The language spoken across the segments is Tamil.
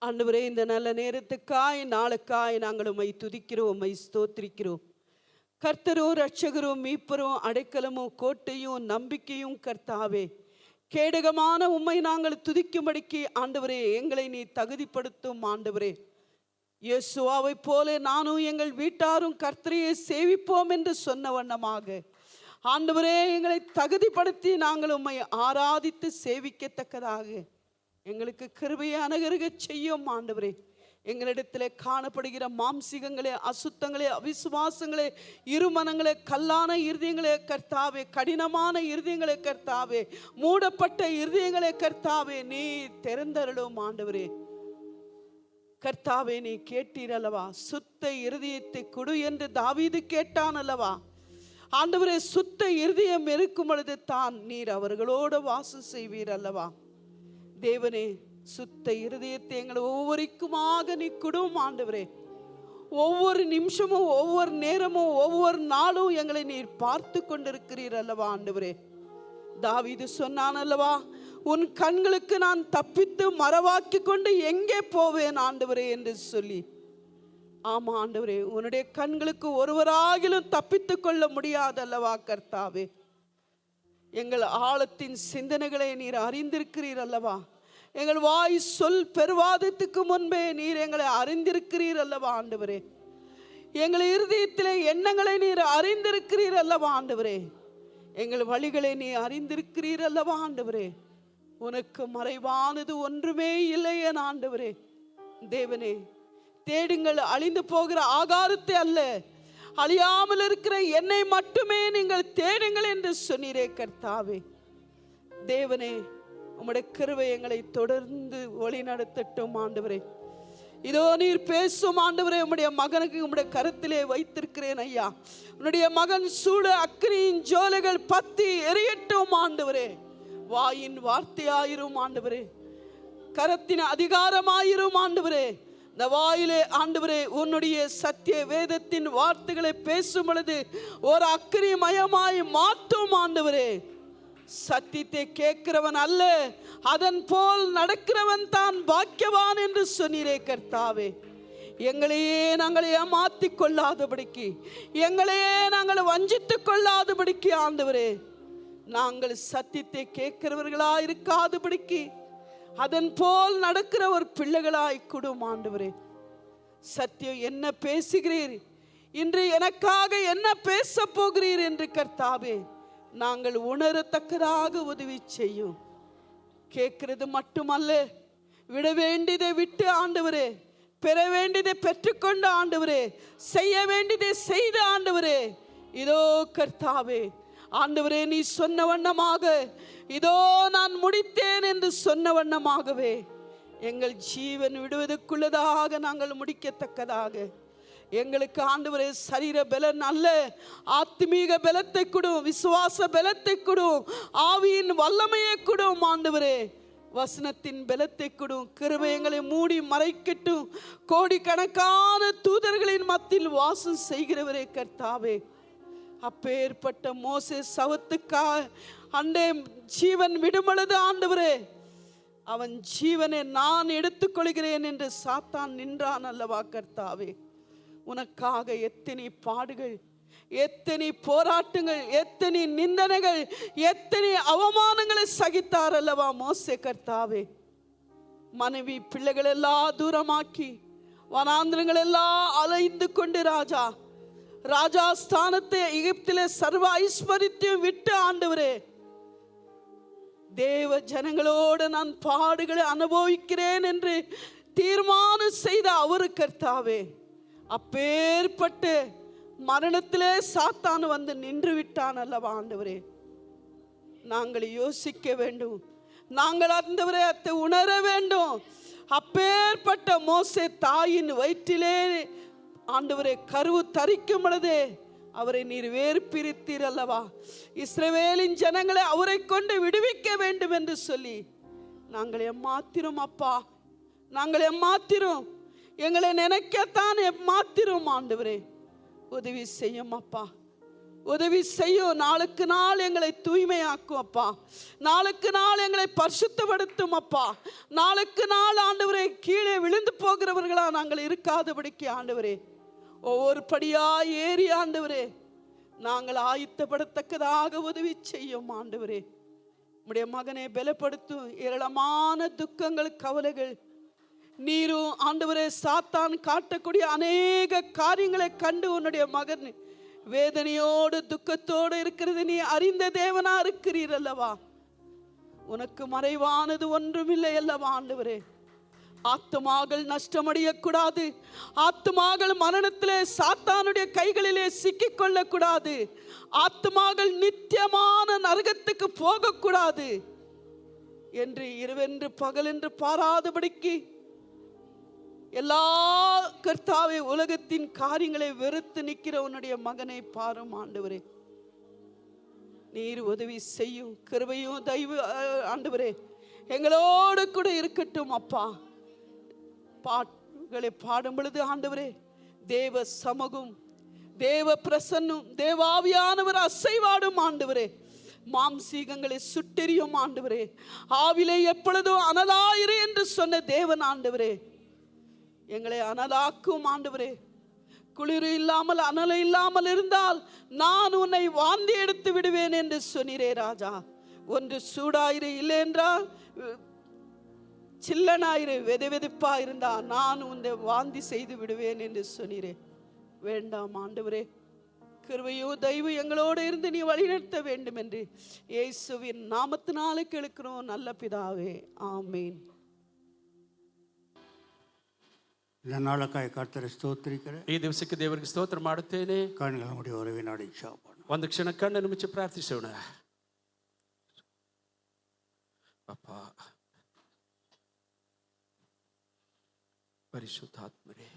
ஆண்டவரே, இந்த நல்ல நேரத்துக்காய் நாளுக்காய் நாங்கள் உம்மை துதிக்கிறோம், உம்மை ஸ்தோத்திரிக்கிறோம். கர்த்தரும் இரட்சகரும் மீட்பரும் அடைக்கலமும் கோட்டையும் நம்பிக்கையும் கர்த்தாவே, கேடகமான உம்மை நாங்கள் துதிக்கும்படிக்கு ஆண்டவரே எங்களை நீ தகுதிப்படுத்தும். ஆண்டவரே, இயேசுவாவை போல நானும் எங்கள் வீட்டாரும் கர்த்தரையே சேவிப்போம் என்று சொன்ன வண்ணமாக ஆண்டவரே எங்களை தகுதிப்படுத்தி நாங்கள் உம்மை ஆராதித்து சேவிக்கத்தக்கதாக எங்களுக்கு கிருபையை அனுகிரக செய்யும். ஆண்டவரே, எங்களிடத்தில் காணப்படுகிற மாம்சிகங்களே, அசுத்தங்களே, அவிசுவாசங்களே, இருமனங்களே, கல்லான இருதயங்களே கர்த்தாவே, கடினமான இருதயங்களே கர்த்தாவே, மூடப்பட்ட இருதயங்களே கர்த்தாவே, நீ திறந்தருளும். ஆண்டவரே கர்த்தாவே, நீ கேட்டீர் அல்லவா, சுத்த இருதயத்தை கொடு என்று தாவீது கேட்டான் அல்லவா. ஆண்டவரே, சுத்த இருதயம் இருக்கும் பொழுது தான் நீர் அவர்களோடு வாசம் செய்வீர் அல்லவா. தேவனே, சுத்த இருதயத்தை எங்களை ஒவ்வொருக்குமாக நீ கொடும். ஆண்டவரே, ஒவ்வொரு நிமிஷமும், ஒவ்வொரு நேரமும், ஒவ்வொரு நாளும் எங்களை நீர் பார்த்து கொண்டிருக்கிறீர் அல்லவா. ஆண்டவரே, தாவீது சொன்னான் அல்லவா, உன் கண்களுக்கு நான் தப்பித்து மறவாக்கி கொண்டு எங்கே போவேன் ஆண்டவரே என்று சொல்லி. ஆமா ஆண்டவரே, உன்னுடைய கண்களுக்கு ஒருவராகிலும் தப்பித்து கொள்ள முடியாது அல்லவா கர்த்தாவே. எங்கள் ஆழத்தின் சிந்தனைகளை நீர் அறிந்திருக்கிறீர் அல்லவா. எங்கள் வாய் சொல் பெருவாதத்துக்கு முன்பே நீர் எங்களை அறிந்திருக்கிறீர் அல்லவா. ஆண்டவரே, எங்கள் இருதயத்திலே எண்ணங்களை நீர் அறிந்திருக்கிறீர் அல்லவா. ஆண்டவரே, எங்கள் வழிகளை நீ அறிந்திருக்கிறீர் அல்லவா. ஆண்டவரே, உனக்கு மறைவானது ஒன்றுமே இல்லை என் ஆண்டவரே. தேவனே, தேடுங்கள் அழிந்து போகிற ஆகாரத்தை அல்ல, அழியாமல் இருக்கிற என்னை மட்டுமே நீங்கள் தேடுங்கள் என்று சொன்னீரே கர்த்தாவே. தேவனே, உம்முடைய கிருபை எங்களை தொடர்ந்து வழி நடத்தட்டும். ஆண்டவரே, இதோ நீர் பேசும். ஆண்டவரே, உம்முடைய மகனுக்கு உம்முடைய கருத்திலே வைத்திருக்கிறேன் ஐயா. உன்னுடைய மகன் சூட அக்கினியின் ஜோலைகள் பத்தி எரியட்டும். ஆண்டவரே, வாயின் வார்த்தையாயிரும். ஆண்டவரே, கரத்தின் அதிகாரமாயிரும். ஆண்டவரே, இந்த வாயிலே ஆண்டவரே உன்னுடைய சத்திய வேதத்தின் வார்த்தைகளை பேசும் பொழுது ஒரு அக்கினி மயமாய் மாற்றும். ஆண்டவரே, சத்தியத்தை கேட்கிறவன் அல்ல, அதன் போல் நடக்கிறவன் தான் பாக்கியவான் என்று சொன்னீரே கர்த்தாவே. எங்களையே நாங்கள் ஏமாத்தி கொள்ளாதபடிக்கு, எங்களையே நாங்கள் வஞ்சித்து கொள்ளாதபடிக்கு ஆண்டவரே, நாங்கள் சத்தியத்தை கேட்கிறவர்களாய் இருக்காதபடிக்கு அதன் போல் நடக்கிற ஒரு பிள்ளைகளாய் கூடும். ஆண்டவரே, சத்தியம் என்ன பேசுகிறீர், இன்று எனக்காக என்ன பேச போகிறீர் என்று கர்த்தாவே நாங்கள் உணரத்தக்கதாக உதவி செய்யும். கேட்கிறது மட்டுமல்ல, விட வேண்டியதை விட்டு ஆண்டவரே, பெற வேண்டியதை பெற்றுக்கொண்டு ஆண்டவரே, செய்ய வேண்டியதை செய்த ஆண்டவரே, இதோ கர்த்தாவே ஆண்டவரே, நீ சொன்ன வண்ணமாக இதோ நான் முடித்தேன் என்று சொன்ன வண்ணமாகவே எங்கள் ஜீவன் விடுவதற்குள்ளதாக நாங்கள் முடிக்கத்தக்கதாக எங்களுக்கு ஆண்டவரே சரீர பலன் அல்ல, ஆத்மீக பலத்தை கொடும், விசுவாச பலத்தை கொடும், ஆவியின் வல்லமையை கொடும். ஆண்டவரே, வசனத்தின் பலத்தை கொடும். கிருபை எங்களை மூடி மறைக்கட்டும். கோடிக்கணக்கான தூதர்களின் மத்தியில் வாசம் செய்கிறவரே கர்த்தாவே, அப்பேற்பட்ட மோசே சவத்துக்கா அண்டே ஜீவன் விடுமளது ஆண்டவரே, அவன் ஜீவனை நான் எடுத்துக்கொள்கிறேன் என்று சாத்தான் நின்றான் அல்லவா கர்த்தாவே. உனக்காக எத்தனை பாடுகள், எத்தனை போராட்டங்கள், எத்தனை நிந்தனைகள், எத்தனை அவமானங்களை சகித்தார் அல்லவா மோசே கர்த்தாவே. மனைவி பிள்ளைகள் எல்லாம் தூரமாக்கி வனாந்திரங்கள் எல்லாம் அலைந்து கொண்டு ராஜா ஸ்தானத்தை எகிப்திலே சர்வ ஐஸ்வரியத்தையும் விட்டு ஆண்டவரே, தேவ ஜனங்களோடு நான் பாடுகளை அனுபவிக்கிறேன் என்று தீர்மானம் செய்த அவரு கர்த்தாவே, அப்பேற்பட்டு மரணத்திலே சாத்தான் வந்து நின்று விட்டான் அல்லவா. ஆண்டவரே, நாங்கள் யோசிக்க வேண்டும், நாங்கள் ஆண்டவரே அதை உணர வேண்டும். அப்பேற்பட்ட மோசே தாயின் வயிற்றிலே ஆண்டவரே கருவு தரிக்கும் பொழுதே அவரை நீர் வேறு பிரித்தீர் அல்லவா. இஸ்ரவேலின் ஜனங்களை அவரை கொண்டு விடுவிக்க வேண்டும் என்று சொல்லி நாங்கள் எம்மாத்திரும் அப்பா, நாங்கள் எம்மாத்திரும், எங்களை நினைக்கத்தான் எம்மாத்திரும். ஆண்டவரே, உதவி செய்யும் அப்பா, உதவி செய்யும். நாளுக்கு நாள் எங்களை தூய்மையாக்கும் அப்பா. நாளுக்கு நாள் எங்களை பரிசுத்தப்படுத்தும் அப்பா. நாளுக்கு நாள் ஆண்டவரே கீழே விழுந்து போகிறவர்களா நாங்கள் இருக்காதபடிக்கு ஆண்டவரே ஒவ்வொரு படியா ஏறி ஆண்டவரே நாங்கள் ஆயத்தப்படத்தக்கதாக உதவி செய்யும் ஆண்டவரே. உம்முடைய மகனை பலப்படுத்தும். ஏராளமான துக்கங்கள், கவலைகள், நீரும் ஆண்டவரே சாத்தான் காட்டக்கூடிய அநேக காரியங்களை கண்டு உன்னுடைய மகன் வேதனையோடு துக்கத்தோடு இருக்கிறது நீ அறிந்த தேவனா இருக்கிறீர் அல்லவா. உனக்கு மறைவானது ஒன்றுமில்லை அல்லவா ஆண்டவரே. ஆத்துமாக்கள் நஷ்டமடையக்கூடாது. ஆத்துமாக்கள் மரணத்திலே சாத்தானுடைய கைகளிலே சிக்கிக்கொள்ளக்கூடாது. ஆத்துமாக்கள் நித்தியமான நரகத்துக்கு போகக்கூடாது என்று இரவென்று பகலென்று பாராதபடிக்கு எல்லா கர்த்தாவே உலகத்தின் காரியங்களை வெறுத்து நிற்கிற உன்னுடைய மகனை பாரும் ஆண்டவரே. நீர் உதவி செய்யும். கிருபையும் தயவு ஆண்டவரே எங்களோடு கூட இருக்கட்டும் அப்பா. பாட்டுகளை பாடும் பொழுது ஆண்டவரே தேவ சமூகம், தேவ பிரசன்னம், தேவாவியானவர் அசைவாடும் ஆண்டவரே. மாம்சீகங்களை சுட்டெரியும் ஆண்டவரே. ஆவிலே எப்பொழுதும் அனலாயிரு என்று சொன்ன தேவன் ஆண்டவரே எங்களை அனலாக்கும் ஆண்டவரே. குளிர் இல்லாமல் அனல் இல்லாமல் இருந்தால் நான் உன்னை வாந்தி எடுத்து விடுவேன் என்று சொன்னீரே ராஜா. ஒன்று சூடாயிரு, இல்லை என்றால் சில்லனாயிரு, வெது வெதுப்பா இருந்தா நான் உன்னை வாந்தி செய்து விடுவேன் என்று சொன்னீரே. வேண்டாம் ஆண்டவரே, கிருபையோ தயவு எங்களோடு இருந்து நீ வழிநடத்த வேண்டும் என்று இயேசுவின் நாமத்தினாலே கேட்கிறோம் நல்ல பிதாவே, ಆಮೇನ್. ನಾಳಕ್ಕಾಗಿ ಕರ್ತರೆ ಸ್ತೋತ್ರಿಕರೆ. ಈ ದಿವಸಕ್ಕೆ ದೇವರಿಗೆ ಸ್ತೋತ್ರ ಮಾಡುತ್ತೇನೆ. ಕಣ್ಣುಗಳ ಮುಡಿ ಹೊರವಿನಾಡಿ ಚಾಪಣ ಒಂದು ಕ್ಷಣ ಕಣ್ಣನ್ನು ಮುಚ್ಚಿ ಪ್ರಾರ್ಥಿಸೋಣ. ಅಪ್ಪ ಪರಿಶುದ್ಧಾತ್ಮರೇ,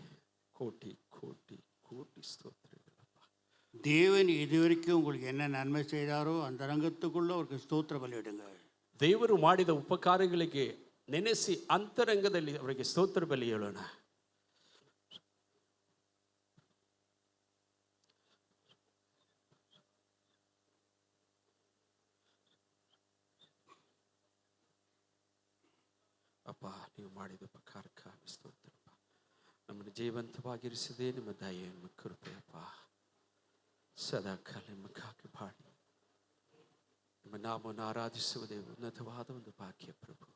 ಕೋಟಿ ಕೋಟಿ ಕೋಟಿ ಸ್ತೋತ್ರಗಳಪ್ಪ. தேவன் இதுவரைக்கும் உங்களுக்கு என்ன நன்மை செய்தாரோ அந்த ரங்கத்துக்குள்ள அவருக்கு ಸ್ತೋತ್ರ ಬಲಿயிடுங்க. ದೇವರು ಮಾಡಿದ ಉಪಕಾರಗಳಿಗೆ ನೆನೆಸಿ ಅಂತರಂಗದಲ್ಲಿ ಅವರಿಗೆ ಸ್ತೋತ್ರ ಬಲಿ ಹೇಳೋಣ. ಅಪ್ಪ, ನೀವು ಮಾಡಿದ ಉಪಕಾರಕ್ಕಾಗಿ ಸ್ತೋತ್ರಪ್ಪ. ನಮ್ಮನ್ನು ಜೀವಂತವಾಗಿರಿಸದೆ ನಿಮ್ಮ ದಯೆ, ನಿಮ್ಮ ಕೃಪೆಯಪ್ಪ. ಸದಾ ಕಾಲ ನಿಮಗಾಗಿ ಬಾಡಿ ನಿಮ್ಮ ನಾಮವನ್ನು ಆರಾಧಿಸುವುದೇ ಉನ್ನತವಾದ ಒಂದು ಭಾಗ್ಯ ಪ್ರಭು.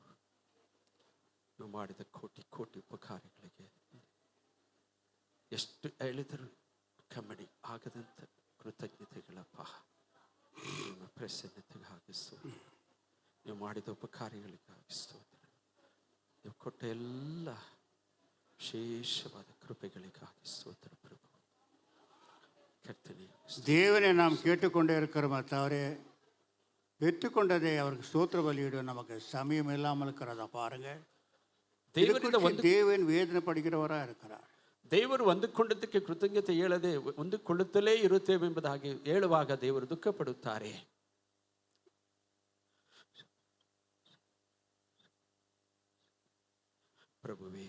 ನೀವು ಮಾಡಿದ ಕೋಟಿ ಕೋಟಿ ಉಪಕಾರಗಳಿಗೆ ಎಷ್ಟು ಹೇಳಿದರೂ ಕಮ್ಮಡಿ ಆಗದಂಥ ಕೃತಜ್ಞತೆಗಳಪ್ಪ. ನಿಮ್ಮ ಪ್ರಸನ್ನತೆಗಾಗಿ ಸ್ತೋತ್ರ. ನೀವು ಮಾಡಿದ ಉಪಕಾರಗಳಿಗಾಗಿ ಸ್ತೋತ್ರ. ನೀವು ಕೊಟ್ಟ ಎಲ್ಲ ವಿಶೇಷವಾದ ಕೃಪೆಗಳಿಗಾಗಿ ಸ್ತೋತ್ರ ಪ್ರಭು. கர்த்தனே, தேவனை நாம் கேட்டுக்கொண்டே இருக்கிறோம். தவிர பெற்றுக்கொண்டதை அவருக்கு ஸ்தோத்திர பலியிட நமக்கு சமயம் இல்லாமல் இருக்கிறதா பாருங்க. தேவன் வேதனை படிக்கிறவராக இருக்கிறார். ದೇವರು ಹೊಂದಿಕೊಂಡದ್ದಕ್ಕೆ ಕೃತಜ್ಞತೆ ಹೇಳದೆ ಹೊಂದಿಕೊಳ್ಳುತ್ತಲೇ ಇರುತ್ತೇವೆ ಎಂಬುದಾಗಿ ಹೇಳುವಾಗ ದೇವರು ದುಃಖಪಡುತ್ತಾರೆ. பிரபுவே,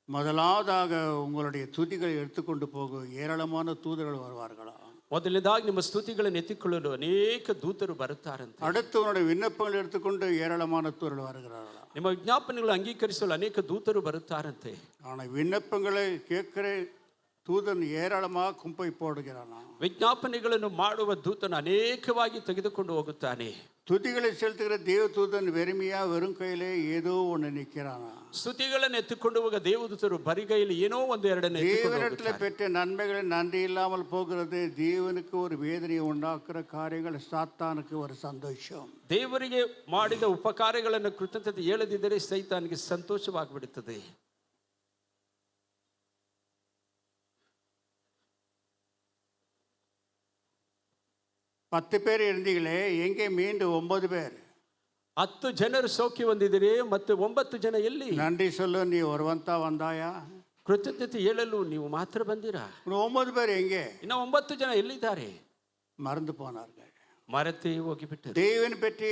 முதலாவதாக உங்களுடைய துதிகளை எடுத்துக்கொண்டு போகும் ஏராளமான தூதர்கள் வருவார்களா? ಮೊದಲನೇದಾಗಿ ನಿಮ್ಮ ಸ್ತುತಿಗಳನ್ನು ಎತ್ತಿಕೊಳ್ಳಲು ಅನೇಕ ದೂತರು ಬರುತ್ತಾರಂತೆ. அடுத்து உங்களுடைய விண்ணப்பங்களை எடுத்துக்கொண்டு ஏராளமான தூதர்கள் வருகிறார்களா? ನಿಮ್ಮ ವಿಜ್ಞಾಪನೆಗಳು ಅಂಗೀಕರಿಸಲು ಅನೇಕ ದೂತರು ಬರುತ್ತಾರಂತೆ. ஆனால் விண்ணப்பங்களை கேட்கிற தூதன் ஏராளமாக கும்பை போடுகிறானா? ವಿಜ್ಞಾಪನೆಗಳನ್ನು ಮಾಡುವ ದೂತನು ಅನೇಕವಾಗಿ ತೆಗೆದುಕೊಂಡು ಹೋಗುತ್ತಾನೆ. துதிகளை செலுத்துகிற தேவ தூதன் வெறுமையா வெறும் கையிலே ஏதோ ஒன்று நிற்கிறானா? ಸ್ತುತಿಗಳನ್ನು ಎತ್ತಿಕೊಂಡು ಹೋಗ ದೇವದೂತರು ಬರಿಗೈಯಲ್ಲಿ ಏನೋ ಒಂದು ಎರಡನೇ தேவனிடத்தில் பெற்ற நன்மைகளை நன்றி இல்லாமல் போகிறது. தேவனுக்கு ஒரு வேதனையை உண்டாக்குற காரியங்கள் சாத்தானுக்கு ஒரு சந்தோஷம். ದೇವರಿಗೆ ಮಾಡಿದ ಉಪಕಾರಗಳನ್ನು ಕೃತಜ್ಞತೆ ಹೇಳದಿದ್ದರೆ ಸೈತಾನಿಗೆ ಸಂತೋಷವಾಗಿಬಿಡುತ್ತದೆ. பத்து பேர் இருந்தீங்களே, எங்கே மீண்டும் 9 பேர்? 10 ಜನರು ಸೌಖ್ಯ ಹೊಂದಿದಿರಿ, ಮತ್ತೆ 9 ಜನ ಎಲ್ಲಿ? நன்றி சொல்ல நீ ஒருவன்தா வந்தாயா? ಕೃತಜ್ಞತೆ ಹೇಳಲು ನೀವು ಮಾತ್ರ ಬಂದಿರಾ? 9 பேர் எங்கே? ಇನ್ನು 9 ಜನ ಎಲ್ಲಿದ್ದಾರೆ? மறந்து போனார்கள். ಮರೆತೇ ಹೋಗಿಬಿಟ್ಟರು. தேவனை பற்றி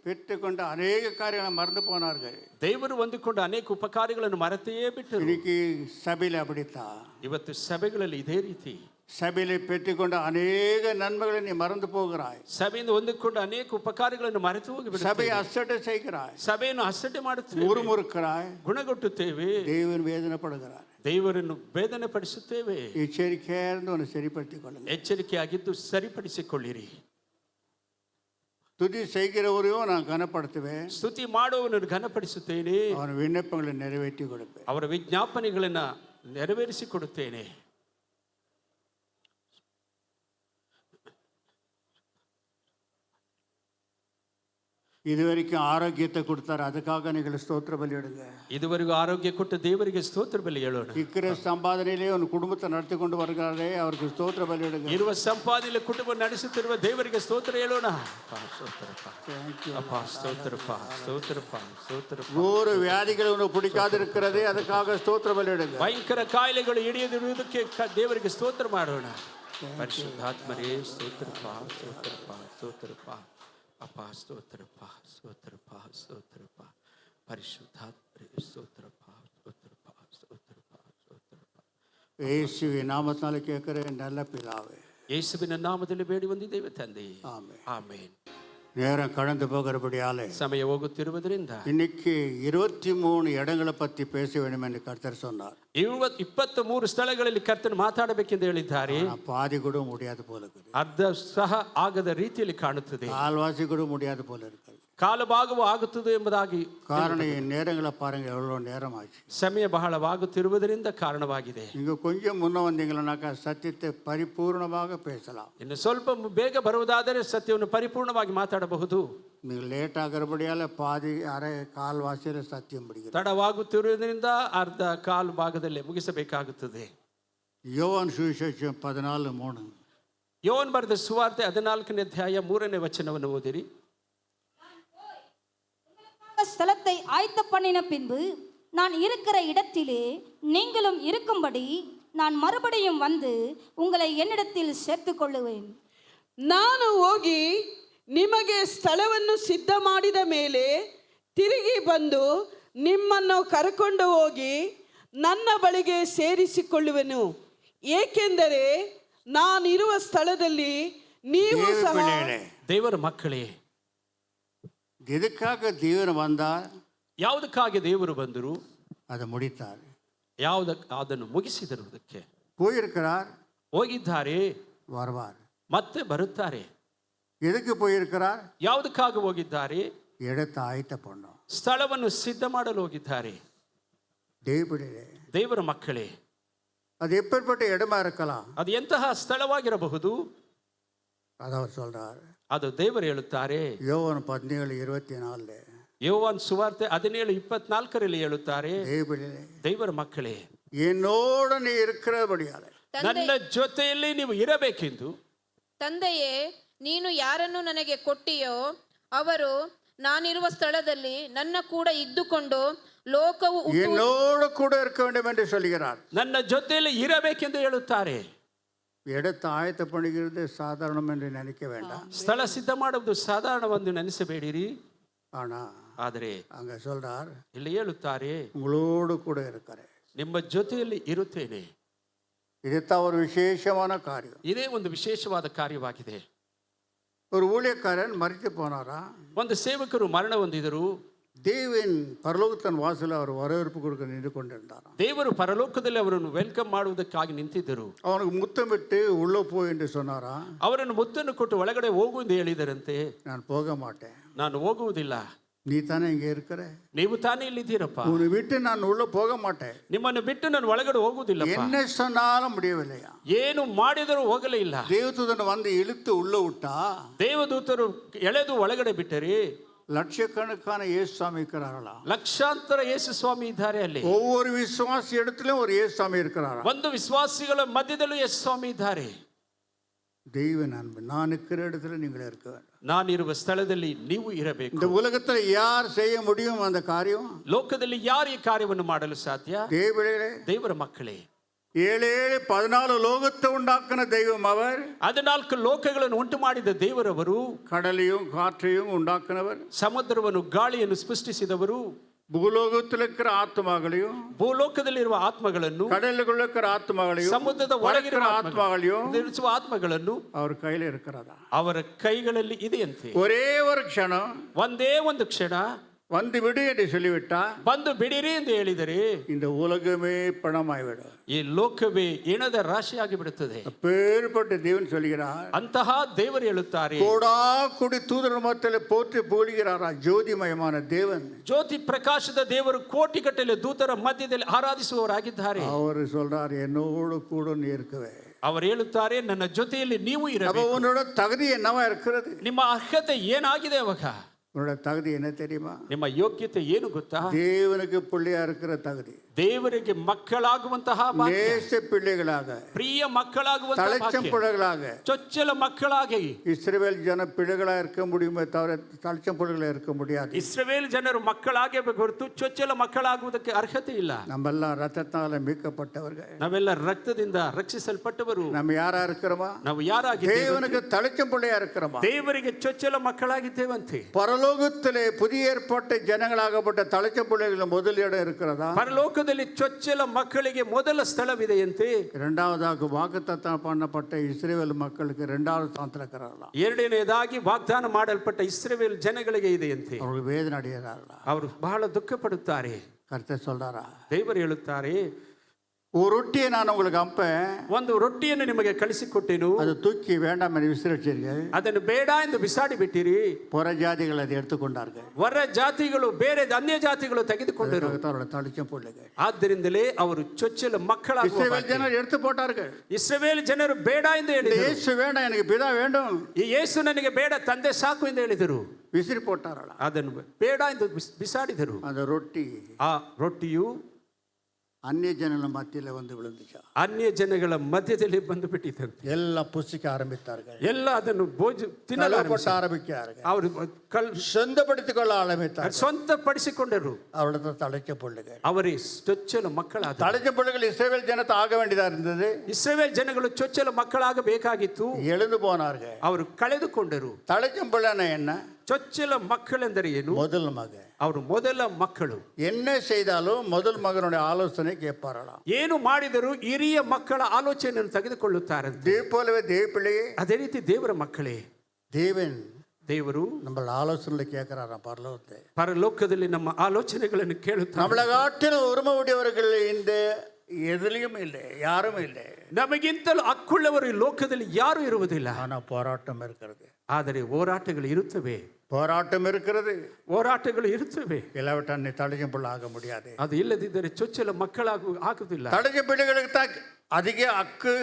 பெற்றுக்கொண்ட அநேக காரியங்களை மறந்து போனார்கள். ದೇವರು ಹೊಂದಿಕೊಂಡ ಅನೇಕ ಉಪಕಾರಗಳನ್ನು ಮರೆತೇ ಬಿಟ್ಟರು. இன்னைக்கு சபையில் அப்படித்தான். ಇವತ್ತು ಸಭೆಗಳಲ್ಲಿ ಇದೇ ರೀತಿ சபையிலே பெற்றுக்கொண்ட அநேக நன்மைகளை நீ மறந்து போகிறாய். ಸಭೆಯಿಂದ ಹೊಂದಿಕೊಂಡು ಅನೇಕ ಉಪಕಾರಗಳನ್ನು ಮರೆತು ಹೋಗಿಬಿಡುತ್ತೇವೆ. சபையை அசட்டை செய்கிறாய், ಸಭೆಯನ್ನು ಅಸಡ್ಡೆ ಮಾಡುತ್ತೇವೆ, முறுமுறுக்கிறாய், ಗುಣಗೊಟ್ಟುತ್ತೇವೆ, தேவன் வேதனைப்படுகிறார். ದೇವರನ್ನು ವೇದನೆ ಪಡಿಸುತ್ತೇವೆ. எச்சரிக்கையா இருந்து உன்னை சரிப்படுத்திக் கொள்ளுங்க. ಎಚ್ಚರಿಕೆಯಾಗಿದ್ದು ಸರಿಪಡಿಸಿಕೊಳ್ಳಿರಿ. துதி செய்கிறவரையும் நான் கனப்படுத்துவேன், ಸ್ತುತಿ ಮಾಡುವವನನ್ನು ಘನಪಡಿಸುತ್ತೇನೆ, அவன் விண்ணப்பங்களை நிறைவேற்றி கொடுப்பேன். ಅವರ ವಿಜ್ಞಾಪನೆಗಳನ್ನು ನೆರವೇರಿಸಿಕೊಡುತ್ತೇನೆ. இதுவரைக்கும் ஆரோக்கியத்தை கொடுத்தாரு, அதுக்காக நீங்கள் ஸ்தோத்திர பலியிடுங்க. ಇದುವರೆಗೂ ಆರೋಗ್ಯ ಕೊಟ್ಟ ದೇವರಿಗೆ ಸ್ತೋತ್ರ ಬಲಿ ಹೇಳೋಣ. இருக்கிற சம்பாதனையிலே உன் குடும்பத்தை நடத்தி கொண்டு வருகிறாரே, அவருக்கு ஸ்தோத்திர பலியிடுங்க. ಇರುವ ಸಂಪಾದನೆ ಕುಟುಂಬ ನಡೆಸುತ್ತಿರುವ ದೇವರಿಗೆ ಸ್ತೋತ್ರ ಹೇಳೋಣ. ಅಪ್ಪ ಸ್ತೋತ್ರಪ್ಪ, ಸ್ತೋತ್ರಪ್ಪ, ಸ್ತೋತ್ರಪ್ಪ. 100 வியாதிகள் உனக்கு பிடிக்காது இருக்கிறதே, அதுக்காக ஸ்தோத்திர பலியிடுங்க. ಭಯಂಕರ ಕಾಯಿಲೆಗಳು ಹಿಡಿಯದಿರುವುದಕ್ಕೆ ದೇವರಿಗೆ ಸ್ತೋತ್ರ ಮಾಡೋಣ. ಪರಿಶುದ್ಧಾತ್ಮರೇ ಸ್ತೋತ್ರಪ್ಪ, ಸ್ತೋತ್ರಪ್ಪ, ಸ್ತೋತ್ರಪ್ಪ. ಅಪ್ಪ ಸ್ತೋತ್ರಪ್ಪ, ಸ್ತೋತ್ರಪ್ಪ, ಸ್ತೋತ್ರಪ್ಪ. ಪರಿಶುದ್ಧಾತ್ಮರೇ ಸ್ತೋತ್ರಪ್ಪ, ಸ್ತೋತ್ರಪ್ಪ, ಸ್ತೋತ್ರಪ್ಪ, ಸ್ತೋತ್ರಪ್ಪ. இயேசுவின் நாமத்தினால கேட்கிறேன் நல்ல பிதாவே. ಯೇಸುವಿನ ನಾಮದಲ್ಲಿ ಬೇಡಿ ಹೊಂದಿದ್ದೇವೆ ತಂದೆಯೇ. ஆமென். ಆಮೇನ್. நேரம் கடந்து போகிறபடியாலே ಸಮಯ ಹೋಗುತ್ತಿರುವುದರಿಂದ இன்னைக்கு 23 இடங்களை பற்றி பேச வேண்டும் என்று கர்த்தர் சொன்னார். 23 ಸ್ಥಳಗಳಲ್ಲಿ ಕರ್ತನು ಮಾತಾಡಬೇಕೆಂದು ಹೇಳಿದ್ದಾರೆ. ஆனா பாதி கூட முடியாது போல இருக்குது, ಅರ್ಧ ಸಹ ಆಗದ ರೀತಿಯಲ್ಲಿ ಕಾಣುತ್ತದೆ, கால்வாசி கூட முடியாது போல இருக்குது. ಕಾಲು ಭಾಗವು ಆಗುತ್ತದೆ ಎಂಬುದಾಗಿ காரணம் என் நேரங்களை பாருங்க, எவ்வளோ நேரம் ஆச்சு. ಸಮಯ ಬಹಳವಾಗುತ್ತಿರುವುದರಿಂದ ಕಾರಣವಾಗಿದೆ. நீங்க கொஞ்சம் முன்ன வந்தீங்கன்னாக்கா சத்தியத்தை பரிபூர்ணமாக பேசலாம். ಇನ್ನು ಸ್ವಲ್ಪ ಬೇಗ ಬರುವುದಾದರೆ ಸತ್ಯವನ್ನು ಪರಿಪೂರ್ಣವಾಗಿ ಮಾತಾಡಬಹುದು. நீங்கள் லேட் ஆகிறபடியால பாதி அரை கால்வாசியில் சத்தியம் பிடிக்கிறது. ತಡವಾಗುತ್ತಿರುವುದರಿಂದ ಅರ್ಧ ಕಾಲು ಭಾಗದಲ್ಲೇ ಮುಗಿಸಬೇಕಾಗುತ್ತದೆ. யோவான் சுவிசேஷம் 14:3. ಯೋವನ್ ಬರೆದ ಸುವಾರ್ತೆ 14ನೇ ಅಧ್ಯಾಯ 3ನೇ ವಚನವನ್ನು ಓದಿರಿ. ஸ்தலத்தை ஆயத்த பண்ணின பின்பு நான் இருக்கிற இடத்திலே நீங்களும் இருக்கும்படி நான் மறுபடியும் வந்து உங்களை என்னிடத்தில் சேர்த்துக் கொள்ளுவேன். ನಾನು ಹೋಗಿ ನಿಮಗೆ ಸ್ಥಳವನ್ನು ಸಿದ್ಧ ಮಾಡಿದ ಮೇಲೆ ತಿರುಗಿ ಬಂದು ನಿಮ್ಮನ್ನು ಕರೆಕೊಂಡು ಹೋಗಿ ನನ್ನ ಬಳಿಗೆ ಸೇರಿಸಿಕೊಳ್ಳುವೆನು, ಏಕೆಂದರೆ ನಾನಿರುವ ಸ್ಥಳದಲ್ಲಿ ನೀವು ಸಹ. ದೇವರ ಮಕ್ಕಳೇ, எதுக்காக தேவன் வந்தார், ಯಾವುದಕ್ಕಾಗಿ ದೇವರು ಬಂದರು, அதை முடித்தார். ಅದನ್ನು ಮುಗಿಸಿದರುವುದಕ್ಕೆ போயிருக்கிறார், ಹೋಗಿದ್ದಾರೆ, வருவார். ಮತ್ತೆ ಬರುತ್ತಾರೆ. எதுக்கு போயிருக்கிறார், ಯಾವುದಕ್ಕಾಗಿ ಹೋಗಿದ್ದಾರೆ, இடத்தை ஆயத்த பண்ணோம். ಸ್ಥಳವನ್ನು ಸಿದ್ಧ ಮಾಡಲು ಹೋಗಿದ್ದಾರೆ. தேவபிள்ளைகளே, ದೇವರ ಮಕ್ಕಳೇ, அது எப்பேற்பட்ட இடமா இருக்கலாம், ಅದು ಎಂತಹ ಸ್ಥಳವಾಗಿರಬಹುದು, அதை அவர் சொல்றார். ಅದು ದೇವರು ಹೇಳುತ್ತಾರೆ. யோவான் 17:24. ಯೋವಾನ್ ಸುವಾರ್ತೆ 17:24 ಹೇಳುತ್ತಾರೆ. தேவபிள்ளைகளே, ದೇವರ ಮಕ್ಕಳೇ, என்னோட நீ இருக்கிறபடியாலே ನನ್ನ ಜೊತೆಯಲ್ಲಿ ನೀವು ಇರಬೇಕೆಂದು. ತಂದೆಯೇ, ನೀನು ಯಾರನ್ನು ನನಗೆ ಕೊಟ್ಟಿಯೋ ಅವರು ನಾನಿರುವ ಸ್ಥಳದಲ್ಲಿ ನನ್ನ ಕೂಡ ಇದ್ದುಕೊಂಡು ಲೋಕವು என்னோட கூட இருக்க வேண்டும் என்று சொல்கிறார். ನನ್ನ ಜೊತೆಯಲ್ಲಿ ಇರಬೇಕೆಂದು ಹೇಳುತ್ತಾರೆ. இடத்தை ஆயத்த பண்ணுகிறது சாதாரணம் என்று நினைக்க வேண்டாம். ಸ್ಥಳ ಸಿದ್ಧ ಮಾಡುವುದು ಸಾಧಾರಣವೆಂದು ನೆನೆಸಬೇಡಿರಿ. ஆனா ಆದರೆ அங்க சொல்றார், ಇಲ್ಲಿ ಹೇಳುತ್ತಾರೆ, உங்களோடு கூட இருக்கிறேன். ನಿಮ್ಮ ಜೊತೆಯಲ್ಲಿ ಇರುತ್ತೇನೆ. இதுதான் ஒரு விசேஷமான காரியம். ಇದೇ ಒಂದು ವಿಶೇಷವಾದ ಕಾರ್ಯವಾಗಿದೆ. ஒரு ஊழியக்காரன் மரித்து போனாரா, ಒಂದು ಸೇವಕರು ಮರಣ ಹೊಂದಿದರು. தேவன் பரலோகத்தின் வாசல் அவர் வரவேற்பு கொடுக்க நின்று கொண்டிருந்தாராம். ದೇವರು ಪರಲೋಕದಲ್ಲಿ ಅವರನ್ನು ವೆಲ್ಕಮ್ ಮಾಡುವುದಕ್ಕಾಗಿ ನಿಂತಿದ್ದರು. அவனுக்கு முத்தமிட்டு உள்ள போ என்று சொன்னாரா, ಅವರನ್ನು ಮುತ್ತನ್ನು ಕೊಟ್ಟು ಒಳಗಡೆ ಹೋಗು ಎಂದು ಹೇಳಿದರಂತೆ. நான் போக மாட்டேன், ನಾನು ಹೋಗುವುದಿಲ್ಲ, நீ தானே இங்க இருக்கிற, ನೀವು ತಾನೇ ಇಲ್ಲಿದ್ದೀರಪ್ಪ, உன்னை விட்டு நான் உள்ள போக மாட்டேன். ನಿಮ್ಮನ್ನು ಬಿಟ್ಟು ನಾನು ಒಳಗಡೆ ಹೋಗುವುದಿಲ್ಲ. என்ன சொன்னாலும் முடியவில்லையா. ಏನು ಮಾಡಿದರೂ ಹೋಗಲೇ ಇಲ್ಲ. தேவதூதன் வந்து இழுத்து உள்ள விட்டா, ದೇವದೂತರು ಎಳೆದು ಒಳಗಡೆ ಬಿಟ್ಟರೆ லட்சக்கணக்கான இயேசு சாமி இருக்கிறார்களாம். ಲಕ್ಷಾಂತರ ಯೇಸು ಸ್ವಾಮಿ ಇದ್ದಾರೆ ಅಲ್ಲಿ. ஒவ்வொரு விசுவாசி இடத்திலும் ஒரு இயேசு சாமி இருக்கிறாராம். ಒಂದು ವಿಶ್ವಾಸಿಗಳ ಮಧ್ಯದಲ್ಲೂ ಯೇಸು ಸ್ವಾಮಿ ಇದ್ದಾರೆ. தெய்வ அன்பு, நான் இருக்கிற இடத்துல நீங்கள் இருக்க வேண்டும். ನಾನಿರುವ ಸ್ಥಳದಲ್ಲಿ ನೀವು ಇರಬೇಕು. இந்த உலகத்துல யார் செய்ய முடியும் அந்த காரியம்? ಲೋಕದಲ್ಲಿ ಯಾರು ಈ ಕಾರ್ಯವನ್ನು ಮಾಡಲು ಸಾಧ್ಯ? தேவர ಮಕ್ಕಳೇ, 7 லோகத்தை உண்டாக்கின தெய்வம் அவர். 14 ಲೋಕಗಳನ್ನು ಉಂಟು ಮಾಡಿದ ದೇವರವರು. கடலையும் காற்றையும் உண்டாக்கினவர், ಸಮುದ್ರವನ್ನು ಗಾಳಿಯನ್ನು ಸೃಷ್ಟಿಸಿದವರು, ಭೂಲೋಕத்தில் இருக்கிற ஆத்மாக்களையும் ಭೂಲೋಕದಲ್ಲಿರುವ ಆತ್ಮಗಳನ್ನು கடலுக்குள்ள இருக்கிற ஆத்மாக்களையும் ಸಮುದ್ರದ ಒಳಗಿರುವ ஆத்மாக்களையும் ಆತ್ಮಗಳನ್ನು ಅವ್ರ ಕೈಲಿ இருக்கிறதா ಅವರ ಕೈಗಳಲ್ಲಿ ಇದೆಯಂತೆ. ஒரே ஒரு க்ஷணம் ಒಂದೇ ಒಂದು ಕ್ಷಣ வந்து விடு என்று சொல்லிவிட்டா ಬಂದು ಬಿಡಿರಿ ಎಂದು ಹೇಳಿದರೆ இந்த உலகமே பணமாய்விடும். ಈ ಲೋಕವೇ ಎಣದ ರಾಶಿಯಾಗಿ ಬಿಡುತ್ತದೆ. அப்பேற்பட்ட தேவன் சொல்கிறார், ಅಂತಹ ದೇವರು ಹೇಳುತ್ತಾರೆ, கோடா கோடி தூதர் மத்தியில போற்றி புகழ்கிறாரா ஜோதிமயமான தேவன். ಜ್ಯೋತಿ ಪ್ರಕಾಶದ ದೇವರು ಕೋಟಿಗಟ್ಟಲೆ ದೂತರ ಮಧ್ಯದಲ್ಲಿ ಆರಾಧಿಸುವವರಾಗಿದ್ದಾರೆ. அவர் சொல்றார், என்னோடு கூட நீ இருக்கவே. ಅವರು ಹೇಳುತ್ತಾರೆ, ನನ್ನ ಜೊತೆಯಲ್ಲಿ ನೀವು அப்ப ಇರಬೇಕು. உன்னோட தகுதி என்னவா இருக்கிறது? ನಿಮ್ಮ ಅರ್ಹತೆ ಏನಾಗಿದೆ ಅವಾಗ? உன்னோட தகுதி என்ன தெரியுமா? ನಿಮ್ಮ ಯೋಗ್ಯತೆ ಏನು ಗೊತ್ತಾ? தேவனுக்கு பிள்ளையா இருக்கிற தகுதி, ದೇವರಿಗೆ ಮಕ್ಕಳಾಗುವಂತಹ ಭಾಗ್ಯ, நேச பிள்ளைகளாக, ಪ್ರಿಯ ಮಕ್ಕಳಾಗುವಂತಹ தலைச்சம் ಭಾಗ್ಯ, பிள்ளைகளாக. ಚೊಚ್ಚಲ ಮಕ್ಕಳಾಗಿ இஸ்ரவேல் ஜன பிள்ளைகளா இருக்க முடியுமே தவிர தலைச்சம் பிள்ளைகளா இருக்க முடியாது. ಇಸ್ರಾಯೇಲ್ ಜನರು ಮಕ್ಕಳಾಗಬೇಕು ಹೊರತು ಚೊಚ್ಚಲ ಮಕ್ಕಳಾಗುವುದಕ್ಕೆ ಅರ್ಹತೆ ಇಲ್ಲ. நம்மெல்லாம் ரத்தத்தால மீட்கப்பட்டவர்கள். ನಾವೆಲ್ಲ ರಕ್ತದಿಂದ ರಕ್ಷಿಸಲ್ಪಟ್ಟವರು. நம்ம யாரா இருக்கிறோமா? ನಾವು ಯಾರಾಗಿದ್ದೇವೆ? தேவனுக்கு தலைச்சம் பிள்ளையா இருக்கிறோமா? ದೇವರಿಗೆ ಚೊಚ್ಚಲ ಮಕ್ಕಳಾಗಿದ್ದೇವಂತೆ. பரலோகத்திலே புதிய ஏற்பாட்டு ஜனங்களாகப்பட்ட தலைச்சம் பிள்ளைகள் முதல் இடம் இருக்கிறதா? ಪರಲೋಕದಲ್ಲಿ ಚೊಚ್ಚಲ ಮಕ್ಕಳಿಗೆ ಮೊದಲ ಸ್ಥಳವಿದೆಯಂತೆ. இரண்டாவதாக வாக்குத்தத்தம் பண்ணப்பட்ட இஸ்ரவேல் மக்களுக்கு இரண்டாவது ஸ்தானத்தில் இருக்கிறார்களா? ಎರಡನೇದಾಗಿ ವಾಗ್ದಾನ ಮಾಡಲ್ಪಟ್ಟ ಇಸ್ರಾಯೇಲ್ ಜನಗಳಿಗೆ ಇದೆಯಂತೆ. அவர்கள் வேதனை அடைகிறார்களா? ಅವರು ಬಹಳ ದುಃಖ ಪಡುತ್ತಾರೆ. கர்த்தர் சொல்றாரா, ದೇವರು ಹೇಳುತ್ತಾರೆ, ஒரு ரொட்டியை நான் உங்களுக்கு அம்பேன், ಒಂದು ರೊಟ್ಟಿಯನ್ನು ನಿಮಗೆ ಕಳಿಸಿಕೊಟ್ಟೆನು, அது தூக்கி வேண்டாம் என்று விசிறிச்சீர்கள். ಅದನ್ನು ಬೇಡ ಎಂದು ಬಿಸಾಡಿ ಬಿಟ್ಟಿರಿ. புற ஜாதிகள் அதை எடுத்துக்கொண்டார்கள். ಹೊರ ಜಾತಿಗಳು, ಬೇರೆ ಅನ್ಯ ಜಾತಿಗಳು ತೆಗೆದುಕೊಂಡರು. அவரோட தலைச்சம் பிள்ளைகள். ಆದ್ದರಿಂದಲೇ ಅವರು ಚೊಚ್ಚಲ ಮಕ್ಕಳಾಗುವ இஸ்ரவேல் ஜனர் எடுத்து போட்டார்கள். ಇಸ್ರಾಯೇಲ್ ಜನರು ಬೇಡ ಎಂದು ಹೇಳಿದರು. இயேசு வேண்டாம், எனக்கு பிதா வேண்டும், ಈ ಯೇಸು ನನಗೆ ಬೇಡ, ತಂದೆ ಸಾಕು ಎಂದು ಹೇಳಿದರು. விசிறி போட்டார்களா? ಅದನ್ನು ಬೇಡ ಎಂದು ಬಿಸಾಡಿದರು. அந்த ரொட்டி ಆ ರೊಟ್ಟಿಯು அந்நிய ஜனಗಳ மத்தியில வந்து விழுந்துச்சா? ಅನ್ಯ ಜನಗಳ ಮಧ್ಯದಲ್ಲಿ ಬಂದು ಬಿಟ್ಟಿದ್ದಂತೆ. எல்லாம் புசிக்க ஆரம்பித்தார்கள். ಎಲ್ಲ ಅದನ್ನು ತಿನ್ನಲು ஆரம்பித்தார்கள். ಅವರು சொந்தப்படுத்திக் கொள்ள ஆரம்பித்தார்கள். ಸ್ವಂತ ಪಡಿಸಿಕೊಂಡರು. அவருடைய தலைச்ச பிள்ளைகள், ಅವರೇ ಚೊಚ್ಚಲ ಮಕ್ಕಳಾದ தலைச்ச பிள்ளைகள் இஸ்ரவேல் ஜனத்தை ஆக வேண்டியதா இருந்தது. ಇಸ್ರಾಯೇಲ್ ಜನಗಳು ಚೊಚ್ಚಲ ಮಕ್ಕಳಾಗಬೇಕಾಗಿತ್ತು. எழுந்து போனார்கள். ಅವರು ಕಳೆದುಕೊಂಡರು. தலைச்சம் பிள்ளைனா என்ன? ಚೊಚ್ಚಲ ಮಕ್ಕಳೆಂದರೆ ಏನು? முதல் மகன். ಅವರು ಮೊದಲ ಮಕ್ಕಳು. என்ன செய்தாலும் முதல் மகனுடைய ஆலோசனை கேட்பாரலாம். ಏನು ಮಾಡಿದರೂ ಹಿರಿಯ ಮಕ್ಕಳ ಆಲೋಚನೆಯನ್ನು ತೆಗೆದುಕೊಳ್ಳುತ್ತಾರೆ. இதே போலவே தேவ பிள்ளையே, ಅದೇ ರೀತಿ ದೇವರ ಮಕ್ಕಳೇ, தேவன் ದೇವರು நம்ம ஆலோசனை கேட்கிறாராம் பரலோகத்தை. ಪರಲೋಕದಲ್ಲಿ ನಮ್ಮ ಆಲೋಚನೆಗಳನ್ನು ಕೇಳುತ್ತಾರೆ. நம்மளை காட்டிலும் உரிமை உடையவர்கள் இந்த எதுலையும் இல்லை, யாரும் இல்லை. ನಮಗಿಂತಲೂ ಹಕ್ಕುಳ್ಳವರು ಈ ಲೋಕದಲ್ಲಿ ಯಾರು ಇರುವುದಿಲ್ಲ. ஆனா போராட்டம் இருக்கிறது. ಆದರೆ ಹೋರಾಟಗಳು ಇರುತ್ತವೆ. போராட்டம் இருக்கிறது. ಹೋರಾಟಗಳು ಇರುತ್ತವೆ. இல்லாவிட்டால் நீ தலைச்சம் பிள்ளை ஆக முடியாது. ಅದು ಇಲ್ಲದಿದ್ದರೆ ಚೊಚ್ಚಲ ಆಗುವುದಿಲ್ಲ. தலைச்ச பிள்ளைகளுக்கு தான் அதிக அக்கு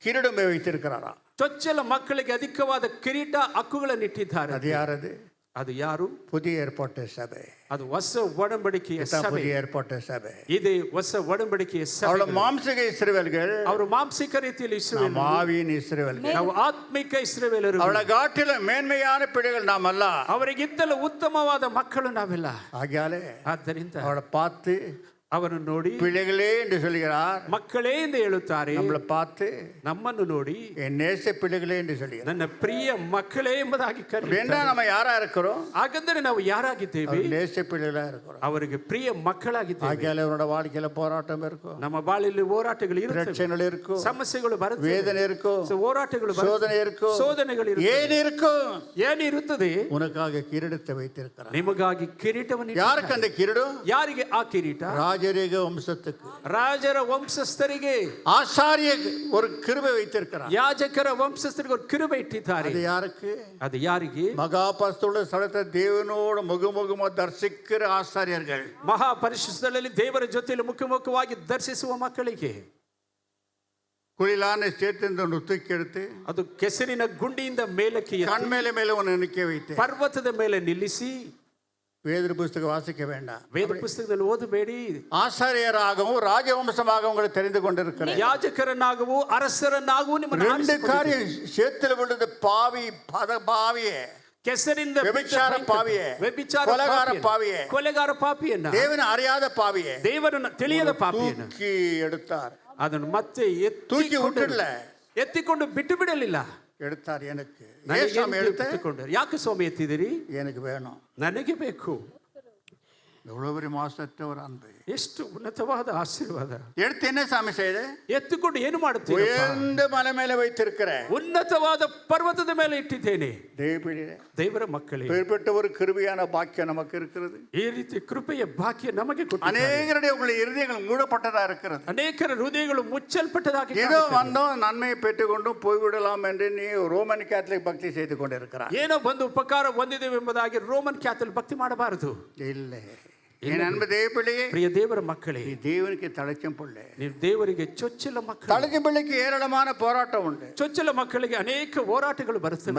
கிரீடம் வைத்திருக்கிறாரா? ಚೊಚ್ಚಲ ಮಕ್ಕಳಿಗೆ ಅಧಿಕವಾದ ಕಿರೀಟ ಹಕ್ಕುಗಳನ್ನು ಇಟ್ಟಿದ್ದಾರೆ. அது யாரது? ಅದು ಯಾರು? புதிய ஏற்பாட்டு சபை. ಅದು ಹೊಸ ಒಡಂಬಡಿಕೆಯ ಸಭೆ. புதிய ஏற்பாட்டு சபை. ಇದೆ ಹೊಸ ಒಡಂಬಡಿಕೆಯ ಸಭೆ. அவள மாம்சிக இஸ்ரவேல்கள், ಅವರು ಮಾಂಸಿಕ ರೀತಿಯಲ್ಲಿ ಇಸ್ರಾಯೇಲ್, நாம் ஆவியின் இஸ்ரவேல்கள். ನಾವು ಆತ್ಮಿಕ ಇಸ್ರಾಯೇಲರು. அவளை காட்டிலும் மேன்மையான பிள்ளைகள் நாம் அல்ல. ಅವರಿಗಿಂತಲೂ ಉತ್ತಮವಾದ ಮಕ್ಕಳು ನಾವೆಲ್ಲ. ஆகியாலே ಆದ್ದರಿಂದ அவளை பார்த்து ಅವರನ್ನು ನೋಡಿ பிள்ளைகளே என்று சொல்கிறார். ಮಕ್ಕಳೇ ಎಂದು ಹೇಳುತ್ತಾರೆ. நம்மளை பார்த்து ನಮ್ಮನ್ನು ನೋಡಿ என் நேச பிள்ளைகளே என்று சொல்கிறார். ನನ್ನ ಪ್ರಿಯ ಮಕ್ಕಳೇ ಎಂಬುದಾಗಿ அப்படின்னா ಕರೆಯುತ್ತಾರೆ. நம்ம யாரா இருக்கிறோம்? ಹಾಗಾದರೆ ನಾವು ಯಾರಾಗಿದ್ದೇವೆ? நேச பிள்ளைகளா இருக்கிறோம். ಅವರಿಗೆ ಪ್ರಿಯ ಮಕ್ಕಳಾಗಿದ್ದೇವೆ. ஆகியாலே அவரோட வாழ்க்கையில போராட்டம் இருக்கும், ನಮ್ಮ ಬಾಳಿಯಲ್ಲಿ ಹೋರಾಟಗಳು ಇರುತ್ತವೆ, பிரச்சனைகள் இருக்கும், ಸಮಸ್ಯೆಗಳು ಬರುತ್ತವೆ, வேதனை இருக்கும், ಹೋರಾಟಗಳು சோதனை இருக்கும், ಶೋಧನೆಗಳು ஏன் இருக்கும்? ಏನಿರುತ್ತದೆ? உனக்காக கிரீடத்தை வைத்திருக்கிறார். ನಿಮಗಾಗಿ ಕಿರೀಟವನ್ನು யாருக்கு அந்த கிரீடம்? ಯಾರಿಗೆ ಆ ಕಿರೀಟ? ராஜரீக வம்சத்துக்கு, ರಾಜರ ವಂಶಸ್ಥರಿಗೆ, ஆசாரிய ஒரு கிருபை வைத்திருக்கிறார். ಯಾಜಕರ ವಂಶಸ್ಥರಿಗೆ ஒரு கிருபை ಇಟ್ಟಿದ್ದಾರೆ. அது யாருக்கு? ಅದು ಯಾರಿಗೆ? மகாபரிசுத்த ஸ்தலத்தை தேவனோடு முகமுகமா தரிசிக்கிற ஆசாரியர்கள். ಮಹಾಪರಿಶುದ್ಧದಲ್ಲಿ ದೇವರ ಜೊತೆಯಲ್ಲಿ ಮುಖಾಮುಖವಾಗಿ ದರ್ಶಿಸುವ ಮಕ್ಕಳಿಗೆ. குளிலான சேர்த்து தூக்கி எடுத்து ಅದು ಕೆಸರಿನ ಗುಂಡಿಯಿಂದ ಮೇಲಕ್ಕೆ ಎತ್ತಿ கண் மேல மேல உன்னை நிற்க வைத்து ಪರ್ವತದ ಮೇಲೆ ನಿಲ್ಲಿಸಿ, வேத புஸ்தகம் வாசிக்க வேண்டாம், ವೇದ ಪುಸ್ತಕದಲ್ಲಿ ಓದಬೇಡಿ, ஆசாரியராகவும் ராஜவம்சமாக உங்களை தெரிந்து கொண்டிருக்கிறேன். ಯಾಜಕರನ್ನಾಗವು ಅರಸರನ್ನಾಗವು ನಿಮ್ಮನ್ನು ரெண்டு ಆರಿಸಿಕೊಂಡಿದ್ದೇನೆ. காரியம் சேத்துல விழுந்த பாவி, பாவியே, ಕೆಸರಿಂದ ವ್ಯಭಿಚಾರ ಪಾವಿಯೇ, ವ್ಯಭಿಚಾರ ಕೊಲೆಗಾರ ಪಾವಿಯೇ, ಕೊಲೆಗಾರ ಪಾಪಿಯನ್ನ, தேவனை அறியாத பாவியே ದೇವರನ್ನು ತಿಳಿಯದ ಪಾಪಿಯನ್ನ தூக்கி எடுத்தார். ಅದನ್ನು ಮತ್ತೆ தூக்கಿ விட்டுடல, ಎತ್ತಿಕೊಂಡು ಬಿಟ್ಟು ಬಿಡಲಿಲ್ಲ. எடுத்தார். எனக்கு ನನಗೆ ஏசாமி எடுத்த ಎತ್ತಿಕೊಂಡರು. ಯಾಕೆ ಸ್ವಾಮಿ ಎತ್ತಿದಿರಿ? எனக்கு வேணும். ನನಗೆ ಬೇಕು. எவ்வளோ பெரிய மாசற்ற ஒரு அன்பு. ಎಷ್ಟು ಉನ್ನತವಾದ ಆಶೀರ್ವಾದ. எடுத்து என்ன சாமி செய்யுது? ಎತ್ತುಕೊಂಡು ಏನು ಮಾಡುತ್ತೀರಿ? உயர்ந்த மலை மேல வைத்திருக்கிற ಉನ್ನತವಾದ ಪರ್ವತದ ಮೇಲೆ ಇಟ್ಟಿದ್ದೇನೆ. ದೇವರ ಮಕ್ಕಳೇ, பேர்பட்ட ஒரு கிருபையான பாக்கியம் நமக்கு இருக்கிறது. ಈ ರೀತಿ ಕೃಪೆಯ ಭಾಗ್ಯ ನಮಗೆ ಕೊಟ್ಟಿದ್ದಾರೆ. அநேகருடைய உங்களுடைய இருதயங்கள் மூடப்பட்டதா இருக்கிறது. ಅನೇಕರ ಹೃದಯಗಳು ಮುಚ್ಚಲ್ಪಟ್ಟದಾಗಿ ஏதோ வந்தோம் நன்மையை பெற்றுக்கொண்டும் போய்விடலாம் என்று நீ ரோமன் கேத்தலிக் பக்தி செய்து கொண்டிருக்கிறார். ಏನೋ ಬಂದು ಉಪಕಾರ ಹೊಂದಿದ್ದೇವೆ ಎಂಬುದಾಗಿ ರೋಮನ್ ಕ್ಯಾಥಲಿಕ್ ಭಕ್ತಿ ಮಾಡಬಾರದು. இல்லை, என் அன்பு தேவப்பிள்ளையே, ಪ್ರಿಯ ದೇವರ ಮಕ್ಕಳೇ, நீ தேவனுக்கு தழைச்சம் பிள்ளை. ನೀವು ದೇವರಿಗೆ ಚೊಚ್ಚಲ ಮಕ್ಕಳು. தழைச்சம் பிள்ளைக்கு ஏராளமான போராட்டம் உண்டு. ಚೊಚ್ಚಲ ಮಕ್ಕಳಿಗೆ ಅನೇಕ ಹೋರಾಟಗಳು ಬರುತ್ತವೆ.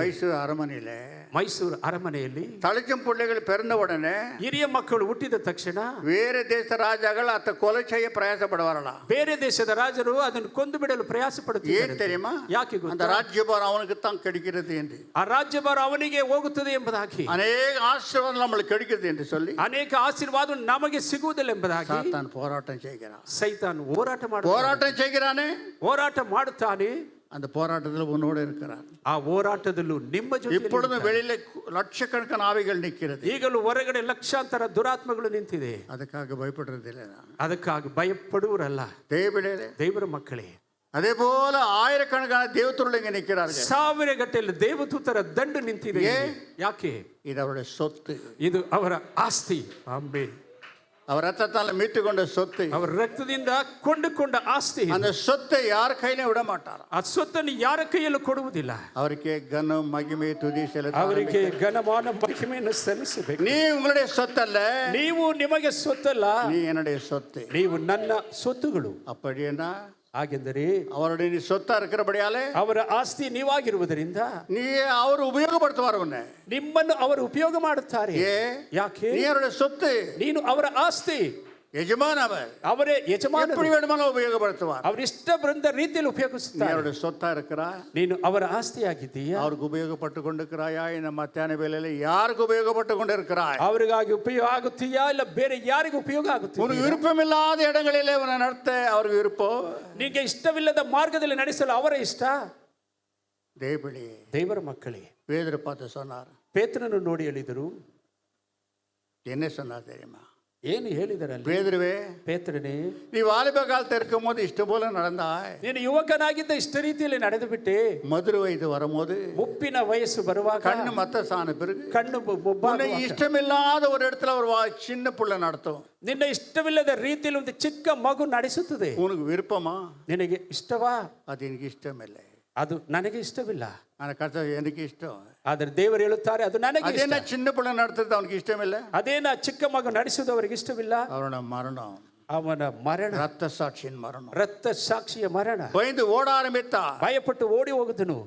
ಮೈಸೂರು ಅರಮನೆಯಲ್ಲಿ ತಳೆಚಂ பிள்ளைகள் பிறந்த உடனே ಹಿರಿಯ ಮಕ್ಕಳು ಹುಟ್ಟಿದ ತಕ್ಷಣ ಬೇರೆ ದೇಶ ರಾಜಗಳು ಅತ್ತ ಕೊಲೆ செய்ய ಪ್ರಯಾಸಪಡುವಾರಲ್ಲ. ಬೇರೆ ದೇಶದ ರಾಜರು ಅದನ್ನು ಕೊಂದು ಬಿಡಲು ಪ್ರಯಾಸ ಪಡುತ್ತಾರೆ. தெரியுமா? ಯಾಕೆ ಗೊತ್ತಾ? அந்த ராஜ்யபாரம் அவனுக்கு தான் கிடைக்கிறது என்று, ಆ ರಾಜ್ಯಭಾರ ಅವನಿಗೆ ಹೋಗುತ್ತದೆ ಎಂಬುದಾಗಿ, ಅನೇಕ ಆಶೀರ್ವಾದ நம்மளுக்கு கிடைக்கிறது என்று சொல்லி, ಅನೇಕ ಆಶೀರ್ವಾದ ನಮಗೆ ಸಿಗುವುದಿಲ್ಲ ಎಂಬುದಾಗಿ சாத்தான் போராட்டம் செய்கிறான். ಸೈತಾನ್ ಹೋರಾಟ ಮಾಡುತ್ತಾನೆ. போராட்டம் செய்கிறானே, ಹೋರಾಟ ಮಾಡುತ್ತಾನೆ. அந்த போராட்டத்தில் உன்னோடு இருக்கிறார். ಆ ಹೋರಾಟದಲ್ಲೂ ನಿಮ್ಮ ಜೊತೆ. இப்பொழுது வெளியில லட்சக்கணக்கான ஆவிகள் நிற்கிறது. ಈಗಲೂ ಹೊರಗಡೆ ಲಕ್ಷಾಂತರ ದುರಾತ್ಮಗಳು ನಿಂತಿದೆ. ಅದಕ್ಕಾಗಿ ಭಯಪಡುವುದಿಲ್ಲ. ಅದಕ್ಕಾಗಿ ಭಯಪಡುವರಲ್ಲ ದೇವರ ಮಕ್ಕಳೇ. அதே போல ஆயிரக்கணக்கான தேவதூதர்கள் இங்க நிற்கிறார்கள். ಸಾವಿರ ಗಟ್ಟಲೆ ದೇವದೂತರ ದಂಡು ನಿಂತಿದೆ. ಯಾಕೆ? இது அவருடைய சொத்து, ಇದು ಅವರ ಆಸ್ತಿ. ಆಮೆನ್. அவர் ரத்தத்தால் மீட்டுக்கொண்ட சொத்து, ಅವರ ರಕ್ತದಿಂದ ಕೊಂಡುಕೊಂಡ ಆಸ್ತಿ. அந்த சொத்தை யார் கையிலும் விட மாட்டார். ಆ ಸ್ವತ್ತನ್ನು ಯಾರ ಕೈಯಲ್ಲೂ ಕೊಡುವುದಿಲ್ಲ. அவருக்கு கன மகிமை துதி செலுத்த, ಅವರಿಗೆ ಘನಮಾನ ಮಹಿಮೆಯನ್ನು ಸಲ್ಲಿಸಬೇಕು. நீ உங்களுடைய சொத்தல்ல, ನೀವು ನಿಮಗೆ ಸ್ವತ್ತಲ್ಲ, நீ என்னுடைய சொத்து. ನೀವು ನನ್ನ ಸ್ವತ್ತುಗಳು. அப்படின்னா ಹಾಗೆಂದರೆ அவருடைய நீ சொத்தா இருக்கிறபடியாலே ಅವರ ಆಸ್ತಿ ನೀವಾಗಿರುವುದರಿಂದ நீ அவர் உபயோகப்படுத்துவார். உன்னை ನಿಮ್ಮನ್ನು ಅವರು ಉಪಯೋಗ ಮಾಡುತ್ತಾರೆ. ಯಾಕೆ? நீ அவருடைய சொத்து, ನೀನು ಅವರ ಆಸ್ತಿ. ಯಜಮಾನ அவர், ಅವರೇ ಯಜಮಾನರು. எப்படி வேணுமானோ உபயோகப்படுத்துவார். ಅವರು ಇಷ್ಟ ಬಂದ ರೀತಿಯಲ್ಲಿ ಉಪಯೋಗಿಸುತ್ತಾರೆ. அவருடைய சொத்தா இருக்கிறா, ನೀನು ಅವರ ಆಸ್ತಿಯಾಗಿದ್ದೀಯಾ? அவருக்கு உபயோகப்பட்டு கொண்டிருக்கிறாயா? இந்த மத்தியான வேளையில யாருக்கு உபயோகப்பட்டு கொண்டிருக்கிறாய்? ಅವರಿಗಾಗಿ ಉಪಯೋಗ ಆಗುತ್ತೀಯಾ ಇಲ್ಲ ಬೇರೆ ಯಾರಿಗೂ ಉಪಯೋಗ ಆಗುತ್ತೀಯಾ? உனக்கு விருப்பமில்லாத இடங்களிலே உன்னை நடத்த அவருக்கு விருப்பம். ನಿಮಗೆ ಇಷ್ಟವಿಲ್ಲದ ಮಾರ್ಗದಲ್ಲಿ ನಡೆಸಲು ಅವರ ಇಷ್ಟ. ದೇವರ ಮಕ್ಕಳೇ, பேதுரு பார்த்து சொன்னார். ಪೇತ್ರನನ್ನು ನೋಡಿ ಹೇಳಿದರು. என்ன சொன்னார் தெரியுமா? ಏನು ಹೇಳಿದರಲ್ಲ? பேதுருவே, ಪೇತ್ರನೇ, நீ வாலிப காலத்தில் இருக்கும் போது இஷ்ட போல நடந்தாய். ನೀನು ಯುವಕನಾಗಿದ್ದ ಇಷ್ಟ ರೀತಿಯಲ್ಲಿ ನಡೆದು ಬಿಟ್ಟೆ. மதுர வயது வரும்போது, ಮುಪ್ಪಿನ ವಯಸ್ಸು ಬರುವಾಗ, கண்ணு மத்த சான பிறகு, ಕಣ್ಣು இஷ்டமில்லாத ஒரு இடத்துல ஒரு சின்ன புள்ள நடத்தும். ನಿನ್ನ ಇಷ್ಟವಿಲ್ಲದ ರೀತಿಯಲ್ಲಿ ಒಂದು ಚಿಕ್ಕ ಮಗು ನಡೆಸುತ್ತದೆ. உனக்கு விருப்பமா? ನಿನಗೆ ಇಷ್ಟವಾ? அது எனக்கு இஷ்டம் இல்லை. ಅದು ನನಗೆ ಇಷ್ಟವಿಲ್ಲ. எனக்கு ಇಷ್ಟ. ಆದರೆ ದೇವರು ಹೇಳುತ್ತಾರೆ ಅದು ನನಗೆ ಇಷ್ಟ. ಅದೇನ ಚಿನ್ನ ಪುಳ್ಳ ನಡೆಸುವುದು ಅವನಿಗೆ ಇಷ್ಟವಿಲ್ಲ. ಅದೇನ ಚಿಕ್ಕ ಮಗು ನಡೆಸುವುದು ಅವರಿಗೆ ಇಷ್ಟವಿಲ್ಲ. ಅವನ ಮರಣ ರಕ್ತ ಸಾಕ್ಷಿಯ ಮರಣ, ರಕ್ತ ಸಾಕ್ಷಿಯ ಮರಣ. பயந்து ஓட ஆரம்பித்தான். ಭಯಪಟ್ಟು ಓಡಿ ಹೋಗುದನು.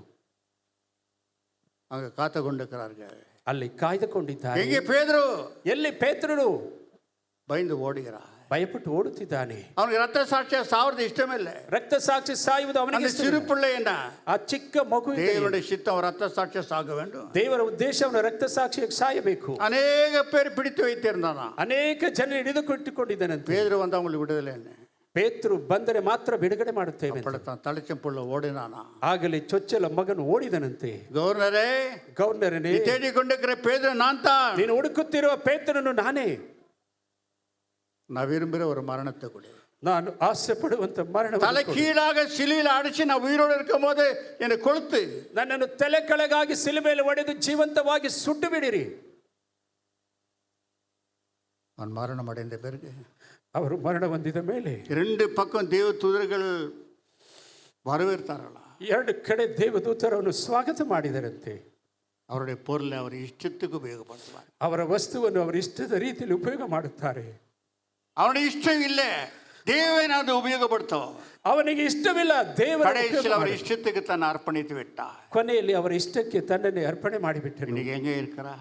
அங்க காத்துக்கொண்டிருக்கிறார்கள். ಅಲ್ಲಿ ಕಾಯ್ದುಕೊಂಡಿದ್ದಾರೆ. எங்கே பேதுரு? ಎಲ್ಲಿ ಪೇತ್ರನು? பயந்து ஓடுகிறார். ಭಯಪಟ್ಟು ಓಡುತ್ತಿದ್ದಾನೆ. ಅವನಿಗೆ ರಕ್ತ ಸಾಕ್ಷಿ ಸಾವರದ ಇಷ್ಟವಿಲ್ಲ. ರಕ್ತ ಸಾಕ್ಷಿ ಸಾಯುವುದು ಅವನಿಗೆ ಇಷ್ಟ. சிறு பிள்ளை என்ன? ಆ ಚಿಕ್ಕ ಮಗು ಇದೆ. தேவனுடைய சித்தம் ரத்த சாட்சி சாக வேண்டும். ದೇವರ ಉದ್ದೇಶ ಅವನ ರಕ್ತ ಸಾಕ್ಷಿಯಾಗಿ ಸಾಯಬೇಕು. ಅನೇಕ பேர் பிடித்து வைத்திருந்தான. ಅನೇಕ ಜನರು ಹಿಡಿದುಕೊಟ್ಟಿಕೊಂಡಿದ್ದಾನಂತೆ. பேதுரு வந்து அவங்களுக்கு விடுதலை என்ன? ಪೇತ್ರರು ಬಂದರೆ ಮಾತ್ರ ಬಿಡುಗಡೆ ಮಾಡುತ್ತೇವೆ. ತಳಚಂ ಪುಳ್ಳ ಓಡಿನಾನ. ಆಗಲೇ ಚೊಚ್ಚಲ ಮಗನು ಓಡಿದನಂತೆ. ಗವರ್ನರೇ, தேடிக்கொண்டிருக்கிற பேதுரு நான் தான். ನೀನು ಹುಡುಕುತ್ತಿರುವ ಪೇತ್ರನು ನಾನೇ. நான் விரும்புகிற ஒரு மரணத்தை கொடு. ನಾನು ಆಸೆ ಪಡುವಂತ ಮರಣ. ತಲೆ ಕೀಳಾಗ ಸಿಲಿಯಲ್ಲಿ ಅಡಿಸಿ ನಾವು ಉಯಿರೋடு இருக்கும் போது என்னை கொளுத்து. ನನ್ನನ್ನು ತಲೆ ಕೆಳಗಾಗಿ ಸಿಲುಬೆಯಲ್ಲಿ ಒಡೆದು ಜೀವಂತವಾಗಿ ಸುಟ್ಟು ಬಿಡಿರಿ. அவன் மரணம் அடைந்த பிறகு, ಅವರು ಮರಣ ಹೊಂದಿದ ಮೇಲೆ, இரண்டு பக்கம் தேவ தூதர்கள் வரவேற்றார்களா? ಎರಡು ಕಡೆ ದೇವದೂತರನ್ನು ಸ್ವಾಗತ ಮಾಡಿದರಂತೆ. அவருடைய பொருளை அவர் இஷ்டத்துக்கு உபயோகப்படுத்துவார். ಅವರ ವಸ್ತುವನ್ನು ಅವರ ಇಷ್ಟದ ರೀತಿಯಲ್ಲಿ ಉಪಯೋಗ ಮಾಡುತ್ತಾರೆ. அவனுடைய இஷ்டம் இல்லை, தேவன் அதை உபயோகப்படுத்தும். ಅವನಿಗೆ ಇಷ್ಟವಿಲ್ಲ, ದೇವರ அவர் இஷ்டத்துக்கு தன்னை அர்ப்பணித்து விட்டார். ಕೊನೆಯಲ್ಲಿ ಅವರ ಇಷ್ಟಕ್ಕೆ ತನ್ನನ್ನೇ ಅರ್ಪಣೆ ಮಾಡಿಬಿಟ್ಟರು. இன்னைக்கு எங்க இருக்கிறா?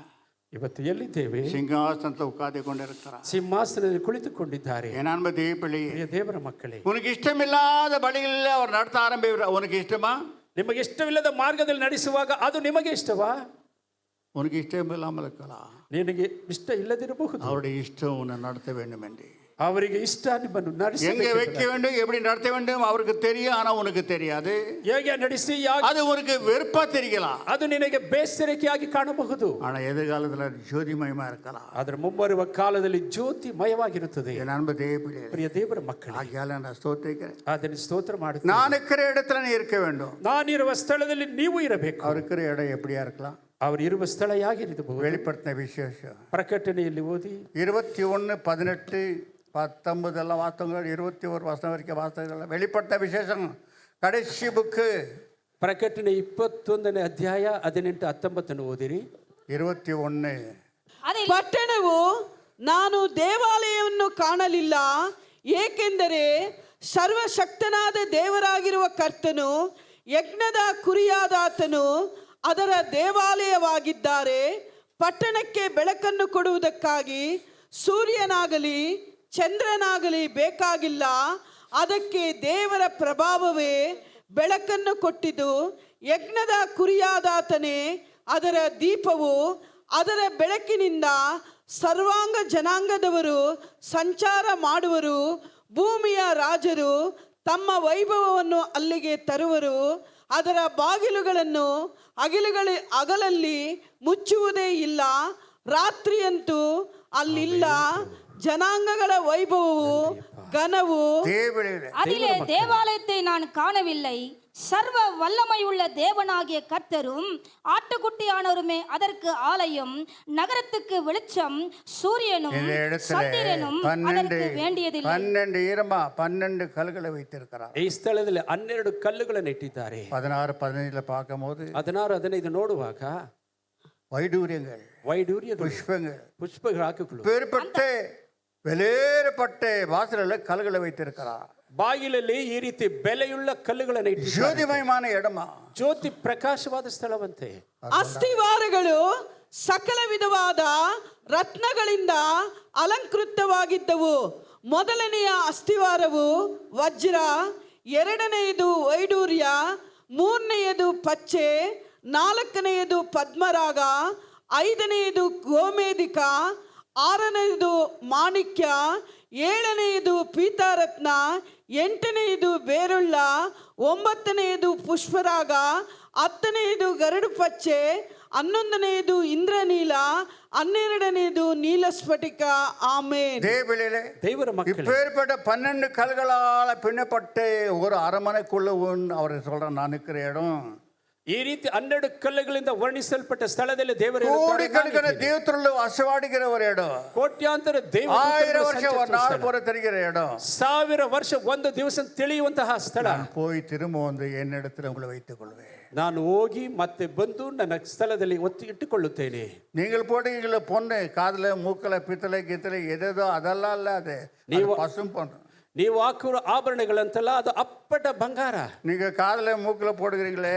ಇವತ್ತು ಎಲ್ಲಿದ್ದೇವೆ? ಸಿಂಹಾಸನದಲ್ಲಿ ಉட்கார்ந்து கொண்டிருக்கிறார். ಸಿಂಹಾಸನದಲ್ಲಿ ಕುಳಿತುಕೊಂಡಿದ್ದಾರೆ. என் அன்பு தேவப்பிள்ளையே, ದೇವರ ಮಕ್ಕಳೇ, உனக்கு இஷ்டமில்லாத வழிகளில் அவர் நடத்த ஆரம்பிக்கிறார். உனக்கு இஷ்டமா? ನಿಮಗೆ ಇಷ್ಟವಿಲ್ಲದ ಮಾರ್ಗದಲ್ಲಿ ನಡೆಸುವಾಗ ಅದು ನಿಮಗೆ ಇಷ್ಟವಾ? உனக்கு இஷ்டம் இல்லாமல் இருக்கலாம். ನಿನಗೆ ಇಷ್ಟ ಇಲ್ಲದಿರಬಹುದು. அவருடைய இஷ்டம் உன்னை நடத்த வேண்டும் என்று ಅವರಿಗೆ ಇಷ್ಟ ನಿಮ್ಮನ್ನು எங்க ನಡೆಸಬೇಕು. வைக்க வேண்டும், எப்படி நடத்த வேண்டும் அவருக்கு தெரியும், ஆனா உனக்கு தெரியாது. ಹೇಗೆ ನಡೆಸಿ அது உனக்கு வெறுப்பா தெரியலாம், ಅದು ನಿನಗೆ ಬೇಸರಿಕೆಯಾಗಿ ಕಾಣಬಹುದು. ஆனா எதிர்காலத்துல ஜோதிமயமா இருக்கலாம். ಅದರ ಮುಂಬರುವ ಕಾಲದಲ್ಲಿ ಜ್ಯೋತಿಮಯವಾಗಿರುತ್ತದೆ. என் அன்பு தேவப்பிள்ளைகளே, ಪ್ರಿಯ ದೇವರ ಮಕ್ಕಳೇ, ஆகையால நான் ஸ்தோத்திரிக்கிறேன். ಅದನ್ನು ಸ್ತೋತ್ರ ಮಾಡುತ್ತೇನೆ. நான் இருக்கிற இடத்துல நீ இருக்க வேண்டும். ನಾನಿರುವ ಸ್ಥಳದಲ್ಲಿ ನೀವು ಇರಬೇಕು. அவர் இருக்கிற இடம் எப்படியா இருக்கலாம்? ಅವರು ಇರುವ ಸ್ಥಳ ಹೇಗಿರಬಹುದು? வெளிப்படுத்தின விசேஷம் ಪ್ರಕಟಣೆಯಲ್ಲಿ ಓದಿ 21, 18, 19 எல்லாம் வாஸ்தவங்கள், 21 வசனம் வரைக்கும் வாஸ்தவங்கள். வெளிப்படுத்தின விசேஷம் கடைசி புக்கு. ಪ್ರಕಟಣೆ 21ನೇ ಅಧ್ಯಾಯ 18, 19 ಓದಿರಿ. 21. அதில் ಪಟ್ಟಣವು ನಾನು ದೇವಾಲಯವನ್ನು ಕಾಣಲಿಲ್ಲ, ಏಕೆಂದರೆ ಸರ್ವಶಕ್ತನಾದ ದೇವರಾಗಿರುವ ಕರ್ತನು ಯಜ್ಞದ ಕುರಿಯಾದಾತನು ಅದರ ದೇವಾಲಯವಾಗಿದ್ದಾರೆ. ಪಟ್ಟಣಕ್ಕೆ ಬೆಳಕನ್ನು ಕೊಡುವುದಕ್ಕಾಗಿ ಸೂರ್ಯನಾಗಲಿ ಚಂದ್ರನಾಗಲಿ ಬೇಕಾಗಿಲ್ಲ, ಅದಕ್ಕೆ ದೇವರ ಪ್ರಭಾವವೇ ಬೆಳಕನ್ನು ಕೊಟ್ಟಿದ್ದು. ಯಜ್ಞದ ಕುರಿಯಾದಾತನೇ ಅದರ ದೀಪವು, ಅದರ ಬೆಳಕಿನಿಂದ ಸರ್ವಾಂಗ ಜನಾಂಗದವರು ಸಂಚಾರ ಮಾಡುವರು. ಭೂಮಿಯ ರಾಜರು ತಮ್ಮ ವೈಭವವನ್ನು ಅಲ್ಲಿಗೆ ತರುವರು. ಅದರ ಬಾಗಿಲುಗಳನ್ನು ಹಗಲಲ್ಲಿ ಮುಚ್ಚುವುದೇ ಇಲ್ಲ, ರಾತ್ರಿಯಂತೂ ಅಲ್ಲಿಲ್ಲ. ஜனாங்கಗಳ ವೈಭವವು கனவு. அதிலே தேவாலயத்தை நான் காணவில்லை, சர்வ வல்லமையுள்ள தேவனாகிய கர்த்தரும் ஆட்டுக்குட்டியானவருமே அதற்கு ஆலயம், நகரத்துக்கு வெளிச்சம், சூரியனும் சந்திரனும் அதற்கு வேண்டியதில்லை. 12 கல்லுகளை வைத்திருக்கிறார். ಈ ಸ್ಥಳದಲ್ಲಿ 12 ಕಲ್ಲುಗಳನ್ನು ಇಟ್ಟಿದ್ದಾರೆ. 16, 15 பார்க்கும்போது 16, 15 ನೋಡುವಾಗ ವೈಡೂರ್ಯಗಳು, ವೈಡೂರ್ಯ ಪುಷ್ಪಗಳು ಹಾಕಿಕೊಳ್ಳು ಬೇರ್ಪಟ್ಟೆ வெளியேறப்பட்ட வாசல்ல கல்லுகளை வைத்திருக்கிறார். ಬಾಗಿಲಲ್ಲಿ ಈ ರೀತಿ ಬೆಲೆಯುಳ್ಳ ಕಲ್ಲುಗಳನ್ನು ಇಟ್ಟಿದ್ದಾರೆ. ಜ್ಯೋತಿಮಯமான இடமா, ಜ್ಯೋತಿ ಪ್ರಕಾಶವಾದ ಸ್ಥಳವಂತೆ. ಅಸ್ಥಿವಾರಗಳು ಸಕಲ ವಿಧವಾದ ರತ್ನಗಳಿಂದ ಅಲಂಕೃತವಾಗಿದ್ದವು. ಮೊದಲನೆಯ ಅಸ್ಥಿವಾರವು ವಜ್ರ, ಎರಡನೆಯದು ವೈಡೂರ್ಯ, ಮೂರನೆಯದು ಪಚ್ಚೆ, ನಾಲ್ಕನೆಯದು ಪದ್ಮರಾಗ, ಐದನೆಯದು ಗೋಮೇಧಿಕ, ಆರನೆಯದು ಮಾಣಿಕ್ಯ, ಏಳನೆಯದು ಪೀತಾರತ್ನ, ಎಂಟನೆಯದು ಬೇರುಳ್ಳ, ಒಂಬತ್ತನೆಯದು ಪುಷ್ಪರಾಗ, ಹತ್ತನೆಯದು ಗರಡು ಪಚ್ಚೆ, 11ನೆಯದು ಇಂದ್ರನೀಲ, 12ನೆಯದು ನೀಲ ಸ್ಫಟಿಕ. ಆಮೇನ್. ದೇವರ ಮಕ್ಕಳೇ, இப்பேற்பட்ட 12 கல்களால் பின்னப்பட்ட ஒரு அரமனைக்குள்ள அவர் சொல்ற நான் இருக்கிற இடம். ಈ ರೀತಿ 12 ಕಲ್ಲುಗಳಿಂದ ವರ್ಣಿಸಲ್ಪಟ್ಟ ಸ್ಥಳದಲ್ಲಿ ದೇವರು கோடிக்கணக்கான தேவத்துள்ள அசவாடுகிற ஒரு இடம். ಕೋಟ್ಯಾಂತರ 1000 ವರ್ಷ ஒரு நாள் போற தெரிகிற இடம். 1000 ವರ್ಷ ಒಂದು ದಿವಸ ತಿಳಿಯುವಂತಹ ಸ್ಥಳ. போய் திரும்ப வந்து என்னிடத்தில் உங்களை வைத்துக் கொள்வேன். ನಾನು ಹೋಗಿ ಮತ್ತೆ ಬಂದು ನನ್ನ ಸ್ಥಳದಲ್ಲಿ ಒತ್ತಿ ಇಟ್ಟುಕೊಳ್ಳುತ್ತೇನೆ. நீங்கள் போடுறீங்கள பொண்ணு காதுல மூக்கல பித்தளை கித்தளை எதோ அதெல்லாம் இல்ல, அது பசும் பொண்ணு. ನೀವು ಹಾಕುವ ಆಭರಣಗಳಂತಲ್ಲ, ಅದು ಅಪ್ಪಟ ಬಂಗಾರ. நீங்க காதுல மூக்கல போடுகிறீங்களே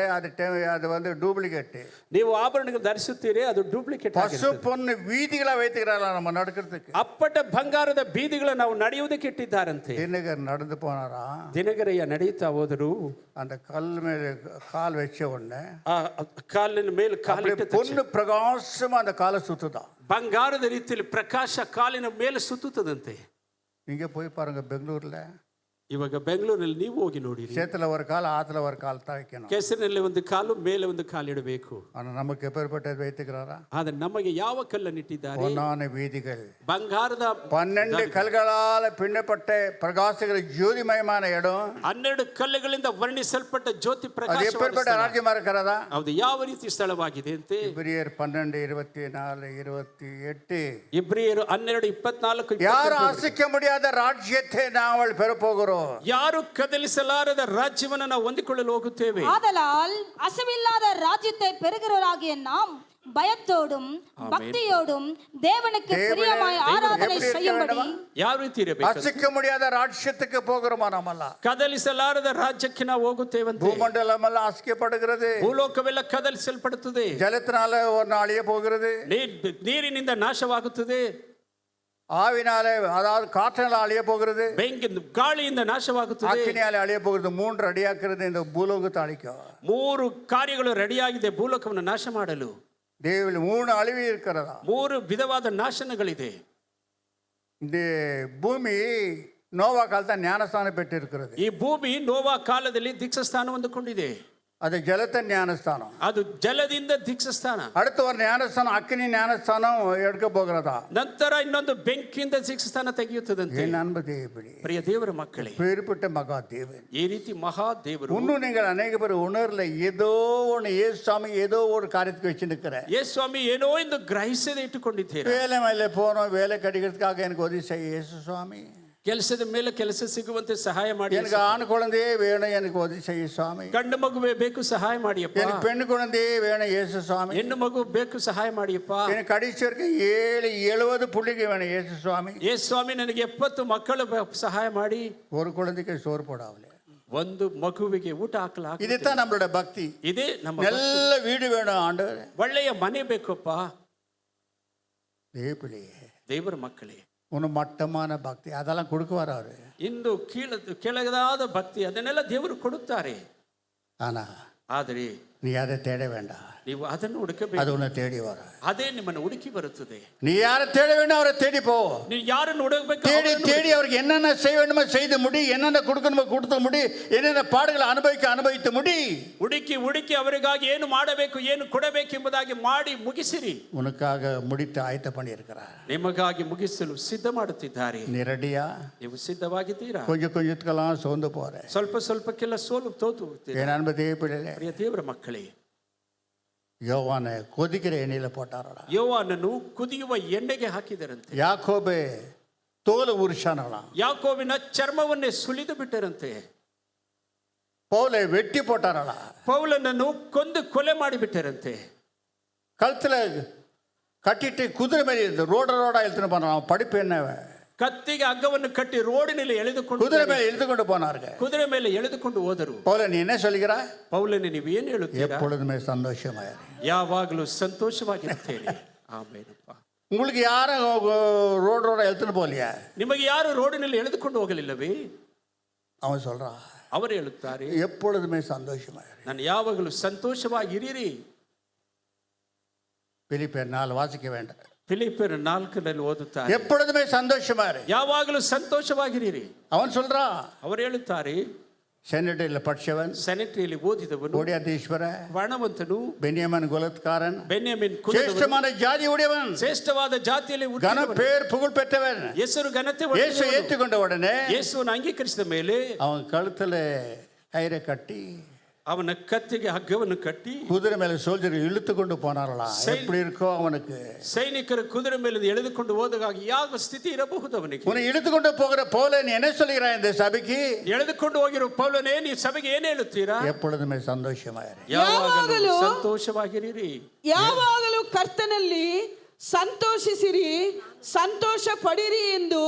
அது வந்து டூப்ளிகேட். ನೀವು ಆಭರಣಗಳು ಧರಿಸುತ್ತೀರಿ, ಅದು ಡೂಪ್ಲಿಕೇಟ್. பசு பொண்ணு வீதிகளா வைத்துக்கிறாங்களா நம்ம நடக்கிறதுக்கு. ಅಪ್ಪಟ ಬಂಗಾರದ ಬೀದಿಗಳು ನಾವು ನಡೆಯುವುದಕ್ಕೆ ಇಟ್ಟಿದ್ದಾರಂತೆ. ದಿನಗರ ನಡೆದು போனாரா, ದಿನಗರಯ್ಯ ನಡೆಯುತ್ತಾ ಹೋದರು. அந்த கல் மேல கால் வச்ச உடனே ಕಾಲಿನ ಮೇಲೆ ಕಾಲಿಟ್ಟ பொண்ணு பிரகாசமா அந்த காலை சுத்துதா. ಬಂಗಾರದ ರೀತಿಯಲ್ಲಿ ಪ್ರಕಾಶ ಕಾಲಿನ ಮೇಲೆ ಸುತ್ತುತ್ತದಂತೆ. நீங்க போய் பாருங்க பெங்களூர்ல. ಇವಾಗ ಬೆಂಗಳೂರಿನಲ್ಲಿ ನೀವು ಹೋಗಿ ನೋಡಿರಿ. சேத்துல ஒரு கால், ஆத்துல ஒரு கால் தான் வைக்கணும். ಕೆಸರಿನಲ್ಲಿ ಒಂದು ಕಾಲು, ಮೇಲೆ ಒಂದು ಕಾಲು ಇಡಬೇಕು. ஆனா நமக்கு எப்பேற்பட்டது வைத்துக்கிறாரா? ಆದ್ರೆ ನಮಗೆ ಯಾವ ಕಲ್ಲನ್ನು ಇಟ್ಟಿದ್ದಾರೆ? பொன்னான வீதிகள், ಬಂಗಾರದ 12 கல்களால் பின்னப்பட்ட பிரகாசகிற ஜோதிமயமான இடம். 12 ಕಲ್ಲುಗಳಿಂದ ವರ್ಣಿಸಲ್ಪಟ್ಟ ಜ್ಯೋತಿ அது ಪ್ರಕಾಶ. எப்பேற்பட்ட ராஜ்யமா இருக்கிறதா? ಹೌದು, ಯಾವ ರೀತಿ ಸ್ಥಳವಾಗಿದೆ ಅಂತೆ? இப்ரியர் 12, 24, 28. ಇಬ್ರಿಯರು 12, 24. யாரும் அசைக்க முடியாத ராஜ்யத்தை நாங்கள் பெறப்போகிறோம். ಯಾರು ಕದಲಿಸಲಾರದ ರಾಜ್ಯವನ್ನು ನಾವು ಹೊಂದಿಕೊಳ್ಳಲು ಹೋಗುತ್ತೇವೆ. ஆதலால் அசைவில்லாத ராஜ்யத்தை பெறுகிறவராகிய நாம் பயத்தோடும் பக்தியோடும் தேவனுக்கு பிரியமாய் ஆராதனை செய்யும்படி. ಯಾವ ರೀತಿ ಇರಬೇಕು? அசைக்க முடியாத ராஜ்யத்துக்கு போகிறோமா நாமಲ್ಲ. ಕದಲಿಸಲಾರದ ರಾಜ್ಯಕ್ಕೆ ನಾವು ಹೋಗುತ್ತೇವಂತೆ. பூமண்டலம் எல்லாம் அசைக்கப்படுகிறது. ಭೂಲೋಕವೆಲ್ಲ ಕದಲಿಸಲ್ಪಡುತ್ತದೆ. ஜலத்தினால ஒரு அழிய போகிறது. ನೀರಿನಿಂದ ನಾಶವಾಗುತ್ತದೆ. ஆவினாலே, அதாவது காற்றினால அழிய போகிறது. ಬೆಂಕಿ ಗಾಳಿಯಿಂದ ನಾಶವಾಗುತ್ತದೆ. அக்கினியாலே அழிய போகிறது. 3 ரெடியாக்குறது இந்த பூலோகத்தை அழிக்கும். 3 ಕಾರ್ಯಗಳು ರೆಡಿಯಾಗಿದೆ ಭೂಲೋಕವನ್ನು ನಾಶ ಮಾಡಲು. தேவில் 3 அழிவு இருக்கிறதா? 3 ವಿಧವಾದ ನಾಶನಗಳಿದೆ. இந்த பூமி நோவா காலத்தில் ஞானஸ்தானம் பெற்றிருக்கிறது. ಈ ಭೂಮಿ ನೋವಾ ಕಾಲದಲ್ಲಿ ದೀಕ್ಷಾಸ್ಥಾನ ಹೊಂದಿಕೊಂಡಿದೆ. அது ஜலத்த ஞானஸ்தானம். ಅದು ಜಲದಿಂದ ದೀಕ್ಷಾಸ್ಥಾನ. அடுத்த ஒரு ஞானஸ்தானம் அக்கினி ஞானஸ்தானம் எடுக்க போகிறதா. ನಂತರ ಇನ್ನೊಂದು ಬೆಂಕಿಯಿಂದ ದೀಕ್ಷಾಸ್ಥಾನ ತೆಗೆಯುತ್ತದಂತೆ. என் அன்பு தேவனே, ಪ್ರಿಯ ದೇವರ ಮಕ್ಕಳೇ, பேர்பட்ட மகா தேவன், ಈ ರೀತಿ ಮಹಾ ದೇವರು இன்னும் நீங்கள் அநேக பேர் உணர்ல ஏதோ ஒன்று ஏசு சாமி ஏதோ ஒரு காரியத்துக்கு வச்சுருக்கிற ಯೇಸು ಸ್ವಾಮಿ ಏನೋ ಎಂದು ಗ್ರಹಿಸದೆ ಇಟ್ಟುಕೊಂಡಿದ್ದೀರಾ. வேலை மேலே போகிறோம், வேலை கிடைக்கிறதுக்காக எனக்கு உதவி செய்ய இயேசு சுவாமி. ಕೆಲಸದ ಮೇಲೆ ಕೆಲಸ ಸಿಗುವಂತೆ ಸಹಾಯ ಮಾಡಿ. எனக்கு ஆண் குழந்தையே வேணும், எனக்கு உதவி செய்ய சுவாமி. ಗಂಡು ಮಗುವೇ ಬೇಕು, ಸಹಾಯ ಮಾಡಿಯಪ್ಪ. எனக்கு பெண் குழந்தையே வேணும் இயேசு சுவாமி. ಹೆಣ್ಣು ಮಗು ಬೇಕು, ಸಹಾಯ ಮಾಡಿಯಪ್ಪ. எனக்கு கடைசி வரைக்கும் 70 புள்ளிக்கு வேணும் இயேசு சுவாமி. ಯೇಸು ಸ್ವಾಮಿ ನನಗೆ 70 ಮಕ್ಕಳು ಸಹಾಯ ಮಾಡಿ. ஒரு குழந்தைக்கு சோறு போடாவலே, ಒಂದು ಮಗುವಿಗೆ ಊಟ ಹಾಕಲಾಗ. இதுதான் நம்மளோட பக்தி. ಇದೇ ನಮ್ಮ நல்ல வீடு வேணும் ஆண்டவரே, ಒಳ್ಳೆಯ ಮನೆ ಬೇಕಪ್ಪ. தேவப்பிள்ளையே, ದೇವರ ಮಕ್ಕಳೇ, ஒன்று மட்டமான பக்தி அதெல்லாம் கொடுக்குவார் அவரு. ಇಂದು ಕೆಳಗದಾದ ಭಕ್ತಿ ಅದನ್ನೆಲ್ಲ ದೇವರು ಕೊಡುತ್ತಾರೆ. ஆனா ಆದರೆ நீ அதை தேட வேண்டாம், ನೀವು ಅದನ್ನು அது ಹುಡುಕಬೇಕು. உன்னை தேடி வர. ಅದೇ ನಿಮ್ಮನ್ನು ಹುಡುಕಿ ಬರುತ್ತದೆ. நீ யாரை தேட வேண்டாம், அவரை தேடி போ. ನೀವು ಯಾರನ್ನು ಹುಡುಕಬೇಕು, தேடி தேடி அவருக்கு என்னென்ன செய்ய வேண்டுமோ செய்து முடி, என்னென்ன கொடுக்கணுமோ கொடுத்து முடி, என்னென்ன பாடுகளை அனுபவித்து முடி. ಹುಡುಕಿ ಹುಡುಕಿ ಅವರಿಗಾಗಿ ಏನು ಮಾಡಬೇಕು, ಏನು ಕೊಡಬೇಕೆಂಬುದಾಗಿ ಮಾಡಿ ಮುಗಿಸಿರಿ. உனக்காக முடித்து ஆயத்த பண்ணி இருக்கிறார். ನಿಮಗಾಗಿ ಮುಗಿಸಲು ಸಿದ್ಧ ಮಾಡುತ್ತಿದ್ದಾರೆ. நீ ரெடியா? ನೀವು ಸಿದ್ಧವಾಗಿದ್ದೀರಾ? கொஞ்சம் கொஞ்சத்துக்கெல்லாம் சோர்ந்து போற. ಸ್ವಲ್ಪ ಸ್ವಲ್ಪಕ್ಕೆಲ್ಲ ಸೋಲು ತೋತು ಹೋಗ್ತೀರಾ. என் அன்பு தேவப்பிள்ளைகளே, ಪ್ರಿಯ ದೇವರ ಮಕ್ಕಳೇ, யோவானை கொதிக்கிற எண்ணெயில போட்டாரடா. ಯೋವಾನನ್ನು ಕುದಿಯುವ ಎಣ್ಣೆಗೆ ಹಾಕಿದರಂತೆ. யாக்கோபே தோல் உரிச்சானலாம். ಯಾಕೋಬಿನ ಚರ್ಮವನ್ನೇ ಸುಲಿದು ಬಿಟ್ಟರಂತೆ. பவுலை வெட்டி போட்டாரடா. ಪೌಲನನ್ನು ಕೊಂದು ಕೊಲೆ ಮಾಡಿಬಿಟ್ಟರಂತೆ. கழுத்துல கட்டிட்டு குதிரை மேலே ரோடா இழுத்துட்டு போனான். படிப்பு என்ன? ಕತ್ತಿಗೆ ಹಗ್ಗವನ್ನು ಕಟ್ಟಿ ರೋಡಿನಲ್ಲಿ ಎಳೆದುಕೊಂಡು குதிரை மேலே இழுத்து கொண்டு போனார்கள். ಕುದುರೆ ಮೇಲೆ ಎಳೆದುಕೊಂಡು ಹೋದರು. பவுலை நீ என்ன சொல்லுகிறா? ಪೌಲನೇ, ನೀವು ಏನು ಹೇಳುತ್ತೀರಾ? எப்பொழுதுமே சந்தோஷமாயிரு, ಯಾವಾಗಲೂ ಸಂತೋಷವಾಗಿರುತ್ತೇನೆ. ಆಮೇನಪ್ಪ. உங்களுக்கு யாரும் ரோடா இழுத்துட்டு போகலையா? ನಿಮಗೆ ಯಾರು ರೋಡಿನಲ್ಲಿ ಎಳೆದುಕೊಂಡು ಹೋಗಲಿಲ್ಲವೇ? அவன் சொல்றான், ಅವರು ಹೇಳುತ್ತಾರೆ, எப்பொழுதுமே சந்தோஷமாயிரு. ನಾನು ಯಾವಾಗಲೂ ಸಂತೋಷವಾಗಿರಿರಿ. பிலிப்பியர் 4 வாசிக்க வேண்டாம். ಫಿಲಿಪ್ಪರ್ 4ರಲ್ಲಿ ಓದುತ್ತಾರೆ, எப்பொழுதுமே சந்தோஷமாயிரு. ಯಾವಾಗಲೂ ಸಂತೋಷವಾಗಿರಿರಿ. அவன் சொல்றான், ಅವರು ಹೇಳುತ್ತಾರೆ, சென்னட்டியில் படிச்சவன், ಸೆನೆಟರಿಯಲ್ಲಿ ಓದಿದವನು, கோடியாதீஸ்வர, ವರ್ಣವಂತನು, பென்யமன் குலத்காரன், ಬೆನ್ಯಾಮಿನ್ ಕುಲದವನು, சிரேஷ்டமான ஜாதி உடையவன், ಶ್ರೇಷ್ಠವಾದ ಜಾತಿಯಲ್ಲಿ கன ಹುಟ್ಟಿದವನು, பேர் புகழ் பெற்றவன், ಹೆಸರು ಘನತೆ இயேசு ಹೊಂದಿದವನು. ஏற்றுக்கொண்ட உடனே ಯೇಸುವನ್ನು ಅಂಗೀಕರಿಸಿದ ಮೇಲೆ அவன் கழுத்துல கயிறை கட்டி ಅವನ ಕತ್ತಿಗೆ ಹಗ್ಗವನ್ನು ಕಟ್ಟಿ குதிரை மேல சோல்ஜர் இழுத்து கொண்டு போனாரலாம். எப்படி இருக்கோ அவனுக்கு? ಸೈನಿಕರು ಕುದುರೆ ಮೇಲೆ ಎಳೆದುಕೊಂಡು ಹೋದಾಗ ಯಾವ ಸ್ಥಿತಿ ಇರಬಹುದು ಅವನಿಗೆ? உன்னை இழுத்து கொண்டு போகிற போல நீ என்ன சொல்லுகிறாய் இந்த சபைக்கு? ಎಳೆದುಕೊಂಡು ಹೋಗಿರೋ ಪೌಲನೇ, ನೀವು ಸಭೆಗೆ ಏನು ಹೇಳುತ್ತೀರಾ? எப்பொழுதுமே சந்தோஷமாயிரு, ಯಾವಾಗಲೂ ಸಂತೋಷವಾಗಿರಿರಿ. ಯಾವಾಗಲೂ ಕರ್ತನಲ್ಲಿ ಸಂತೋಷಿಸಿರಿ, ಸಂತೋಷ ಪಡಿರಿ ಎಂದು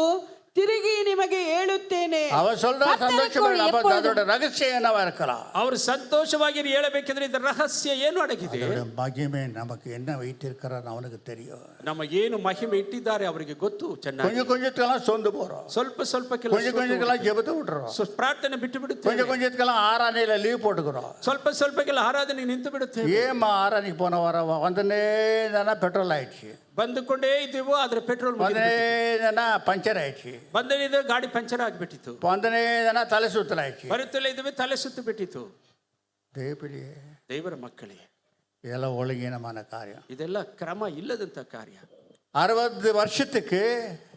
ತಿರುಗಿ ನಿಮಗೆ ಹೇಳುತ್ತೇನೆ. அவன் சொல்ற சந்தோஷமா அதோட ரகசியம் என்னவா இருக்கலாம்? ಅವರು ಸಂತೋಷವಾಗಿರಿ ಹೇಳಬೇಕೆಂದ್ರೆ ಇದರ ರಹಸ್ಯ ಏನು ಅಡಗಿದೆ? அதோட மகிமை நமக்கு என்ன வைத்திருக்கிறார் அவனுக்கு தெரியும். ನಮಗೇನು ಮಹಿಮೆ ಇಟ್ಟಿದ್ದಾರೆ ಅವರಿಗೆ ಗೊತ್ತು ಚೆನ್ನಾಗಿ. கொஞ்சம் கொஞ்சத்துக்கெல்லாம் சோர்ந்து போறோம், ಸ್ವಲ್ಪ கொஞ்சம் கொஞ்சத்துக்கெல்லாம் ஜெபத்தை விட்டுறோம், ಪ್ರಾರ್ಥನೆ ಬಿಟ್ಟು ಬಿಡುತ್ತೇವೆ, கொஞ்சம் கொஞ்சத்துக்கெல்லாம் ஆராதனையில லீவ் போட்டுக்கிறோம், ಸ್ವಲ್ಪ ಸ್ವಲ್ಪಕ್ಕೆಲ್ಲ ಆರಾಧನೆ ನಿಂತು ಬಿಡುತ್ತೇವೆ. ஏமா ஆராதனைக்கு போன வர வந்தனே தானே பெட்ரோல் ஆயிடுச்சு, ಬಂದುಕೊಂಡೇ ಇದ್ದೀವೋ ಆದ್ರೆ ಪೆಟ್ರೋಲ್ வந்தனே தானே பஞ்சர் ஆயிடுச்சு, ಬಂದನಿದ ಗಾಡಿ ಪಂಚರ್ ಆಗಿಬಿಟ್ಟಿತ್ತು, வந்தனே தானே தலை சுத்தல் ஆயிடுச்சு. ಬರುತ್ತಲೇ ಇದ್ವಿ, ತಲೆ ಸುತ್ತು ಬಿಟ್ಟಿತ್ತು. தேவப்பிள்ளையே, ದೇವರ ಮಕ್ಕಳೇ, இதெல்லாம் ஒழுங்கீனமான காரியம். ಇದೆಲ್ಲ ಕ್ರಮ ಇಲ್ಲದಂತ ಕಾರ್ಯ. 60 வருஷத்துக்கு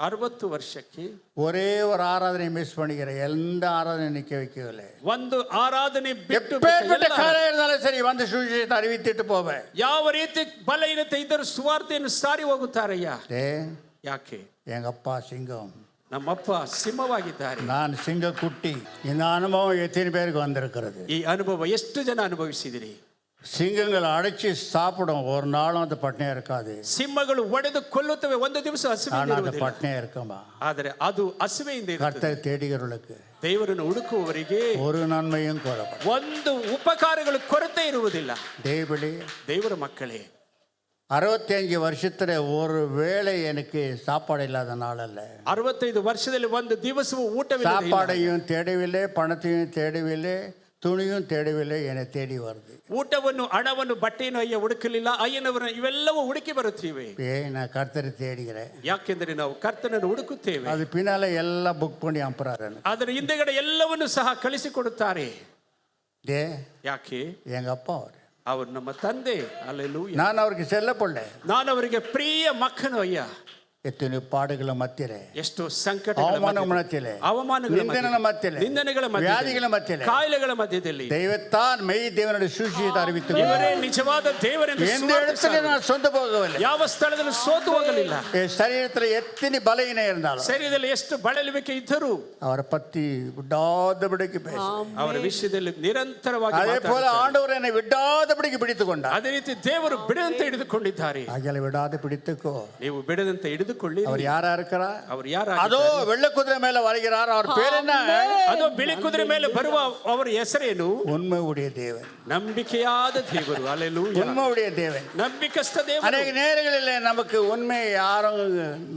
60 ವರ್ಷಕ್ಕೆ ஒரே ஒரு ஆராதனை மிஸ் பண்ணிக்கிற, எந்த ஆராதனை நிக்க வைக்கவில்லை. ಒಂದು ಆರಾಧನೆ ಬಿಟ್ಟು எப்பேற்பட்ட காரியம் இருந்தாலும் சரி வந்து சுவிசேஷத்தை அறிவித்துட்டு போவேன். ಯಾವ ರೀತಿ ಬಲಹೀನತೆ ಇದ್ದರೂ ಸುವಾರ್ತೆಯನ್ನು ಸಾರಿ ಹೋಗುತ್ತಾರಯ್ಯ. ಯಾಕೆ? எங்க அப்பா சிங்கம், ನಮ್ಮಪ್ಪ ಸಿಂಹವಾಗಿದ್ದಾರೆ, நான் சிங்க குட்டி. இந்த அனுபவம் எத்தனை பேருக்கு வந்திருக்கிறது? ಈ ಅನುಭವ ಎಷ್ಟು ಜನ ಅನುಭವಿಸಿದಿರಿ? சிங்கங்கள் அடைச்சி சாப்பிடும், ஒரு நாளும் அந்த பட்னியா இருக்காது. ಸಿಂಹಗಳು ಒಡೆದು ಕೊಲ್ಲುತ್ತವೆ, ಒಂದು ದಿವಸ ஆனா ಹಸಿವಿನಿಂದ அந்த ಇರುವುದಿಲ್ಲ. பட்னியா இருக்குமா? ಆದರೆ ಅದು ಹಸಿವೆಯಿಂದ ಇರುತ್ತದೆ. கர்த்தரை தேடுகிறவர்களுக்கு ದೇವರನ್ನು ಹುಡುಕುವವರಿಗೆ ஒரு நன்மையும் கூறப்படும். ಒಂದು ಉಪಕಾರಗಳು ಕೊರತೆ ಇರುವುದಿಲ್ಲ. தேவளி, ದೇವರ ಮಕ್ಕಳೇ, 65 வருஷத்துல ஒரு வேளை எனக்கு சாப்பாடு இல்லாத நாள் அல்ல. 65 ವರ್ಷದಲ್ಲಿ ಒಂದು ದಿವಸವೂ ಊಟವಿಲ್ಲ. சாப்பாடையும் தேடவில்லை, பணத்தையும் தேடவில்லை, துணியும் தேடவில்லை, என்னை தேடி வருது. ಊಟವನ್ನು ಹಣವನ್ನು ಬಟ್ಟೆಯನ್ನು ಅಯ್ಯ ಹುಡುಕಲಿಲ್ಲ, ಅಯ್ಯನವರ ಇವೆಲ್ಲವೂ ಹುಡುಕಿ ಬರುತ್ತೀವಿ. நான் கர்த்தரை தேடுகிறேன். ಯಾಕೆಂದರೆ ನಾವು ಕರ್ತನನ್ನು ಹುಡುಕುತ್ತೇವೆ. அது பின்னால எல்லாம் புக் பண்ணி அனுப்புறாரு. ಅದರ ಹಿಂದೆಗಡೆ ಎಲ್ಲವನ್ನು ಸಹ ಕಳಿಸಿಕೊಡುತ್ತಾರೆ. டே ಯಾಕೆ? எங்க அப்பா அவர், ಅವರು ನಮ್ಮ ತಂದೆ. அல்லேಲೂಯಾ. நான் அவருக்கு செல்ல பிள்ளை. ನಾನು ಅವರಿಗೆ ಪ್ರಿಯ ಮಕ್ಕನು ಅಯ್ಯ. எத்தனை பாடுಗಳ ಮಧ್ಯೆ, ಎಷ್ಟೋ ಸಂಕಟ, ಅವಮಾನಗಳ ಮಧ್ಯೆ, ನಿಂದನೆಗಳ ವ್ಯಾಧಿಗಳ ಮಧ್ಯೆ, ಕಾಯಿಲೆಗಳ ಮಧ್ಯದಲ್ಲಿ ದೈವತ್ತಾನ್ ಮೆய் ದೇವನನ್ನು ಸೂಚಿಸಿ ಅರಿವಿತ್ತು. ಇವರೇ ನಿಜವಾದ ದೇವರೆಂದು நான் சொந்த போகவில்லை. ಯಾವ ಸ್ಥಳದಲ್ಲಿ ಸೋತು ಹೋಗಲಿಲ್ಲ. ಶರೀರದಲ್ಲಿ ಎತ್ತಿನ ಬಲಹೀನ இருந்தாலும், ಶರೀರದಲ್ಲಿ ಎಷ್ಟು ಬಳಲಿಕೆ ಇದ್ದರೂ ಅವರ ಪತ್ತಿ விடாதபடிக்கு பேச, ಅವರ ವಿಷಯದಲ್ಲಿ ನಿರಂತರವಾಗಿ அதே போல ஆண்டவர் என்னை விடாதபடிக்கு பிடித்துக்கொண்டார். ಅದೇ ರೀತಿ ದೇವರು ಬಿಡದಂತೆ ಹಿಡಿದುಕೊಂಡಿದ್ದಾರೆ. ஆகையால் விடாத பிடித்துக்கோ. ನೀವು ಬಿಡದಂತೆ ಹಿಡಿದುಕೊಳ್ಳಿ. அவர் யாரா இருக்கிறார்? ಅವರು ಯಾರು? அதோ வெள்ளை குதிரை மேல வருகிறார். அவர் பேர் என்ன? ಅದೋ ಬಿಳಿ ಕುದುರೆ ಮೇಲೆ ಬರುವ ಅವರ ಹೆಸರೇನು? உண்மையுடைய தேவன், ನಂಬಿಕೆಯಾದ ದೇವರು. அல்லேலೂಯಾ. உண்மையுடைய தேவன், ನಂಬಿಕಸ್ಥ ದೇವರು. அநேக நேரங்களில் நமக்கு உண்மை யாரும்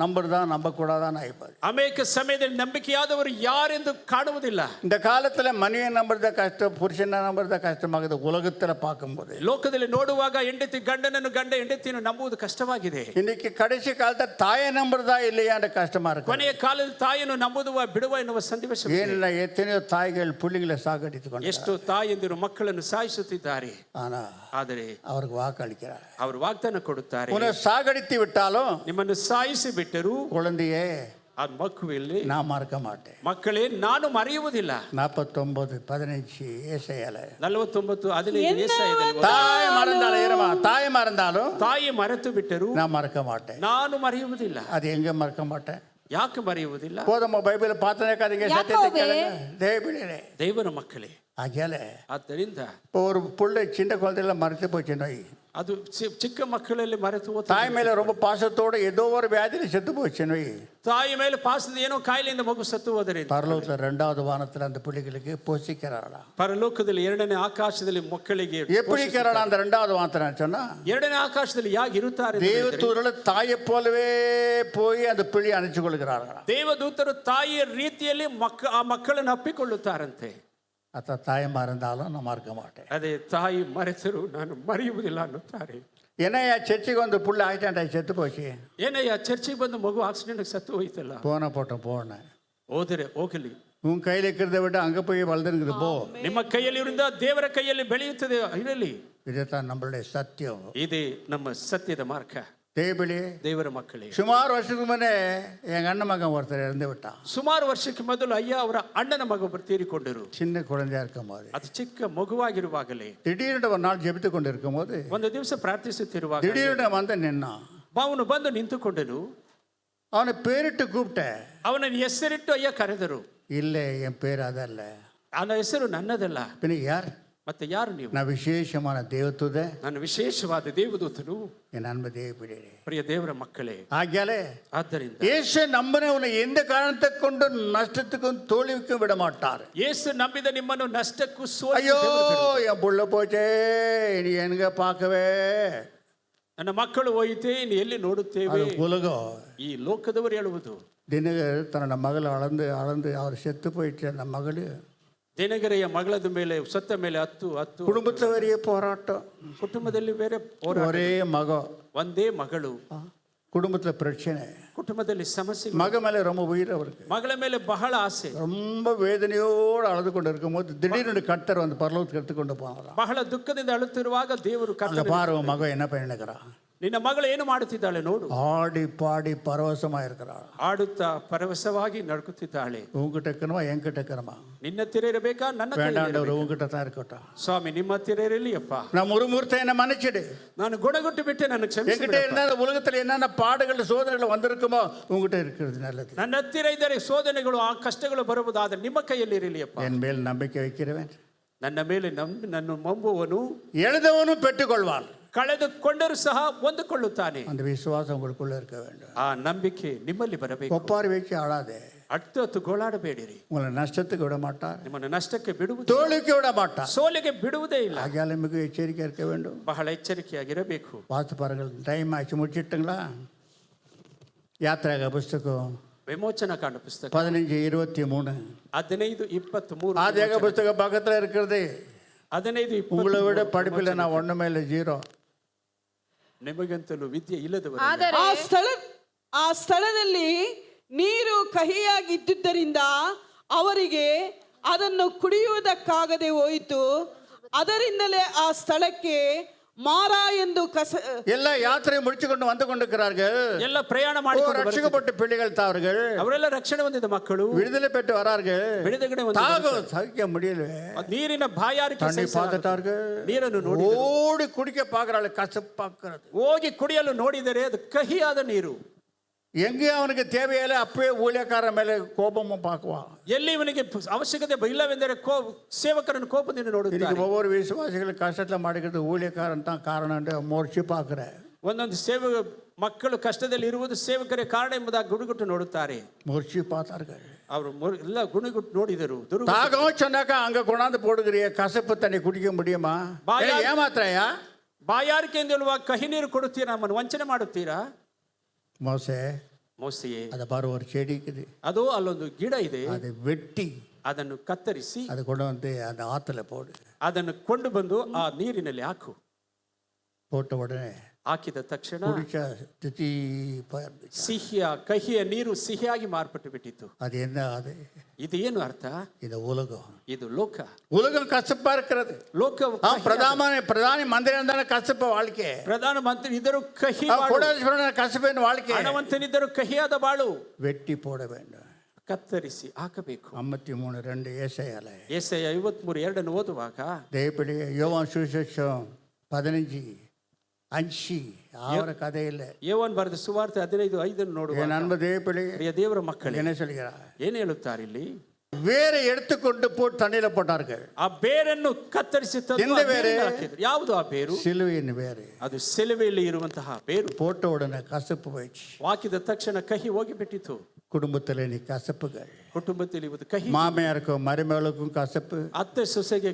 நம்புறதா நம்ப கூடாதான் ஆயிப்பது. ಅನೇಕ ಸಮಯದಲ್ಲಿ ನಂಬಿಕೆಯಾದವರು ಯಾರೆಂದು ಕಾಣುವುದಿಲ್ಲ. இந்த காலத்துல மனிதன் நம்புறத கஷ்டம், புருஷனை நம்புறத கஷ்டமாகுது. உலகத்துல பார்க்கும்போது, ಲೋಕದಲ್ಲಿ ನೋಡುವಾಗ ಹೆಂಡತಿ ಗಂಡನನ್ನು, ಗಂಡ ಹೆಂಡತಿಯನ್ನು ನಂಬುವುದು ಕಷ್ಟವಾಗಿದೆ. இன்னைக்கு கடைசி காலத்துல தாயை நம்புறதா இல்லையான்ற கஷ்டமா இருக்கு. ಕೊನೆಯ ಕಾಲದ ತಾಯಿಯನ್ನು ನಂಬುದುವ ಬಿಡುವ ಎನ್ನುವ ಸನ್ನಿವೇಶ. ಏನಿಲ್ಲ, ಎತ್ತನೆಯೋ ತಾಯಿಗಳು ಪುಳ್ಳಿகளை ಸಾಗಡಿಸಿಕೊಂಡು ಎಷ್ಟೋ ತಾಯಿಯಂದಿರು ಮಕ್ಕಳನ್ನು ಸಾಯಿಸುತ್ತಿದ್ದಾರೆ. ಆದರೆ அவருக்கு வாக்களிக்கிறார், ಅವರು ವಾಗ್ದಾನ ಕೊಡುತ್ತಾರೆ, உன்னை சாகடித்து விட்டாலும் ನಿಮ್ಮನ್ನು ಸಾಯಿಸಿ ಬಿಟ್ಟರು குழந்தையே ಆ ಮಕ್ಕಳಲ್ಲಿ நான் மறக்க மாட்டேன். ಮಕ್ಕಳೇ ನಾನು ಮರೆಯುವುದಿಲ್ಲ. 49:15 ஏசாயால 49:15 தாய் மறந்தாலும் இருமா, தாய் மறந்தாலும் ತಾಯಿ ಮರೆತು ಬಿಟ್ಟರು நான் மறக்க மாட்டேன். ನಾನು ಮರೆಯುವುದಿಲ್ಲ. அது எங்க மறக்க மாட்டேன்? ಯಾಕೆ ಮರೆಯುವುದಿಲ್ಲ? போதுமா பைபிள் பார்த்தனே கதைங்க சத்தியத்தை கேளுங்க தேவபிள்ளைகளே, ದೇವರ ಮಕ್ಕಳೇ. ஆகையால ಆದ್ದರಿಂದ இப்போ ஒரு புள்ளை சின்ன குழந்தையில மறைத்து போச்சு நோய், ಅದು ಚಿಕ್ಕ ಮಕ್ಕಳಲ್ಲಿ ಮರೆತು தாய் மேல ரொம்ப பாசத்தோட ஏதோ ஒரு வியாதியில செத்து போச்சு நோய். ತಾಯಿ ಮೇಲೆ ಪಾಸದ ಏನೋ ಕಾಯಿಲೆಯಿಂದ ಮಗು ಸತ್ತು ಹೋದರೆ பரலோகத்துல 2வது வானத்துல அந்த பிள்ளைகளுக்கு போஷிக்கிறாளா? ಪರಲೋಕದಲ್ಲಿ 2ನೇ ಆಕಾಶದಲ್ಲಿ ಮಕ್ಕಳಿಗೆ எப்படி இருக்கிறாளா அந்த 2வது வானத்துல சொன்னா? 2ನೇ ಆಕಾಶದಲ್ಲಿ ಯಾಕೆ ಇರುತ್ತಾರೆ? தேவதூதர்கள் தாயை போலவே போய் அந்த பிள்ளையை அணைச்சு கொள்கிறார்களா? ದೇವದೂತರು ತಾಯಿಯ ರೀತಿಯಲ್ಲಿ ಆ ಮಕ್ಕಳನ್ನು ಅಪ್ಪಿಕೊಳ್ಳುತ್ತಾರಂತೆ. ಅತ್ತ ತಾಯಿ ಮರೆந்தாலும் நான் மறக்க மாட்டேன். ಅದೇ ತಾಯಿ ಮರೆತರು ನಾನು ಮರೆಯುವುದಿಲ್ಲ ಅನ್ನುತ್ತಾರೆ. என்னைய சர்ச்சுக்கு வந்து புள்ள ஆக்சிடென்ட் ஆகி செத்து போச்சு. ಏನಯ್ಯ ಚರ್ಚಿಗೆ ಬಂದು ಮಗು ಆಕ್ಸಿಡೆಂಟ್ ಸತ್ತು ಹೋಯ್ತಲ್ಲ. போனேன் ಹೋದರೆ ಹೋಗಲಿ. உன் கையில் இருக்கிறத விட அங்கே போய் வளர்ந்துருக்குது போ. ನಿಮ್ಮ ಕೈಯಲ್ಲಿ ಇರುವುದ ದೇವರ ಕೈಯಲ್ಲಿ ಬೆಳೆಯುತ್ತದೆ ಇರಲಿ. இதுதான் நம்மளுடைய சத்தியம். ಇದೇ ನಮ್ಮ ಸತ್ಯದ ಮಾರ್ಗ. ದೇವರ ಮಕ್ಕಳೇ, ಸುಮಾರು ವರ್ಷಕ್ಕೆ ಮುನ್ನೆ எங்க அண்ணன் மகன் ஒருத்தர் இறந்து விட்டான். ಸುಮಾರು ವರ್ಷಕ್ಕೆ ಮೊದಲು ಅಯ್ಯ ಅವರ ಅಣ್ಣನ ಮಗ ತೀರಿಕೊಂಡರು. சின்ன குழந்தையா இருக்கும் போது, ಅದು ಚಿಕ್ಕ ಮಗುವಾಗಿರುವಾಗಲೇ திடீர்னு ஒரு நாள் ஜெபித்து கொண்டிருக்கும் போது ಒಂದು ದಿವಸ ಪ್ರಾರ್ಥಿಸುತ್ತಿರುವಾಗ திடீர்னு வந்து நின்னான். ಅವನು ಬಂದು ನಿಂತುಕೊಂಡನು. அவனை பேரிட்டு கூப்பிட்டேன். ಅವನನ್ನು ಹೆಸರಿಟ್ಟು ಅಯ್ಯ ಕರೆದರು. ಇಲ್ಲ, என் பேர் ಅದಲ್ಲ. ಅವನ ಹೆಸರು ನನ್ನದಲ್ಲ. பின்ன யார்? ಮತ್ತೆ ಯಾರು ನೀವು? நான் விசேஷமான தேவதூத, ನಾನು ವಿಶೇಷವಾದ ದೇವದೂತನು. என் அன்பு தேவபிள்ளையே, ಪ್ರಿಯ ದೇವರ ಮಕ್ಕಳೇ, ஆகையாலே ಆದ್ದರಿಂದ இயேசு நம்பினவனை எந்த காரணத்தை கொண்டு நஷ்டத்துக்கும் தோல்விக்கும் விட மாட்டார். ಯೇಸು ನಂಬಿದ ನಿಮ್ಮನ್ನು ನಷ್ಟಕ್ಕೂ ஐயோ என் புள்ள போச்சே, இனி எங்க பார்க்கவே, ನನ್ನ ಮಕ್ಕಳು ಹೋಯಿತೆ ಇನ್ನು ಎಲ್ಲಿ ನೋಡುತ್ತೇವೆ. உலகம் ಈ ಲೋಕದವರು ಹೇಳುವುದು. தினகர் தன்னோட மகளை அளந்து அவர் செத்து போயிட்டு அந்த மகளு ದಿನಗರೆಯ ಮಗಳದ ಮೇಲೆ ಸತ್ತ ಮೇಲೆ ಹತ್ತು குடும்பத்துல பெரிய போராட்டம். ಕುಟುಂಬದಲ್ಲಿ ಬೇರೆ ஒரே மகம், ಒಂದೇ ಮಗಳು, குடும்பத்துல பிரச்சனை, ಕುಟುಂಬದಲ್ಲಿ ಸಮಸ್ಯೆ. மக மேல ரொம்ப உயிர் அவருக்கு, ಮಗಳ ಮೇಲೆ ಬಹಳ ಆಸೆ. ரொம்ப வேதனையோடு அழுது கொண்டு இருக்கும் போது திடீர்னு கர்த்தர் வந்து பரலோகத்துக்கு எடுத்துக்கொண்டு போனாராம். ಬಹಳ ದುಃಖದಿಂದ ಅಳುತ್ತಿರುವಾಗ ದೇವರು அங்க பாரு உன் மகன் என்ன பண்ணிக்கிறான், ನಿನ್ನ ಮಗಳು ಏನು ಮಾಡುತ್ತಿದ್ದಾಳೆ ನೋಡು. ஆடி பாடி பரவசமா இருக்கிறாள், ಆಡುತ್ತಾ ಪರವಶವಾಗಿ ನಡ್ಕುತ್ತಿದ್ದಾಳೆ. உங்ககிட்ட இருக்கணுமா என்கிட்ட இருக்கணுமா? ನಿನ್ನ ಹತ್ತಿರ ಇರಬೇಕಾ ನನ್ನ வேண்டாண்டவர் உங்ககிட்ட தான் இருக்கட்டும். ಸ್ವಾಮಿ ನಿಮ್ಮ ಹತ್ತಿರ ಇರಲಿ ಅಪ್ಪ. நான் முறுமுறுத்த என்ன மன்னிச்சிடு, ನಾನು ಗುಣಗುಟ್ಟು ಬಿಟ್ಟೆ ನನ್ನ ಕ್ಷಮಿಸಿ. என்கிட்ட இருந்தா உலகத்துல என்னென்ன பாடுகள் சோதனைகள் வந்திருக்குமோ உங்ககிட்ட இருக்கிறது நல்லது. ನನ್ನ ಹತ್ತಿರ ಇದ್ದರೆ ಶೋಧನೆಗಳು ಆ ಕಷ್ಟಗಳು ಬರಬಹುದಾದ್ರೆ ನಿಮ್ಮ ಕೈಯಲ್ಲಿ ಇರಲಿ ಅಪ್ಪ. என் மேல் நம்பிக்கை வைக்கிறவன் ನನ್ನ ಮೇಲೆ ನನ್ನ ನಂಬುವನು எழுதவனும் பெற்றுக்கொள்வான், ಕಳೆದುಕೊಂಡರೂ ಸಹ ಹೊಂದಿಕೊಳ್ಳುತ್ತಾನೆ. அந்த விசுவாசம் உங்களுக்குள்ள இருக்க வேண்டும். ಆ ನಂಬಿಕೆ ನಿಮ್ಮಲ್ಲಿ ಬರಬೇಕು. ஒப்பாரி வச்சு ஆளாதே, ಹತ್ತು ಗೋಳಾಡಬೇಡಿರಿ. உங்களை நஷ்டத்துக்கு விட மாட்டார், ನಿಮ್ಮನ್ನು ನಷ್ಟಕ್ಕೆ ಬಿಡುವುದು, தோல்விக்கு விட மாட்டார், ಸೋಲಿಗೆ ಬಿಡುವುದೇ ಇಲ್ಲ. ஆகையால மிக எச்சரிக்கையா இருக்க வேண்டும். ಬಹಳ ಎಚ್ಚರಿಕೆಯಾಗಿರಬೇಕು. பார்த்து பாருங்கள், டைம் ஆச்சு, முடிச்சிட்டுங்களா? யாத்திராக புஸ்தகம் விமோச்சன காண்ட புஸ்தகம் 15:23. 15:23. ஆதியாகம புஸ்தகம் பக்கத்தில் இருக்கிறது. 15:23. உங்களை விட படிப்பில் நான் ஒண்ணுமே இல்லை, ஜீரோ. ನಿಮಗಂತಲೂ ವಿದ್ಯೆ ಇಲ್ಲದವರು ಆದರೆ ಆ ಸ್ಥಳದಲ್ಲಿ ನೀರು ಕಹಿಯಾಗಿದ್ದುದರಿಂದ ಅವರಿಗೆ ಅದನ್ನು ಕುಡಿಯುವುದಕ್ಕಾಗದೆ ಹೋಯಿತು. ಅದರಿಂದಲೇ ಆ ಸ್ಥಳಕ್ಕೆ ಮಾರಾ ಎಂದು ಎಲ್ಲ ಯಾತ್ರೆ முடிச்சுக்கொண்டு வந்து கொண்டிருக்கிறார்கள். ಎಲ್ಲ ಪ್ರಯಾಣ ಮಾಡಿಕೊಂಡು ரட்சிக்கப்பட்ட பிள்ளைகள் தாவர்கள், ಅವರೆಲ್ಲ ರಕ್ಷಣೆ ಹೊಂದಿದ ಮಕ್ಕಳು விடுதலை பெற்று வரார்கள். ಬಿಡುಗಡೆ தாகம் சகிக்க முடியல, ನೀರಿನ ಬಾಯಾರಿಕೆ தண்ணி பார்த்துட்டார்கள். ನೀರನ್ನು ನೋಡಿ ஓடி குடிக்க பார்க்கறாள், கசப்பாக்குறது. ಹೋಗಿ ಕುಡಿಯಲು ನೋಡಿದರೆ ಅದು ಕಹಿಯಾದ ನೀರು. எங்கே அவனுக்கு தேவையில்லை அப்பவே ஊழியக்கார ಮೇಲೆ ಕೋಪமும் பார்க்குவான். ಎಲ್ಲಿ ಇವನಿಗೆ ಅವಶ್ಯಕತೆ ಇಲ್ಲವೆಂದರೆ ಸೇವಕರನ್ನು ಕೋಪದಿಂದ ನೋಡುತ್ತಾರೆ. ஒவ்வொரு விசுவாசிகளும் கஷ்டத்தில் மாட்டிக்கிறது ஊழியக்காரன் தான் காரணம் முயற்சி பார்க்குறேன். ಒಂದೊಂದು ಮಕ್ಕಳು ಕಷ್ಟದಲ್ಲಿ ಇರುವುದು ಸೇವಕರೇ ಕಾರಣ ಎಂಬುದಾಗಿ ಗುಣಗುಟ್ಟು ನೋಡುತ್ತಾರೆ. முயற்சி பார்த்தார்கள், ಅವರು ಎಲ್ಲ ಗುಣಗುಟ್ಟು ನೋಡಿದರು. தாகம் சொன்னாக்கா அங்க கொண்டாந்து போடுகிறிய கசப்பு தண்ணி குடிக்க முடியுமா? ஏமாத்திரையா? ಬಾಯಾರಿಕೆಯಿಂದ ಹೇಳುವಾಗ ಕಹಿ ನೀರು ಕೊಡುತ್ತೀರಾ, ನಮ್ಮನ್ನು ವಂಚನೆ ಮಾಡುತ್ತೀರಾ? ಮೋಸೆಯೇ அதை பாரு, ஒரு செடி இருக்குது, ಅದು ಅಲ್ಲೊಂದು ಗಿಡ ಇದೆ, அதை வெட்டி ಅದನ್ನು ಕತ್ತರಿಸಿ அதை கொண்டு வந்து அந்த ஆத்துல போடு. ಅದನ್ನು ಕೊಂಡು ಬಂದು ಆ ನೀರಿನಲ್ಲಿ ಹಾಕು. போட்ட உடனே ಹಾಕಿದ ತಕ್ಷಣ குடிச்சா தித்திப்பா இருந்துச்சு. ಕಹಿಯ ನೀರು ಸಿಹಿಯಾಗಿ ಮಾರ್ಪಟ್ಟು ಬಿಟ್ಟಿತ್ತು. அது என்ன? அது ಇದು ಏನು ಅರ್ಥ? இது உலகம். ಇದು ಲೋಕ. உலகம் கசப்பா இருக்கிறது. ಲೋಕ பிரதானி மந்திரம் தானே கசப்ப வாழ்க்கை. ಪ್ರಧಾನ ಮಂತ್ರಿ ಇದ್ದರೂ ಕಹಿ, கசப்பின் வாழ்க்கை. ಹಣವಂತನಿದ್ದರೂ ಕಹಿಯಾದ ಬಾಳು. வெட்டி போட வேண்டும், ಕತ್ತರಿಸಿ ಹಾಕಬೇಕು. 53:2 ஏசாயால. ಯೆಶಾಯ 53:2 ಓದುವಾಗ ದಯಪಡಿ யோவான் சுவிசேஷம் 15:5 ಅವರ ಕಥೆ ಇಲ್ಲ. ಯೋವಾನ್ ಬರೆದ ಸುವಾರ್ತೆ 15:5 ನೋಡುವಾಗ நண்ப தேவப்பிள்ளை ಪ್ರಿಯ ದೇವರ ಮಕ್ಕಳೇ என்ன சொல்கிறார்? ಏನು ಹೇಳುತ್ತಾರೆ ಇಲ್ಲಿ? வேரை எடுத்துக்கொண்டு போட்டு தண்ணியில போட்டார்கள். ಆ ಬೇರನ್ನು ಕತ್ತರಿಸಿ ತಂದು எந்த ಆ ಬೇರು? ಬೇರಿನಲ್ಲಿ ಹಾಕಿದ್ರು. ಯಾವುದು ಆ ಬೇರು? சிலுவையின் வேறு. ಅದು ಸಿಲುಬೆಯಲ್ಲಿ ಇರುವಂತಹ ಬೇರು. போட்ட உடனே கசப்பு போயிடுச்சு. ಹಾಕಿದ ತಕ್ಷಣ ಕಹಿ ಹೋಗಿಬಿಟ್ಟಿತು. குடும்பத்தில் நீ கசப்புகள், ಕುಟುಂಬದಲ್ಲಿ ಇವತ್ತು ಕಹಿ, மாமியாருக்கும் மருமகளுக்கும் கசப்பு, ಅತ್ತೆ ಸೊಸೆಗೆ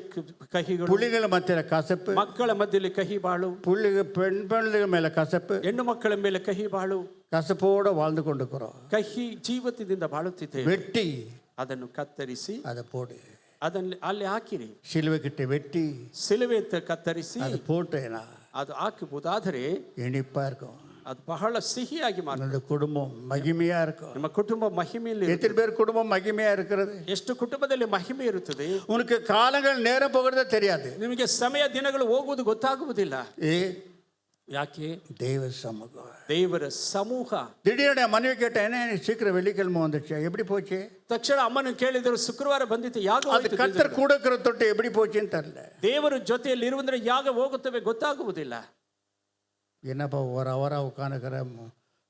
ಕಹಿಗಳು, புள்ளிகள் மத்தியில கசப்பு, ಮಕ್ಕಳ ಮಧ್ಯದಲ್ಲಿ ಕಹಿ ಬಾಳು, பெண் பிள்ளைகள் மேல கசப்பு, ಹೆಣ್ಣು ಮಕ್ಕಳ ಮೇಲೆ ಕಹಿ ಬಾಳು, கசப்போட வாழ்ந்து கொண்டிருக்கிறோம். ಕಹಿ ಜೀವನದಿಂದ ಬಾಳುತ್ತಿದ್ದೇವೆ. வெட்டி ಅದನ್ನು ಕತ್ತರಿಸಿ அதை போடு, ಅದನ್ನು ಅಲ್ಲಿ ಹಾಕಿರಿ. சிலுவை கிட்ட வெட்டி ಸಿಲುಬೆ ಕತ್ತರಿಸಿ அது போட்டேனா ಅದು ಹಾಕಬಹುದಾದರೆ இனிப்பா இருக்கும். ಅದು ಬಹಳ ಸಿಹಿಯಾಗಿ ಮಾಡ, அந்த குடும்பம் மகிமையா இருக்கும். ನಿಮ್ಮ ಕುಟುಂಬ ಮಹಿಮೆಯಲ್ಲಿ. எத்தனை பேர் குடும்பம் மகிமையா இருக்கிறது? ಎಷ್ಟು ಕುಟುಂಬದಲ್ಲಿ ಮಹಿಮೆ ಇರುತ್ತದೆ. உனக்கு காலங்கள் நேரம் போகிறதே தெரியாது. ನಿಮಗೆ ಸಮಯ ದಿನಗಳು ಹೋಗುವುದು ಗೊತ್ತಾಗುವುದಿಲ್ಲ. ಯಾಕೆ? தேவ சமூகம், ದೇವರ ಸಮೂಹ. திடீர்னு மனைவி கேட்டேன், என்ன சீக்கிரம் வெள்ளிக்கிழமை வந்துச்சு, எப்படி போச்சு? ತಕ್ಷಣ ಅಮ್ಮನ ಕೇಳಿದರು, ಶುಕ್ರವಾರ ಬಂದಿತ್ತು, ಯಾಗ அது கத்தர் கூட இருக்கிற தொட்டு எப்படி போச்சுன்னு தெரியல. ದೇವರು ಜೊತೆಯಲ್ಲಿ ಇರುವಂದ್ರೆ ಯಾಗ ಹೋಗುತ್ತವೆ ಗೊತ್ತಾಗುವುದಿಲ್ಲ. என்னப்பா ஒரு அவராக உட்காந்துக்கிற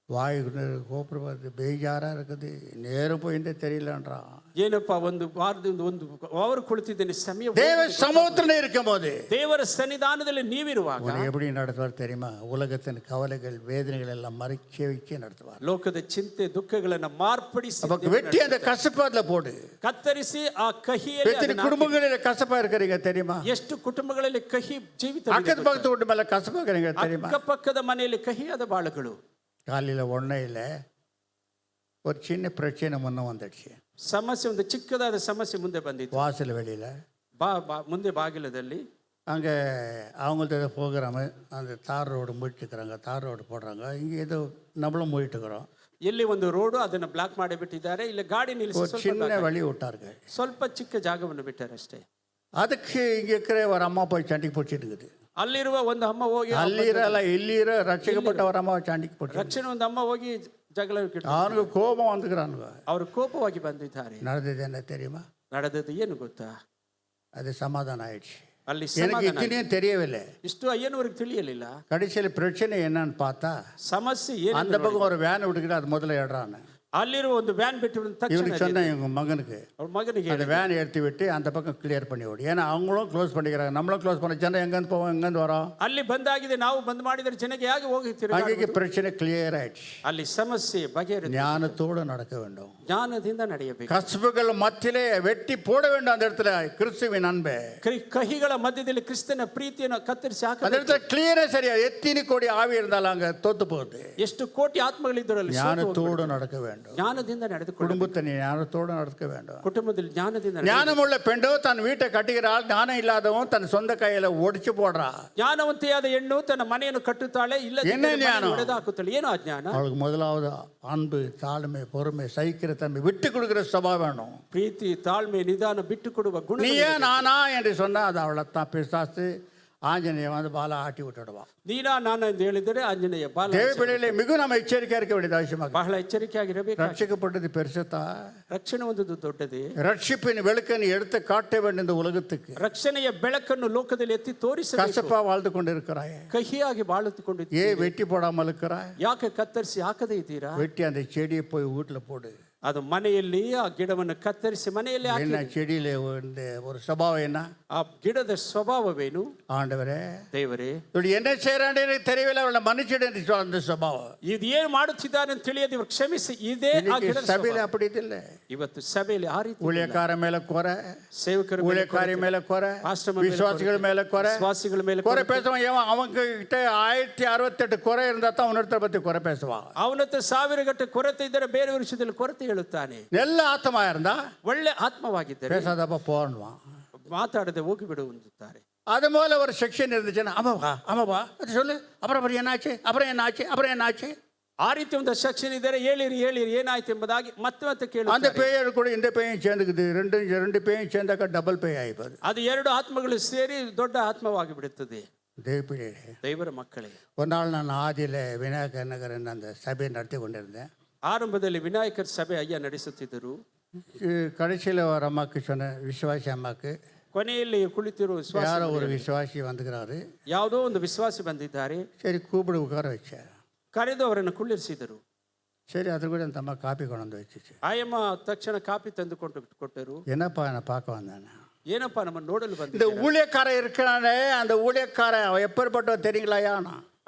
வாய் கோபுரம் ಬೇಜಾರ இருக்குது, நேரம் போயிட்டே தெரியலன்றான். ಏನಪ್ಪ ಒಂದು ವಾರದಿಂದ ಒಂದು ಅವರು ಕುಳಿತಿದ್ದೇನೆ, ಸಮಯ தேவ சமூகத்தில் இருக்கும் போது, ದೇವರ ಸನ್ನಿಧಾನದಲ್ಲಿ ನೀವಿರುವಾಗ எப்படி நடத்துவார் தெரியுமா? உலகத்தின் கவலைகள் வேதனைகள் எல்லாம் மறைக்க வைக்க நடத்துவார். ಲೋಕದ ಚಿಂತೆ ದುಃಖಗಳನ್ನ ಮಾರ್ಪಡಿಸಿ நமக்கு வெட்டி அந்த கசப்பு அதுல போடு. ಕತ್ತರಿಸಿ ಆ ಕಹಿಯಲ್ಲಿ எத்தனை குடும்பங்களில் கசப்பா இருக்கிறீங்க தெரியுமா? ಎಷ್ಟು ಕುಟುಂಬಗಳಲ್ಲಿ ಕಹಿ ಜೀವಿತ. அக்கத்து பக்கத்து வீட்டு மேல கசப்பா இருக்கிறீங்க தெரியுமா? ಅಕ್ಕಪಕ್ಕದ ಮನೆಯಲ್ಲಿ ಕಹಿಯಾದ ಬಾಳುಗಳು. காலையில் ஒன்றே இல்லை, ஒரு சின்ன பிரச்சனை முன்ன வந்துடுச்சு. ಸಮಸ್ಯೆ, ಒಂದು ಚಿಕ್ಕದಾದ ಸಮಸ್ಯೆ ಮುಂದೆ ಬಂದಿತ್ತು. வாசல் வெளியில் ಮುಂದೆ ಬಾಗಿಲದಲ್ಲಿ அங்கே அவங்கள்ட்ட ஏதோ ப்ரோக்ராமு, அந்த தார் ரோடு மூடிட்டுக்கிறாங்க, தார் ரோடு போடுறாங்க. இங்கே ஏதோ நம்மளும் மூடிட்டுக்கிறோம். ಎಲ್ಲಿ ಒಂದು ರೋಡು ಅದನ್ನು ಬ್ಲಾಕ್ ಮಾಡಿಬಿಟ್ಟಿದ್ದಾರೆ. ಇಲ್ಲಿ ಗಾಡಿ ನಿಲ್ಲಿಸಿ ஒரு சின்ன வழி விட்டார்கள், ಸ್ವಲ್ಪ ಚಿಕ್ಕ ಜಾಗವನ್ನು ಬಿಟ್ಟಾರೆ ಅಷ್ಟೇ. அதுக்கு இங்கே இருக்கிற ஒரு அம்மா போய் சண்டைக்கு பிடிச்சிட்டு இருக்குது. ಅಲ್ಲಿರುವ ಒಂದು ಅಮ್ಮ ಹೋಗಿ, அல்லீரಲ್ಲ இல்லீர ரட்சிக்கப்பட்ட ஒரு அம்மா சண்டைக்கு பிடிச்சி, ರಕ್ಷಣೆ ಒಂದು ಅಮ್ಮ ಹೋಗಿ ಜಗಳ அவனுக்கு கோபம் வந்துக்கிறானுங்க. ಅವರು ಕೋಪವಾಗಿ ಬಂದಿದ್ದಾರೆ. நடந்தது என்ன தெரியுமா? ನಡೆದದ್ದು ಏನು ಗೊತ್ತಾ? அது சமாதானம் ஆயிடுச்சு. ಅಲ್ಲಿ எனக்கு இத்தனையும் தெரியவில்லை. ಇಷ್ಟು ಅಯ್ಯನವರಿಗೆ ತಿಳಿಯಲಿಲ್ಲ. கடைசியில் பிரச்சனை என்னன்னு பார்த்தா, ಸಮಸ್ಯೆ ಏನು, அந்த பக்கம் ஒரு வேன் விட்டுக்கிட்டு அது முதல்ல இடுறான்னு. ಅಲ್ಲಿರುವ ಒಂದು ವ್ಯಾನ್ ಬಿಟ್ಟು ತಕ್ಷಣ இவனுக்கு சொன்ன இவங்க மகனுக்கு ಅವ್ರ ಮಗನಿಗೆ அந்த வேன் எடுத்து விட்டு அந்த பக்கம் கிளியர் பண்ணி விடு. ஏன்னா அவங்களும் க்ளோஸ் பண்ணிக்கிறாங்க, நம்மளும் க்ளோஸ் பண்ண ஜனம் எங்கேருந்து போவோம், எங்கேருந்து வரோம். ಅಲ್ಲಿ ಬಂದಾಗಿದೆ, ನಾವು ಬಂದ್ ಮಾಡಿದ್ರೆ ಜನಕ್ಕೆ ಹೇಗೆ ಹೋಗುತ್ತೀರಿ? அங்கே பிரச்சனை கிளியர் ஆயிடுச்சு. ಅಲ್ಲಿ ಸಮಸ್ಯೆ ಬಗೆಹರಿದ. ஞானத்தோடு நடக்க வேண்டும், ಜ್ಞಾನದಿಂದ ನಡೆಯಬೇಕು. கசப்புகள் மத்தியிலே வெட்டி போட வேண்டும். அந்த இடத்துல கிறிஸ்துவின் அன்பே, ಕಹಿಗಳ ಮಧ್ಯದಲ್ಲಿ ಕ್ರಿಸ್ತನ ಪ್ರೀತಿಯನ್ನು ಕತ್ತರಿಸಿ அந்த ಹಾಕಬೇಕು. இடத்துல கிளியரே சரியா. எத்தனை கோடி ஆவி இருந்தாலும் அங்கே தோத்து போகுது. ಎಷ್ಟು ಕೋಟಿ ಆತ್ಮಗಳಿದ್ದರಲ್ಲಿ ஞானத்தோடு நடக்க வேண்டும். வேண்டும். ஞானದಿಂದ ನಡೆದುಕೊಳ್ಳ குடும்பத்தை நீ ஞானத்தோடு நடக்க வேண்டும். ಕುಟುಂಬದಲ್ಲಿ ಜ್ಞಾನದಿಂದ ஞானமுள்ள பெண்டோ தன் வீட்டை கட்டுகிறாள், ஞானம் இல்லாதவன் தன் சொந்த கையில ஒடிச்சு போடுறா. ಜ್ಞಾನವಂತೆಯಾದ ಹೆಣ್ಣು ತನ್ನ ಮನೆಯನ್ನು ಕಟ್ಟುತ್ತಾಳೆ, என்ன ஞானம்? ಒಡೆದಾಕುತ್ತಾಳೆ. ಏನು ಆ ಜ್ಞಾನ? அவளுக்கு முதலாவது அன்பு, தாழ்மை, பொறுமை, சகிக்கிற தன்மை, விட்டு கொடுக்கிற சுபாவம் வேணும். ಪ್ರೀತಿ, ತಾಳ್ಮೆ, ನಿಧಾನ, ಬಿಟ್ಟು ಕೊಡುವ ಗುಣ. நீயே நானா என்று சொன்னா அது அவளை தான் பிசாசு ஆஞ்சநேயன் வந்து பாலை ஆட்டி விட்டுடுவான். ನೀನಾ ನಾನು ಎಂದು ಹೇಳಿದರೆ ಆಂಜನೇಯ ಬಾಲ. தேவ பிள்ளைகளே மிகவும் நம்ம எச்சரிக்கையா இருக்க வேண்டியது அவசியமாக. ಬಹಳ ಎಚ್ಚರಿಕೆಯಾಗಿರಬೇಕು. ரட்சிக்கப்பட்டது பெருசுதா? ರಕ್ಷಣೆ ಒಂದು ದೊಡ್ಡದೇ. ரட்சிப்பின் வெளுக்கை எடுத்து காட்ட வேண்டும் இந்த உலகத்துக்கு. ರಕ್ಷಣೆಯ ಬೆಳಕನ್ನು ಲೋಕದಲ್ಲಿ ಎತ್ತಿ ತೋರಿಸಬೇಕು. கசப்பா வாழ்ந்து கொண்டு இருக்கிறாய், ಕಹಿಯಾಗಿ ಬಾಳುತ್ತಿಕೊಂಡಿದ್ದೀರಿ. ஏன் வெட்டி போடாமல் இருக்கிறாய்? ಯಾಕೆ ಕತ್ತರಿಸಿ ಹಾಕದೇ ಇದ್ದೀರಾ? வெட்டி அந்த செடியை போய் வீட்டில் போடு. ಅದು ಮನೆಯಲ್ಲಿ ಆ ಗಿಡವನ್ನು ಕತ್ತರಿಸಿ ಮನೆಯಲ್ಲಿ ಹಾಕಿ. என்ன செடியில இந்த ஒரு சுபாவம் என்ன? ಆ ಗಿಡದ ಸ್ವಭಾವವೇನು? ஆண்டவரே, ದೇವರೇ, இவள் என்ன செய்யறான்னு எனக்கு தெரியவில்லை, அவளை மன்னிச்சிடு என்று சொல்ல அந்த சுபாவம். ಇದು ಏನು ಮಾಡುತ್ತಿದ್ದಾನೆ ಅಂತ ತಿಳಿಯದೆ ಇವರು ಕ್ಷಮಿಸಿ. ಇದೇ ಆ ಗಿಡದ சபையில ಸ್ವಭಾವ. அப்படி இல்லை. ಇವತ್ತು ಸಭೆಯಲ್ಲಿ ಆ ರೀತಿ ஊழியக்கார மேல குறை, ಸೇವಕರ ಮೇಲೆ ஊழியக்காரி மேல குறை, ಪಾಸ್ಟರ್ ಮೇಲೆ விசுவாசிகள் மேல குறை, ವಿಶ್ವಾಸಿಗಳ ಮೇಲೆ குறை பேசுவான். ஏன் அவங்க கிட்ட 1068 குறை இருந்தா தான் உணர்த்த பத்தி குறை பேசுவான். ಅವನ ಹತ್ರ 1000 ಗಟ್ಟೆ ಕೊರತೆ ಇದ್ದರೆ ಬೇರೆ ವಿಷಯದಲ್ಲಿ ಕೊರತೆ ಹೇಳುತ್ತಾನೆ. நல்ல ஆத்மா இருந்தா ಒಳ್ಳೆ ಆತ್ಮವಾಗಿದ್ದರೆ பேசாதப்ப போன்வான். ಮಾತಾಡದೆ ಹೋಗಿಬಿಡು ಅಂತಾರೆ. அது போல ஒரு செக்ஷன் இருந்துச்சுன்னா ஆமாவா அது சொல்லு, அப்புறம் என்னாச்சு, அப்புறம் என்னாச்சு. ಆ ರೀತಿ ಒಂದು ಸೆಕ್ಷನ್ ಇದ್ದರೆ ಹೇಳಿರಿ ಏನಾಯ್ತು ಎಂಬುದಾಗಿ ಮತ್ತೆ ಕೇಳು. அந்த பேயோடு கூட இந்த பேயும் சேர்ந்துக்குது, ரெண்டு பேயும் சேர்ந்தாக்க டபுள் பே ஆயிப்பது. ಅದು ಎರಡು ಆತ್ಮಗಳು ಸೇರಿ ದೊಡ್ಡ ಆತ್ಮವಾಗಿ ಬಿಡುತ್ತದೆ. ದೇವರ ಮಕ್ಕಳೇ, ஒரு நாள் நான் ஆதியில விநாயகர் நகர் அந்த சபையை நடத்தி கொண்டிருந்தேன். ಆರಂಭದಲ್ಲಿ ವಿನಾಯಕರ ಸಭೆ ಅಯ್ಯ ನಡೆಸುತ್ತಿದ್ದರು. கடைசியில் ஒரு அம்மாவுக்கு சொன்னேன், விசுவாசி அம்மாவுக்கு. ಕೊನೆಯಲ್ಲಿ ಕುಳಿತಿರುವ யாரோ ஒரு விசுவாசி வந்துக்கிறாரு, ಯಾವುದೋ ಒಂದು ವಿಶ್ವಾಸಿ ಬಂದಿದ್ದಾರೆ. சரி கூப்பிடு உட்கார வச்சேன். ಕರೆದು ಅವರನ್ನು ಕುಳ್ಳಿರಿಸಿದರು. சரி அது கூட அந்த அம்மா காப்பி கொண்டு வந்து வச்சுச்சு. ಆಯಮ್ಮ ತಕ್ಷಣ ಕಾಪಿ ತಂದು ಕೊಟ್ಟರು. என்னப்பா என்னை பார்க்க வந்தானே, ಏನಪ್ಪ ನಮ್ಮನ್ನು ನೋಡಲು ಬಂದ. இந்த ஊழியக்காரன் இருக்கிறானே, அந்த ஊழியக்காரன் அவன் எப்பேற்பட்டவன் தெரியுங்களாயா?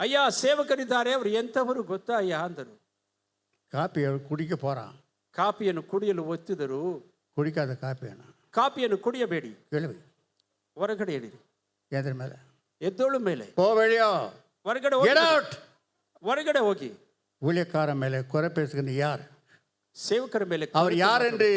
ಅಯ್ಯ ಸೇವಕರಿದ್ದಾರೆ, ಅವರು ಎಂಥವರು ಗೊತ್ತಾ ಅಯ್ಯ ಅಂದರು. காப்பி குடிக்க போகிறான், ಕಾಪಿಯನ್ನು ಕುಡಿಯಲು ಒತ್ತಿದರು. குடிக்காத காப்பி வேணும், ಕಾಪಿಯನ್ನು ಕುಡಿಯಬೇಡಿ, கேள்வி ಹೊರಗಡೆ ಹೇಳಿರಿ. எதிர் மேலே ಎದ್ದೋಳು ಮೇಲೆ போ, வெளியோ ಹೊರಗಡೆ Get out. ಹೊರಗಡೆ ಹೋಗಿ. ஊழியக்காரன் மேலே குறை பேசுகிறது யார்? ಸೇವಕರ ಮೇಲೆ. அவர் யார் என்று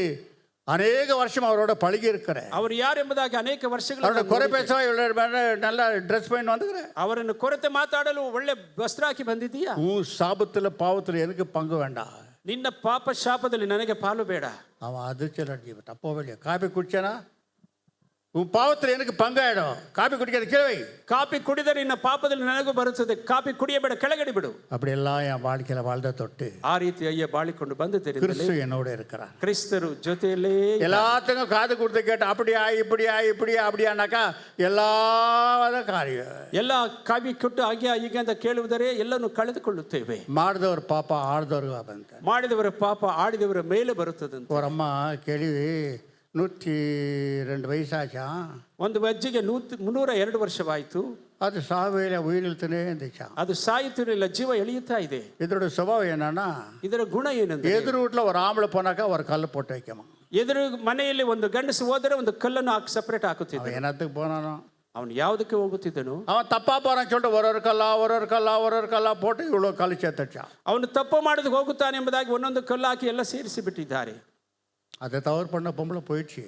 அநேக வருஷம் அவரோட பழகி இருக்கிறேன். ಅವರು ಯಾರೆಂಬುದಾಗಿ ಅನೇಕ ವರ್ಷಗಳು அவரோட குறை பேசவா இவ்வளோ நல்லா ட்ரெஸ் பண்ணி வந்துக்கிறேன். ಅವರನ್ನು ಕೊರತೆ ಮಾತಾಡಲು ಒಳ್ಳೆ ವಸ್ತ್ರ ಹಾಕಿ ಬಂದಿದ್ದೀಯಾ? உன் சாபத்தில் பாவத்தில் எனக்கு பங்கு வேண்டாம், ನಿನ್ನ ಪಾಪ ಶಾಪದಲ್ಲಿ ನನಗೆ ಪಾಲು ಬೇಡ. அவன் அதிர்ச்சியில் அடிச்சுட்டான். அப்போ வெளியே காப்பி குடிச்சானா உன் பாவத்தில் எனக்கு பங்காயிடும், காப்பி குடிக்காத கீழே. ಕಾಪಿ ಕುಡಿದರೆ ನಿನ್ನ ಪಾಪದಲ್ಲಿ ನನಗೂ ಬರುತ್ತದೆ, ಕಾಪಿ ಕುಡಿಯಬೇಡ, ಕೆಳಗಡೆ ಬಿಡು. அப்படியெல்லாம் என் வாழ்க்கையில் வாழ்ந்த தொட்டு ಆ ರೀತಿ ಅಯ್ಯ ಬಾಳಿಕೊಂಡು ಬಂದಿದ್ದೀರಿ. கிறிஸ்து என்னோட இருக்கிறார். ಕ್ರಿಸ್ತರು ಜೊತೆಯಲ್ಲೇ எல்லாத்துக்கும் காது கொடுத்து கேட்டு அப்படியா இப்படியா அப்படியானாக்கா எல்லாத காரியம் ಎಲ್ಲ ಕಾವಿ ಕೊಟ್ಟು ಹಾಗೆ ಹೀಗೆ ಅಂತ ಕೇಳುವುದರೆ ಎಲ್ಲನೂ ಕಳೆದುಕೊಳ್ಳುತ್ತೇವೆ. ಮಾಡಿದವ್ರ ಪಾಪ ಆಡ್ದವ್ರಿಗೆ ಬಂತ, ಮಾಡಿದವರ ಪಾಪ ಆಡಿದವರ ಮೇಲೆ ಬರುತ್ತದಂತೆ. ஒரு அம்மா கேள்வி 102 வயசாச்சா, ಒಂದು ಅಜ್ಜಿಗೆ 302 ವರ್ಷವಾಯಿತು. அது சாவையில் உயிரிழத்துனே இருந்துச்சா. ಅದು ಸಾಯುತ್ತಿರಲಿಲ್ಲ, ಜೀವ ಎಳೆಯುತ್ತಾ ಇದೆ. இதோட சுபாவம் என்னன்னா, ಇದರ ಗುಣ ಏನಂದ್ರೆ, எதிர் வீட்டில் ஒரு ஆம்பளை போனாக்கா ஒரு கல் போட்டு வைக்கமா. ಎದುರು ಮನೆಯಲ್ಲಿ ಒಂದು ಗಂಡಸು ಹೋದರೆ ಒಂದು ಕಲ್ಲನ್ನು ಸಪರೇಟ್ ಹಾಕುತ್ತಿದ್ದ. அவன் என்னத்துக்கு போனானோ, ಅವನು ಯಾವುದಕ್ಕೆ ಹೋಗುತ್ತಿದ್ದನು? அவன் தப்பா போறான்னு சொல்லிட்டு ஒரு கல்லா போட்டு இவ்வளோ கல் சேர்த்துச்சான். ಅವನು ತಪ್ಪು ಮಾಡೋದಕ್ಕೆ ಹೋಗುತ್ತಾನೆ ಎಂಬುದಾಗಿ ಒಂದೊಂದು ಕಲ್ಲು ಹಾಕಿ ಎಲ್ಲ ಸೇರಿಸಿ ಬಿಟ್ಟಿದ್ದಾರೆ. அதை தவறு பண்ண பொம்பளை போயிடுச்சு.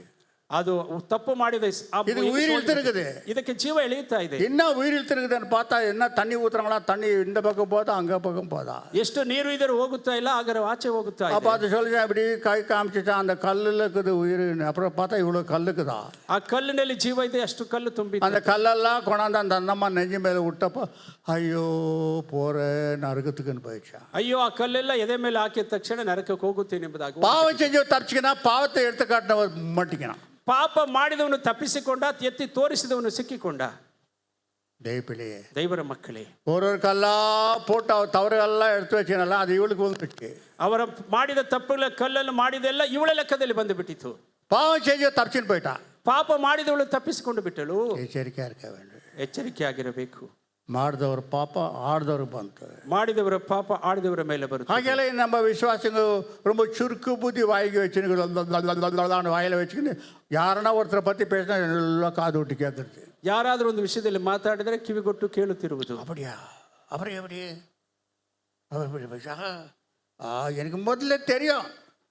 ಅದು ತಪ್ಪು ಮಾಡಿದ இது உயிர் இழுத்துருக்குது, ಇದಕ್ಕೆ ಜೀವ ಎಳೆಯುತ್ತಾ ಇದೆ. என்ன உயிர் இழுத்துருக்குதுன்னு பார்த்தா என்ன தண்ணி ஊத்துறாங்களா, தண்ணி இந்த பக்கம் போதா அங்க பக்கம் போதா, ಎಷ್ಟು ನೀರು ಇದ್ರೂ ಹೋಗುತ್ತಾ ಇಲ್ಲ, ಆಗರ ಆಚೆ ಹೋಗುತ್ತಾ ಇದೆ. அப்போ அது சொல்லி அப்படி கை காமிச்சிட்டான், அந்த கல்லுல இருக்குது உயிர். அப்புறம் பார்த்தா இவ்வளோ கல்லுக்குதா. ಆ ಕಲ್ಲಿನಲ್ಲಿ ಜೀವ ಇದೆ, ಅಷ್ಟು ಕಲ್ಲು ತುಂಬಿ. அந்த கல்லெல்லாம் கொண்டாந்து அந்த அண்ணம்மா நெஞ்சு மேலே விட்டப்போ ஐயோ போற நரகத்துக்குன்னு போயிடுச்சா. ಅಯ್ಯೋ, ಆ ಕಲ್ಲೆಲ್ಲ ಎದೆ ಮೇಲೆ ಹಾಕಿದ ತಕ್ಷಣ ನರಕಕ್ಕೆ ಹೋಗುತ್ತೇನೆ ಎಂಬುದಾಗಿ. பாவம் செஞ்சு தப்பிச்சுக்கினா பாவத்தை எடுத்து காட்டினவர் மாட்டிக்கினான். ಪಾಪ ಮಾಡಿದವನು ತಪ್ಪಿಸಿಕೊಂಡ, ಎತ್ತಿ ತೋರಿಸಿದವನು ಸಿಕ್ಕಿಕೊಂಡ. தெய்வப்பிள்ளையே, ದೈವರ ಮಕ್ಕಳೇ, ஒரு கல்லா போட்டு அவர் தவறுகள்லாம் எடுத்து வச்சுனால அது இவளுக்கு வந்துடுச்சு. ಅವರ ಮಾಡಿದ ತಪ್ಪುಗಳ ಕಲ್ಲನ್ನು ಮಾಡಿದೆಲ್ಲ ಇವಳ ಲೆಕ್ಕದಲ್ಲಿ ಬಂದು ಬಿಟ್ಟಿತು. பாவம் செஞ்சு தப்பிச்சுன்னு போயிட்டான். ಪಾಪ ಮಾಡಿದವಳು ತಪ್ಪಿಸಿಕೊಂಡು ಬಿಟ್ಟಳು. எச்சரிக்கையா இருக்க வேண்டும், ಎಚ್ಚರಿಕೆಯಾಗಿರಬೇಕು. ಮಾಡಿದವ್ರ ಪಾಪ ಆಡ್ದವ್ರಿಗೆ ಬಂತು, ಮಾಡಿದವರ ಪಾಪ ಆಡಿದವರ ಮೇಲೆ ಬರುತ್ತೆ. ಹಾಗೆಲ್ಲ நம்ம விசுவாசங்க ரொம்ப சுருக்கு புத்தி வாங்கி வச்சுன்னு வாயில வச்சுக்கின்னு யாருன்னா ஒருத்தரை பற்றி பேசினா எல்லாம் காது விட்டு கேட்குறது. ಯಾರಾದರೂ ಒಂದು ವಿಷಯದಲ್ಲಿ ಮಾತಾಡಿದರೆ ಕಿವಿಗೊಟ್ಟು ಕೇಳುತ್ತಿರುವುದು. அப்படியா, அப்புறம் எப்படி அவர் எனக்கு முதல்ல தெரியும்.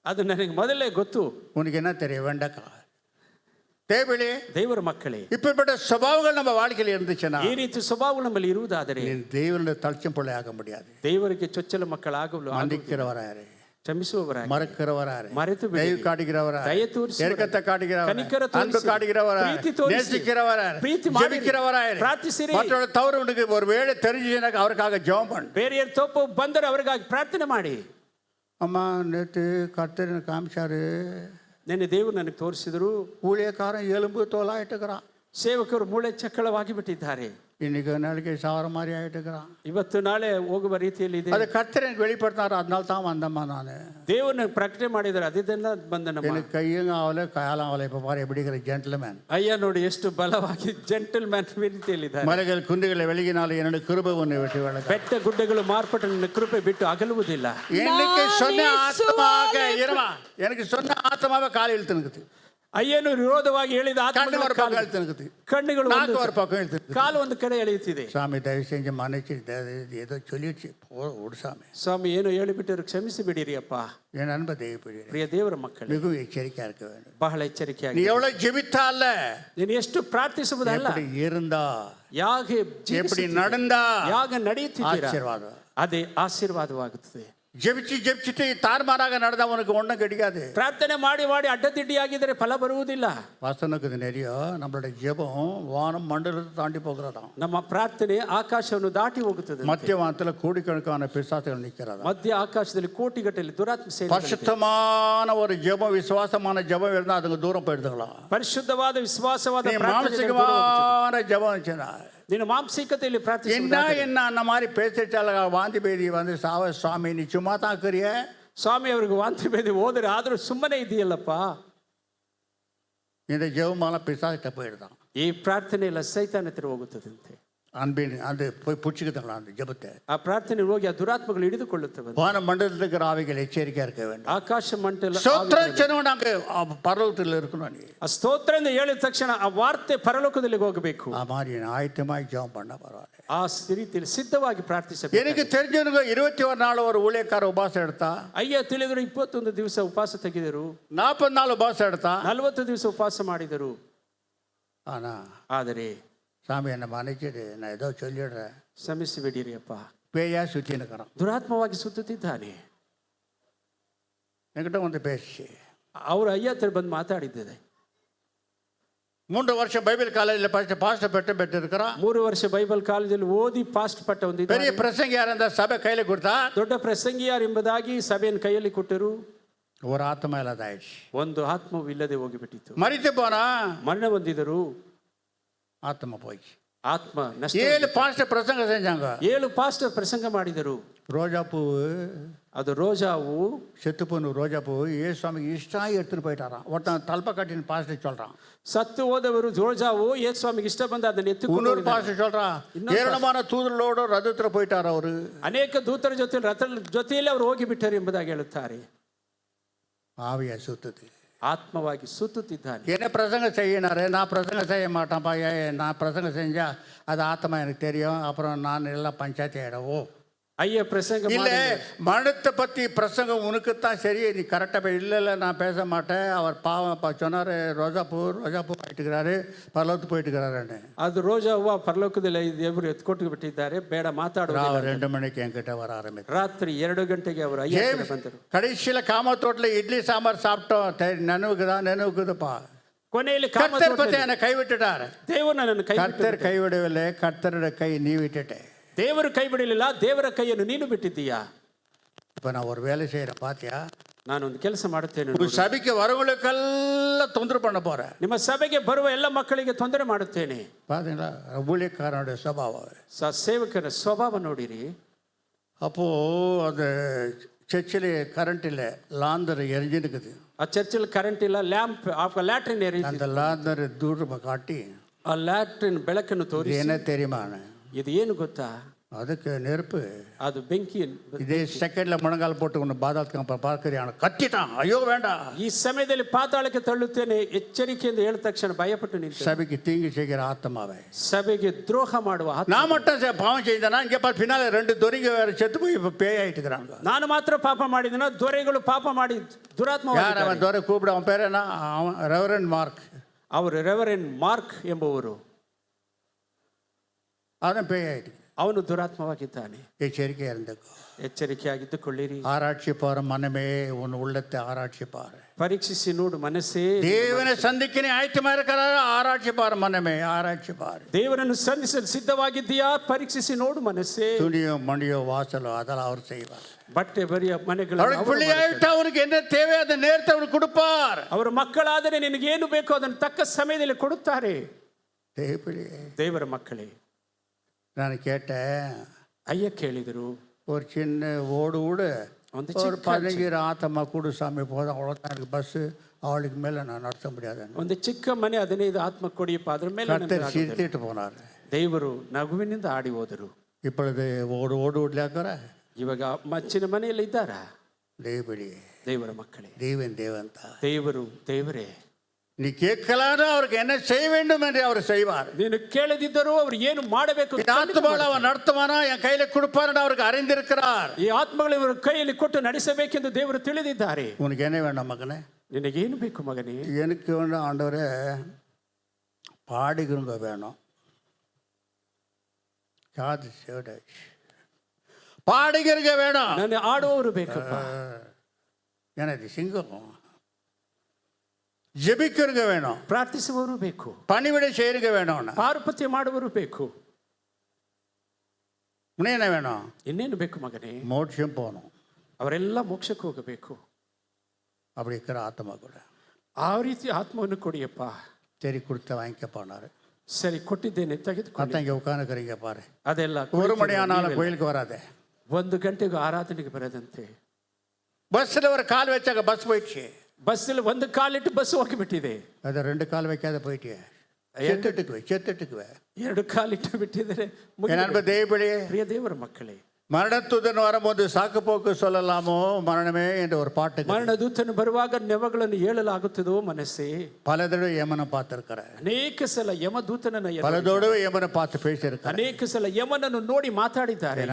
ಅದು ನನಗೆ ಮೊದಲೇ ಗೊತ್ತು. உனக்கு என்ன தெரியும்? வெண்டைக்காய். தேவளே, ದೇವರ ಮಕ್ಕಳೇ, இப்படிப்பட்ட ಸ್ವಭಾವங்கள் நம்ம வாழ்க்கையில் இருந்துச்சுன்னா ಈ ರೀತಿ ಸ್ವಭಾವ ನಮ್ಮಲ್ಲಿ ಇರುವುದಾದರೆ நீ தேவனுடைய தளச்சம் பிள்ளை ஆக முடியாது. ದೇವರಿಗೆ ಚೊಚ್ಚಲ ಮಕ್ಕಳಾಗಲು மன்னிக்கிறவராரு, ಕ್ಷಮಿಸುವವರಾಗಿ, மறக்கிறவராரு, ಮರೆತು ಬಿಡಿ, தயவு காட்டுகிறவராரு, ದಯೆ ತೋರಿಸುವವರಾಗಿ, இரக்கத்தை காட்டுகிறவராரு, ಕನಿಕರ ತೋರಿಸಿ, அன்பு காட்டுகிறவராரு, ಪ್ರೀತಿ ತೋರಿಸಿ, நேசிக்கிறவராரு, ಪ್ರೀತಿ ಮಾಡಿ, ஜெபிக்கிறவராரு, ಪ್ರಾರ್ಥಿಸಿರಿ. மற்றவர்கள் தவறு உனக்கு ஒருவேளை தெரிஞ்சுச்சுன்னா அவருக்காக ஜெபம் பண்ணு. ಬೇರೆಯವ್ರ ತಪ್ಪು ಬಂದರೆ ಅವರಿಗಾಗಿ ಪ್ರಾರ್ಥನೆ ಮಾಡಿ. அம்மா நேற்று கர்த்தர் காமிச்சாரு, ನಿನ್ನೆ ದೇವರು ನನಗೆ ತೋರಿಸಿದರು, ஊழியக்காரன் எலும்பு தோலாயிட்டுக்கிறான், ಸೇವಕರು ಮೂಳೆ ಚಕ್ಕಳವಾಗಿ ಬಿಟ್ಟಿದ್ದಾರೆ, இன்னைக்கு நாளைக்கு சாவர மாதிரி ஆயிட்டுக்கிறான். ಇವತ್ತು ನಾಳೆ ಹೋಗುವ ರೀತಿಯಲ್ಲಿ ಇದೆ. அது கர்த்தர் எனக்கு வெளிப்படுத்தினாரு, அதனால தான் வந்தம்மா நான். ದೇವರನ್ನ ಪ್ರಕಟಣೆ ಮಾಡಿದ್ದಾರೆ, ಅದರಿಂದ ಬಂದ ನಮ್ಮ. எனக்கு கையும் ஆகலை காலம் ஆகலை. இப்போ பாரு எப்படி இருக்கிற ஜென்டில்மேன். ಅಯ್ಯ ನೋಡಿ ಎಷ್ಟು ಬಲವಾಗಿ ಜೆಂಟಲ್ ಮ್ಯಾನ್ ರೀತಿಯಲ್ಲಿದ್ದಾರೆ. மலைகள் குன்றுகளை வெளியினால என்னோட கிருபை ஒன்று விட்டு விலக. ಬೆಟ್ಟ ಗುಡ್ಡಗಳು ಮಾರ್ಪಟ್ಟು ನನ್ನ ಕೃಪೆ ಬಿಟ್ಟು ಅಗಲುವುದಿಲ್ಲ. எனக்கு சொன்ன ஆத்மாக இரவா, எனக்கு சொன்ன ஆத்மாவை காலை இழுத்து நிற்குது. ಅಯ್ಯನು ವಿರೋಧವಾಗಿ ಹೇಳಿದ கண்ணு ஒரு பக்கம் ಆತ್ಮಗಳು இழுத்து நிற்குது, ಕಣ್ಣುಗಳು நாக்கு ஒரு பக்கம் இழுத்து நிற்குது. ಕಾಲು ಒಂದು ಕಡೆ ಎಳೆಯುತ್ತಿದೆ. சாமி தயவு செஞ்சு மன்னிச்சு, ஏதோ சொல்லிடுச்சு விடு சாமி. ಸ್ವಾಮಿ ಏನು ಹೇಳಿಬಿಟ್ಟರು, ಕ್ಷಮಿಸಿ ಬಿಡಿರಿ ಅಪ್ಪ. என் அன்பை தெய்வப்படுகிறேன். ಪ್ರಿಯ ದೇವರ ಮಕ್ಕಳೇ, மிகவும் எச்சரிக்கையா இருக்க வேண்டும். ಬಹಳ ಎಚ್ಚರಿಕೆಯಾಗಿ. நீ எவ்வளவு ஜெபித்தால, ನೀನು ಎಷ್ಟು ಪ್ರಾರ್ಥಿಸುವುದಲ್ಲ, எப்படி இருந்தா, ಯಾಗೆ எப்படி நடந்தா, ಯಾಗ ನಡೆಯುತ್ತಿದ್ದೀರಾ, ஆசீர்வாதம். ಅದೇ ಆಶೀರ್ವಾದವಾಗುತ್ತದೆ. ஜெபிச்சுட்டு தார்மாராக நடந்தா உனக்கு ஒன்றும் கிடைக்காது. ಪ್ರಾರ್ಥನೆ ಮಾಡಿ ಮಾಡಿ ಅಡ್ಡದಿಡ್ಡಿಯಾಗಿದ್ದರೆ ಫಲ ಬರುವುದಿಲ್ಲ. வசனத்துக்கு நிறைய நம்மளுடைய ஜெபம் வானம் மண்டலத்தை தாண்டி போகிறதாம். ನಮ್ಮ ಪ್ರಾರ್ಥನೆ ಆಕಾಶವನ್ನು ದಾಟಿ ಹೋಗುತ್ತದೆ. மத்திய வானத்துல கோடிக்கணக்கான பிசாசுகள் நிற்கிறதா. ಮಧ್ಯ ಆಕಾಶದಲ್ಲಿ ಕೋಟಿಗಟ್ಟಲೆ ದುರಾತ್ಮ ಸೇನೆ. பரிசுத்தமான ஒரு ஜெபம், விசுவாசமான ஜெபம் இருந்தா அதுங்க தூரம் போயிடுதுங்களா. ಪರಿಶುದ್ಧವಾದ ವಿಶ್ವಾಸವಾದ மானசிகமான ஜெபம் இருந்துச்சுன்னா, ನೀನು ಮಾಂಸಿಕತೆಯಲ್ಲಿ என்ன என்ன அந்த மாதிரி பேசிட்டால வாந்தி பேதி வந்து சாவ சுவாமி நீ சும்மா தான் இருக்கிறிய. ಸ್ವಾಮಿ ಅವ್ರಿಗೆ ವಾಂತಿ ಬೇದಿ ಹೋದರೆ ಆದರೂ ಸುಮ್ಮನೆ ಇದೆಯಲ್ಲಪ್ಪ. இந்த ஜெபமால பிசாசிட்ட போயிடுதான். ಈ ಪ್ರಾರ್ಥನೆ ಎಲ್ಲ ಸೈತಾನ ಹತ್ತಿರ ಹೋಗುತ್ತದಂತೆ. அன்பின் அந்த போய் பிடிச்சிக்கிட்டாங்களா அந்த ஜெபத்தை. ಆ ಪ್ರಾರ್ಥನೆ ಹೋಗಿ ಆ ದುರಾತ್ಮಗಳು ಹಿಡಿದುಕೊಳ್ಳುತ್ತವೆ. வான மண்டலத்தில் இருக்கிற ஆவிகள் எச்சரிக்கையா இருக்க வேண்டும். ಆಕಾಶ ಮಂಡಲ ஸ்தோத்திரம் நாங்க பரலோகத்தில் இருக்கணும். நீ ಆ ಸ್ತೋತ್ರ ಎಂದು ಹೇಳಿದ ತಕ್ಷಣ ಆ ವಾರ್ತೆ ಪರಲೋಕದಲ್ಲಿ ಹೋಗಬೇಕು. ಆ மாதிரி ஆயத்தமாய் ஜெபம் பண்ண பரவாயில்ல. ಆ ರೀತಿಯಲ್ಲಿ ಸಿದ್ಧವಾಗಿ ಪ್ರಾರ್ಥಿಸಬೇಕು. எனக்கு தெரிஞ்சவங்க 21 நாள் ஒரு ஊழியக்கார உபாசம் எடுத்தா. ಅಯ್ಯ ತಿಳಿದರು 21 ದಿವಸ ಉಪವಾಸ ತೆಗೆದರು. 40 நாள் உபாசம் எடுத்தா. 40 ದಿವಸ ಉಪವಾಸ ಮಾಡಿದರು. ಆದರೆ சாமி என்னை மன்னிச்சிடு, நான் ஏதோ சொல்லிடுறேன், ಕ್ಷಮಿಸಿ ಬಿಡಿರಿ ಅಪ್ಪ, பேயா சுற்றி நிற்கிறான், ದುರಾತ್ಮವಾಗಿ ಸುತ್ತುತ್ತಿದ್ದಾನೆ. என்கிட்ட வந்து பேசி ಅವರು ಅಯ್ಯ ಹತ್ರ ಬಂದು ಮಾತಾಡಿದ್ದಾರೆ. 3 வருஷம் பைபிள் காலேஜில் படித்த பாஸ்டர் பட்டம் பெற்று இருக்கிறான். 3 ವರ್ಷ ಬೈಬಲ್ ಕಾಲೇಜಲ್ಲಿ ಓದಿ ಪಾಸ್ಟ್ ಪಟ್ಟ ಹೊಂದಿದ್ದಾರೆ. பெரிய பிரசங்கியார் அந்த சபை கையில கொடுத்தா. ದೊಡ್ಡ ಪ್ರಸಂಗಿಯಾರ್ ಎಂಬುದಾಗಿ ಸಭೆಯನ್ನು ಕೈಯಲ್ಲಿ ಕೊಟ್ಟರು. ஒரு ஆத்மா இல்லாதாயிடுச்சு. ಒಂದು ಆತ್ಮವು ಇಲ್ಲದೆ ಹೋಗಿಬಿಟ್ಟಿತ್ತು. மரித்து போனா. ಮರಣ ಹೊಂದಿದರು. ஆத்மா போயிடுச்சு. ಆತ್ಮ ನಷ್ಟ. 7 பாஸ்டர் பிரசங்கம் செஞ்சாங்க. 7 ಪಾಸ್ಟರ್ ಪ್ರಸಂಗ ಮಾಡಿದರು. ரோஜா பூ, ಅದು ರೋಜಾವು, செத்து போன ரோஜா பூ ஏசுவாமிக்கு இஷ்டம் எடுத்துட்டு போயிட்டாராம். ஒருத்தன் தல்ப கட்டின பாஸ்டர் சொல்றான். ಸತ್ತು ಹೋದವರು ರೋಜಾವು ಯೇಸು ಸ್ವಾಮಿಗೆ ಇಷ್ಟ ಬಂದ ಅದನ್ನ ಎತ್ತಿಕೊಂಡು இன்னொரு பாஸ்டர் சொல்றான், ஏராளமான தூதர்களோட ரதத்துல போயிட்டார் அவரு. ಅನೇಕ ದೂತರ ಜೊತೆಯಲ್ಲಿ ಅವರು ಹೋಗಿಬಿಟ್ಟರು ಎಂಬುದಾಗಿ ಹೇಳುತ್ತಾರೆ. ஆவிய சுத்துது, ಆತ್ಮವಾಗಿ ಸುತ್ತುತ್ತಿದ್ದಾನೆ. என்ன பிரசங்கம் செய்யினாரு, நான் பிரசங்கம் செய்ய மாட்டேன்ப்பா, நான் பிரசங்கம் செஞ்சா அது ஆத்மா எனக்கு தெரியும், அப்புறம் நான் எல்லாம் பஞ்சாயத்து ஆயிடவோ. ಅಯ್ಯ ಪ್ರಸಂಗ இல்ல மரணத்தை பத்தி பிரசங்கம் உனக்குத்தான் சரி, நீ கரெக்டா போய். இல்ல நான் பேச மாட்டேன், அவர் பாவம் சொன்னாரு, ரோஜா பூ போயிட்டுக்கிறாரு, பரலோகத்துக்கு போயிட்டுக்கிறாருன்னு. ಅದು ರೋಜಾ ಹೂವ ಪರಲೋಕದಲ್ಲಿ ದೇವರು ಎತ್ಕೊಟ್ಟು ಬಿಟ್ಟಿದ್ದಾರೆ, ಬೇಡ ಮಾತಾಡುವ. 2 மணிக்கு என்கிட்ட வர ஆரம்பிச்சு. ರಾತ್ರಿ 2 ಗಂಟೆಗೆ ಅವರು ಅಯ್ಯ ಬಂದರು. கடைசியில காமத்தோட்டில் இட்லி சாம்பார் சாப்பிட்டோம், நினைவுக்குதுப்பா. ಕೊನೆಯಲ್ಲಿ கர்த்தர் பத்தி என்னை கைவிட்டுட்டாரு. ದೇವರು ನನ್ನನ್ನು கர்த்தர் கைவிடவில்லை, கர்த்தருடைய கை நீ விட்டுட்டே. ದೇವರು ಕೈ ಬಿಡಲಿಲ್ಲ, ದೇವರ ಕೈಯನ್ನು ನೀನು ಬಿಟ್ಟಿದ್ದೀಯಾ. இப்ப நான் ஒரு வேலை செய்யறேன் பாத்தியா, ನಾನೊಂದು ಕೆಲಸ ಮಾಡುತ್ತೇನೆ. சபைக்கு வரவங்களுக்கெல்லாம் தொந்தரவு பண்ண போறேன். ನಿಮ್ಮ ಸಭೆಗೆ ಬರುವ ಎಲ್ಲ ಮಕ್ಕಳಿಗೆ ತೊಂದರೆ ಮಾಡುತ್ತೇನೆ. பாத்தீங்களா ஊழியக்காரனுடைய சுபாவம், ಸೇವಕರ ಸ್ವಭಾವ ನೋಡಿರಿ. அப்போ அந்த சர்ச்சில் கரண்ட் இல்லை, லாந்தர் எரிஞ்சுருக்குது. ಆ ಚರ್ಚಲ್ಲಿ ಕರೆಂಟ್ ಇಲ್ಲ, ಲ್ಯಾಂಪ್ ಲ್ಯಾಟ್ರಿನ್ ಎರಿಯುತ್ತೆ. அந்த லாந்தர் தூரம் காட்டி ಆ ಲ್ಯಾಟ್ರಿನ್ ಬೆಳಕನ್ನು ತೋರಿಸಿ, என்ன தெரியுமா, ಇದು ಏನು ಗೊತ್ತಾ, அதுக்கு நெருப்பு. ಅದು ಬೆಂಕಿ. இதே செகண்ட்ல முழங்கால் போட்டு ஒன்று பாதாளத்துக்கு பார்க்கறியான கத்திட்டான், ஐயோ வேண்டாம். ಈ ಸಮಯದಲ್ಲಿ ಪಾತಾಳಕ್ಕೆ ತಳ್ಳುತ್ತೇನೆ ಎಚ್ಚರಿಕೆಯಿಂದ ಹೇಳಿದ ತಕ್ಷಣ ಭಯಪಟ್ಟು ನಿಂತು சபைக்கு தீங்கு செய்கிற ஆத்மாவை, ಸಭೆಗೆ ದ್ರೋಹ ಮಾಡುವ ಆತ್ಮ. நான் மட்டும் பாவம் செய்தேனா? இங்கே பாரு, பின்னால 2 தொரிங்க வேற செத்து போய் இப்போ பேய் ஆயிட்டு இருக்கிறாங்க. ನಾನು ಮಾತ್ರ ಪಾಪ ಮಾಡಿದನ, ದೊರೆಗಳು ಪಾಪ ಮಾಡಿ ದುರಾತ್ಮ. யார் அவன் துறை கூப்பிட? அவன் பேர் என்ன? அவன் ரெவரண்ட் மார்க். ಅವರು ರೆವರೆಂಡ್ ಮಾರ್ಕ್ ಎಂಬುವರು. அவன் பேய் ஆயிட்டு, ಅವನು ದುರಾತ್ಮವಾಗಿದ್ದಾನೆ. எச்சரிக்கையா இருந்துக்கோ, ಎಚ್ಚರಿಕೆಯಾಗಿದ್ದುಕೊಳ್ಳಿರಿ. ஆராய்ச்சி பாரு மனமே, உன் உள்ளத்தை ஆராய்ச்சி பாரு. ಪರೀಕ್ಷಿಸಿ ನೋಡು ಮನಸ್ಸೇ. தேவனை சந்திக்க நீ ஆயத்தமா இருக்கிறாரு, ஆராய்ச்சி பாரு மனமே, ஆராய்ச்சி பாரு. ದೇವರನ್ನು ಸಂಧಿಸಲು ಸಿದ್ಧವಾಗಿದ್ದೀಯಾ? ಪರೀಕ್ಷಿಸಿ ನೋಡು ಮನಸ್ಸೇ. துணியோ மணியோ வாசலோ அதெல்லாம் அவர் செய்வார். ಬಟ್ಟೆ ಬರಿಯ ಮನೆಗಳು அவருக்கு பிள்ளையாயிட்டா அவருக்கு என்ன தேவை அந்த நேரத்தை அவர் கொடுப்பார். ಅವರ ಮಕ್ಕಳಾದರೆ ನಿನಗೆ ಏನು ಬೇಕೋ ಅದನ್ನು ತಕ್ಕ ಸಮಯದಲ್ಲಿ ಕೊಡುತ್ತಾರೆ. ದೇವರ ಮಕ್ಕಳೇ, ನಾನು கேட்டேன், ಅಯ್ಯ ಕೇಳಿದರು, ஒரு சின்ன ஓடு விடு, ಒಂದು ஒரு 15 ஆத்தம்மா கூடு சாமி போதும், அவ்வளோதான் எனக்கு பஸ்ஸு, அவளுக்கு மேலே நான் நடத்த முடியாது. ಒಂದು ಚಿಕ್ಕ ಮನೆ 15 ಆತ್ಮ ಕೊಡಿಯಪ್ಪ, ಅದ್ರ ಮೇಲೆ கர்த்தர் சிரித்திட்டு போனார். ದೇವರು ನಗುವಿನಿಂದ ಆಡಿ ಹೋದರು. இப்பொழுது ஓடு விடலாக்கிற ಇವಾಗ ಮಚ್ಚಿನ ಮನೆಯಲ್ಲಿ ಇದ್ದಾರಾ? ದೇವರ ಮಕ್ಕಳೇ, தேவன் தான். ದೇವರು ದೇವರೇ. நீ கேட்கலாத அவருக்கு என்ன செய்ய வேண்டும் என்று அவர் செய்வார். ನೀನು ಕೇಳದಿದ್ದರೂ ಅವರು ಏನು ಮಾಡಬೇಕು ஆத்மாவை அவர் நடத்துவானா, என் கையில கொடுப்பார் என்று அவருக்கு அறிந்திருக்கிறார். ಈ ಆತ್ಮಗಳು ಇವರ ಕೈಯಲ್ಲಿ ಕೊಟ್ಟು ನಡೆಸಬೇಕೆಂದು ದೇವರು ತಿಳಿದಿದ್ದಾರೆ. உனக்கு என்ன வேண்டாம் மகனே? ನಿನಗೇನು ಬೇಕು ಮಗನೇ? எனக்கு வேண்டாம் ஆண்டவரே, பாடுகிறவங்க வேணும். காது சேடை பாடுகிறவங்க வேணும். ನಾನು ಆಡುವವರು ಬೇಕಪ್ಪ. எனக்கு சிங்கம் ஜெபிக்கிறவங்க வேணும். ಪ್ರಾರ್ಥಿಸುವವರು ಬೇಕು. பணிவிடை செய்யறவங்க வேணும். ಪಾರುಪತ್ಯ ಮಾಡುವವರು ಬೇಕು. என்ன வேணும்? ಇನ್ನೇನು ಬೇಕು ಮಗನೇ? மோட்சம் போகணும். ಅವರೆಲ್ಲ ಮೋಕ್ಷಕ್ಕೆ ಹೋಗಬೇಕು. அப்படி இருக்கிற ஆத்மா கூட ಆ ರೀತಿ ಆತ್ಮವನ್ನು ಕೊಡಿಯಪ್ಪ. சரி கொடுத்த வாங்கிக்க போனாரு. ಸರಿ ಕೊಟ್ಟಿದ್ದೇನೆ, ತೆಗೆದುಕೊಂಡು. இங்கே உட்காந்துக்கிறீங்க பாரு. ಅದೆಲ್ಲ 1 மணி ஆனாலும் கோயிலுக்கு வராதே. 1 ಗಂಟೆಗೂ ಆರಾಧನೆಗೆ ಬರದಂತೆ. பஸ்ஸில் ஒரு கால் வச்சாங்க, பஸ் போயிடுச்சு. ಬಸ್ಸಲ್ಲಿ 1 ಕಾಲಿಟ್ಟು ಬಸ್ ಹೋಗಿಬಿಟ್ಟಿದೆ. அதை 2 கால் வைக்காத போயிட்டே செத்துட்டுக்குவே 2 ಕಾಲಿಟ್ಟು ಬಿಟ್ಟಿದ್ದಾರೆ. ಪ್ರಿಯ ದೇವರ ಮಕ್ಕಳೇ, மரணதூதன் வரும்போது சாக்கு போக்கு சொல்லலாமோ மரணமே என்று ஒரு பாட்டு. ಮರಣದೂತನು ಬರುವಾಗ ನೆವಗಳನ್ನು ಹೇಳಲಾಗುತ್ತದೋ ಮನಸ್ಸೇ? பல தடவை ಯಮನ பார்த்திருக்கிறேன். ಅನೇಕ ಸಲ ಯಮದೂತನನ್ನು பல தடவை ಯಮನ பார்த்து பேசியிருக்கிறேன். ಅನೇಕ ಸಲ ಯಮನನ್ನು ನೋಡಿ ಮಾತಾಡಿದ್ದಾರೆ.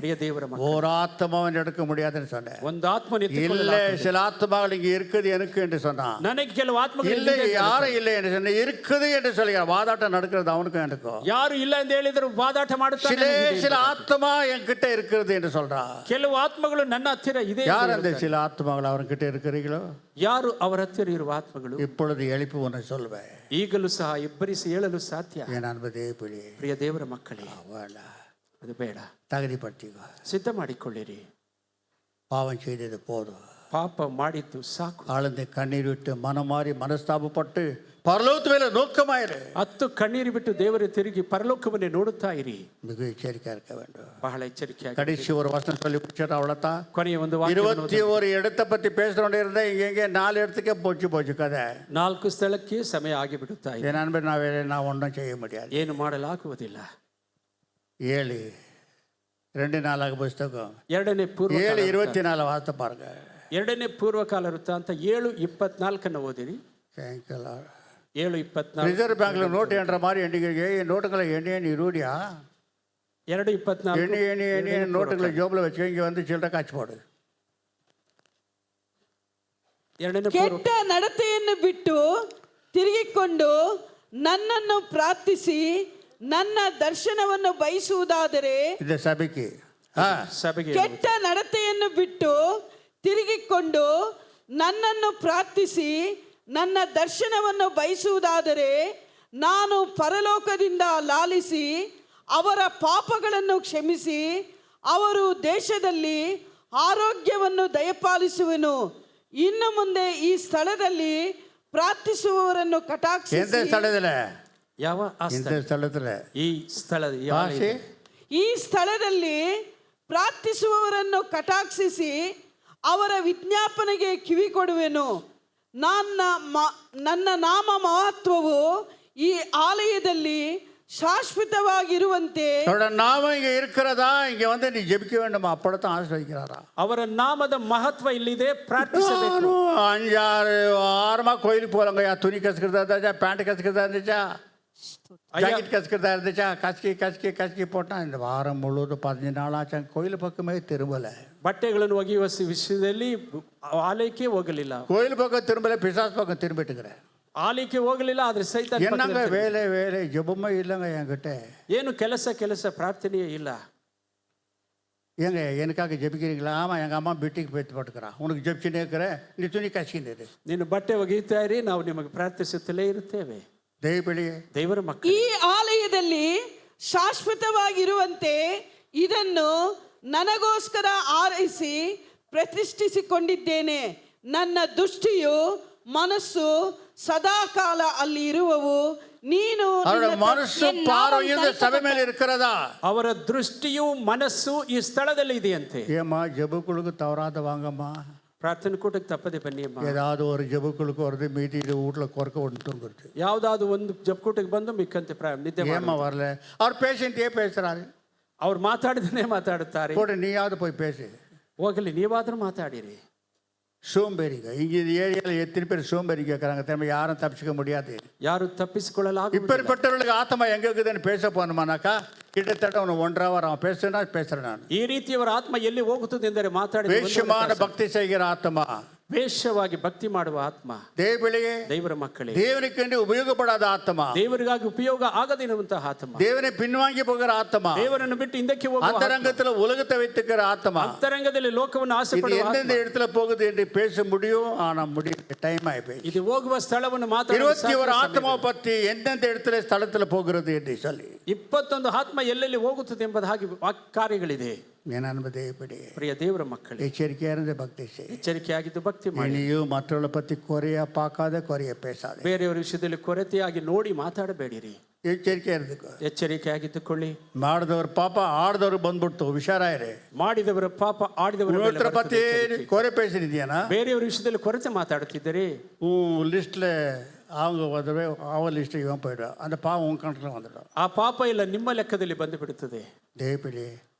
ಪ್ರಿಯ ದೇವರ ಮಕ್ಕಳೇ, ஒரு ஆத்மாவை எடுக்க முடியாதுன்னு சொன்னேன். ಒಂದು ಆತ್ಮನ இல்ல, சில ஆத்மாக்கள் இங்க இருக்குது எனக்கு என்று சொன்னான். ನನಗೆ ಕೆಲವು ಆತ್ಮಗಳು இல்லை, யாரும் இல்லை என்று சொன்ன, இருக்குது என்று சொல்லி வாதாட்டம் நடக்கிறது அவனுக்கும் எனக்கும். ಯಾರು ಇಲ್ಲ ಎಂದು ಹೇಳಿದ್ರು ವಾದಾಟ ಮಾಡುತ್ತಾರೆ. சில ஆத்மா என்கிட்ட இருக்கிறது என்று சொல்றா. ಕೆಲವು ಆತ್ಮಗಳು ನನ್ನ ಹತ್ತಿರ ಇದೆ. யார் அந்த சில ஆத்மாக்கள் அவன்கிட்ட இருக்கிறீங்களோ? ಯಾರು ಅವರ ಹತ್ತಿರ ಇರುವ ಆತ್ಮಗಳು? இப்பொழுது எழுப்பி ஒன்று சொல்வேன். ಈಗಲೂ ಸಹ ಇಬ್ಬರಿಸಿ ಹೇಳಲು ಸಾಧ್ಯ. என் அன்பதே பிள்ளை, ಪ್ರಿಯ ದೇವರ ಮಕ್ಕಳೇ, ಅದು ಬೇಡ. தகுதிப்படுத்திக்கோ, ಸಿದ್ಧ ಮಾಡಿಕೊಳ್ಳಿರಿ. பாவம் செய்தது போதும், ಪಾಪ ಮಾಡಿದ್ದು ಸಾಕು. ஆழ்ந்த கண்ணீர் விட்டு மனமாறி மனஸ்தாபப்பட்டு பரலோகத்து மேல நோக்கமாயிரு. 10 ಕಣ್ಣೀರು ಬಿಟ್ಟು ದೇವರ ತಿರುಗಿ ಪರಲೋಕವನ್ನೇ ನೋಡುತ್ತಾ ಇರಿ. மிக எச்சரிக்கையா இருக்க வேண்டும். ಬಹಳ ಎಚ್ಚರಿಕೆಯಾಗಿ. கடைசி ஒரு வசனம் சொல்லி பிடிச்சா அவ்வளோதான். ಕೊನೆಯ ಒಂದು 21 இடத்தை பத்தி பேசுறோண்டே இருந்தா இங்கே 4 இடத்துக்கே போச்சு கதை. 4 ಸ್ಥಳಕ್ಕೆ ಸಮಯ ಆಗಿಬಿಡುತ್ತಾ ಇದೆ. என் நண்பர், நான் ஒன்றும் செய்ய முடியாது, ಏನು ಮಾಡಲಾಗುವುದಿಲ್ಲ. 7 2 4 புஸ்தகம் 2ನೇ ಪೂರ್ವ 7:24 வார்த்தை பாருங்க. 2ನೇ ಪೂರ್ವಕಾಲ ವೃತ್ತಾಂತ 7:24 ಓದಿರಿ. ಸಾಯಂಕಾಲ 7:24. ರಿಸರ್ವ್ ಬ್ಯಾಂಕ್ல ನೋಟ್ என்ற மாதிரி எண்ணிக்கை நோட்டுகளை எண்ணி ரூடியா 2:24 எண்ணி நோட்டுகளை ஜோப்ல வச்சு இங்க வந்து சில்லறை காய்ச்சி போடு. ಕೆಟ್ಟ ನಡತೆಯನ್ನು ಬಿಟ್ಟು ತಿರುಗಿಕೊಂಡು ನನ್ನನ್ನು ಪ್ರಾರ್ಥಿಸಿ ನನ್ನ ದರ್ಶನವನ್ನು ಬಯಸುವುದಾದರೆ, இந்த சபைக்கு ಕೆಟ್ಟ ನಡತೆಯನ್ನು ಬಿಟ್ಟು ತಿರುಗಿಕೊಂಡು ನನ್ನನ್ನು ಪ್ರಾರ್ಥಿಸಿ ನನ್ನ ದರ್ಶನವನ್ನು ಬಯಸುವುದಾದರೆ, ನಾನು ಪರಲೋಕದಿಂದ ಲಾಲಿಸಿ ಅವರ ಪಾಪಗಳನ್ನು ಕ್ಷಮಿಸಿ ಅವರು ದೇಶದಲ್ಲಿ ಆರೋಗ್ಯವನ್ನು ದಯಪಾಲಿಸುವೆನು. ಇನ್ನು ಮುಂದೆ ಈ ಸ್ಥಳದಲ್ಲಿ ಪ್ರಾರ್ಥಿಸುವವರನ್ನು ಕಟಾಕ್ಷಿಸಿ. ಯಾವ ಈ ಸ್ಥಳದಲ್ಲಿ ಪ್ರಾರ್ಥಿಸುವವರನ್ನು ಕಟಾಕ್ಷಿಸಿ ಅವರ ವಿಜ್ಞಾಪನೆಗೆ ಕಿವಿ ಕೊಡುವೆನು. ನನ್ನ ನಾಮ ಮಹತ್ವವು ಈ ಆಲಯದಲ್ಲಿ சாஸ்வதமாகிருவந்தே அவரோட நாமம் இங்க இருக்கிறதா, இங்க வந்து நீ ஜெபிக்க வேண்டுமா, அப்படத்தான் ஆசிர்வதிக்கிறாரா. ಅವರ ನಾಮದ ಮಹತ್ವ ಇಲ್ಲಿದೆ, ಪ್ರಾರ್ಥಿಸಬೇಕು. ನಾನು 5-6 வாரமா கோயிலுக்கு போலங்கய்யா. துணி கசக்கிறதா இருந்துச்சா, பேண்ட் கசக்கிறதா இருந்துச்சா, ஜாக்கெட் கசக்கிறதா இருந்துச்சா, கசக்கி போட்டான். இந்த வாரம் முழுவதும் 15 நாள் ஆச்சு, கோயில் பக்கமே திரும்பல. ಬಟ್ಟೆಗಳನ್ನು ಒಗೆಯುವ ವಿಷಯದಲ್ಲಿ ಆಲಯಕ್ಕೆ ಹೋಗಲಿಲ್ಲ, கோயில் பக்கம் திரும்பல, பிசாசு பக்கம் திரும்பிட்டுக்கிறேன். ಆಲಯಕ್ಕೆ ಹೋಗಲಿಲ್ಲ, ಆದ್ರೆ ಸೈತಾನ್ என்னங்க வேலை ஜெபமே இல்லைங்க என்கிட்ட. ಏನು ಕೆಲಸ ಪ್ರಾರ್ಥನೆಯೇ ಇಲ್ಲ. ஏங்க எனக்காக ஜெபிக்கிறீங்களா? ஆமாம், எங்கள் அம்மா பிட்டிக்கு போய்த்து போட்டுக்கிறான், உனக்கு ஜெபிச்சுன்னே இருக்கிற, நீ துணி கசிக்கிட்டு ನೀನು ಬಟ್ಟೆ ಒಗೆಯುತ್ತಾ ಇರಿ, ನಾವು ನಿಮಗೆ ಪ್ರಾರ್ಥಿಸುತ್ತಲೇ ಇರುತ್ತೇವೆ. ದೇವರ ಮಕ್ಕಳು, ಈ ಆಲಯದಲ್ಲಿ ಶಾಶ್ವತವಾಗಿರುವಂತೆ ಇದನ್ನು ನನಗೋಸ್ಕರ ಆರೈಸಿ ಪ್ರತಿಷ್ಠಿಸಿಕೊಂಡಿದ್ದೇನೆ. ನನ್ನ ದೃಷ್ಟಿಯು ಮನಸ್ಸು ಸದಾಕಾಲ ಅಲ್ಲಿ ಇರುವವು. ನೀನು அவரோட மனசு பார்வையும் சபை மேல இருக்கிறதா? ಅವರ ದೃಷ್ಟಿಯು ಮನಸ್ಸು ಈ ಸ್ಥಳದಲ್ಲಿ ಇದೆಯಂತೆ. ஏமா ஜெபக்குழுக்கு தவறாத வாங்கம்மா, ಪ್ರಾರ್ಥನೆ ಕೂಟಕ್ಕೆ ತಪ್ಪದೆ ಬನ್ನಿ ಅಮ್ಮ. ஏதாவது ஒரு ஜெபக்குழுக்கு வருது, மீதி வீட்டில் குறைக்க ஒன்று தூங்குறது. ಯಾವ್ದಾದ್ರು ಒಂದು ಜಪಕೂಟಕ್ಕೆ ಬಂದು ಮಿಕ್ಕಂತೆ ನಿದ್ದೆ ஏமா வரல? அவர் பேசிட்டே பேசுறாரு, ಅವ್ರು ಮಾತಾಡಿದನೇ ಮಾತಾಡುತ್ತಾರೆ. கூட நீயாவது போய் பேசு. ಹೋಗಲಿ, ನೀವಾದ್ರೂ ಮಾತಾಡಿರಿ. சோம்பேறிங்க இங்கே இந்த ஏரியாவில் எத்தனை பேர் சோம்பேறி கேட்குறாங்க தெரியுமா? யாரும் தப்பிச்சுக்க முடியாது. ಯಾರು ತಪ್ಪಿಸಿಕೊಳ್ಳಲಾಗುವುದಿಲ್ಲ. இப்பேற்பட்டவர்களுக்கு ஆத்மா எங்கே இருக்குதுன்னு பேச போனோமானாக்கா கிட்டத்தட்ட அவನು 1.5 hour அவன் பேசுறேன் நான். ಈ ರೀತಿಯವರ ಆತ್ಮ ಎಲ್ಲಿ ಹೋಗುತ್ತದೆ ಎಂದರೆ ಮಾತಾಡಿ வேஷமான பக்தி செய்கிற ஆத்மா, ವೇಷವಾಗಿ ಭಕ್ತಿ ಮಾಡುವ ಆತ್ಮ, தேவபிள்ளையே, ದೇವರ ಮಕ್ಕಳೇ, தேவனுக்கு உபயோகப்படாத ஆத்மா, ದೇವರಿಗಾಗಿ ಉಪಯೋಗ ಆಗದಿರುವಂತಹ ಆತ್ಮ, தேவனை பின்வாங்கி போகிற ஆத்மா, ದೇವರನ್ನು ಬಿಟ್ಟು ಹಿಂದಕ್ಕೆ ಹೋಗುವ அந்தரங்கத்தில் உலகத்தை வைத்துக்கிற ஆத்மா, ಅಂತರಂಗದಲ್ಲಿ ಲೋಕವನ್ನು ಆಸೆ இது ಪಡುವ எந்தெந்த இடத்துல போகுது என்று பேச முடியும், ஆனா முடியும், டைம் ஆயிப்போய். ಇದು ಹೋಗುವ ಸ್ಥಳವನ್ನು ಮಾತಾಡಿ 21 ஆத்மா பத்தி எந்தெந்த இடத்துல ஸ்தலத்துல போகிறது என்று சொல்லி 21 ಆತ್ಮ ಎಲ್ಲೆಲ್ಲಿ ಹೋಗುತ್ತದೆ ಎಂಬುದು ಹಾಗೆ ಕಾರ್ಯಗಳಿದೆ. ಪ್ರಿಯ ದೇವರ ಮಕ್ಕಳೇ, ಎಚ್ಚರಿಕೆಯ ಇருந்து ಭಕ್ತಿ செய். ಎಚ್ಚರಿಕೆಯಾಗಿದ್ದು ಭಕ್ತಿ ಮಾಡಿ. ನೀವು ಮற்றವರ ಪತ್ತಿ ಕೊರೆಯ ಪಾಕಾದ ಕೊರೆಯ ಪೇಸಾದೆ. ಬೇರೆಯವರ ವಿಷಯದಲ್ಲಿ ಕೊರತೆಯಾಗಿ ನೋಡಿ ಮಾತಾಡಬೇಡಿರಿ. ಎಚ್ಚರಿಕೆ ಇರಬೇಕು, ಎಚ್ಚರಿಕೆಯಾಗಿದ್ದುಕೊಳ್ಳಿ. ಮಾಡಿದವ್ರ ಪಾಪ ಆಡ್ದವ್ರು ಬಂದ್ಬಿಡ್ತು, ಹುಷಾರಾಯಿರಿ. ಮಾಡಿದವರ ಪಾಪ ಆಡಿದವರ ಪತಿ ಕೊರೆ ಪೇಸಿದ್ಯಾನ, ಬೇರೆಯವರ ವಿಷಯದಲ್ಲಿ ಕೊರತೆ ಮಾತಾಡುತ್ತಿದ್ದೀರಿ. லிஸ்ட்ல அவங்க வந்துடுவே, அவன் லிஸ்ட் இவன் போயிடும், அந்த பாவம் உன் கணக்கில் வந்துடும். ಆ ಪಾಪ ಇಲ್ಲ ನಿಮ್ಮ ಲೆಕ್ಕದಲ್ಲಿ ಬಂದು ಬಿಡುತ್ತದೆ.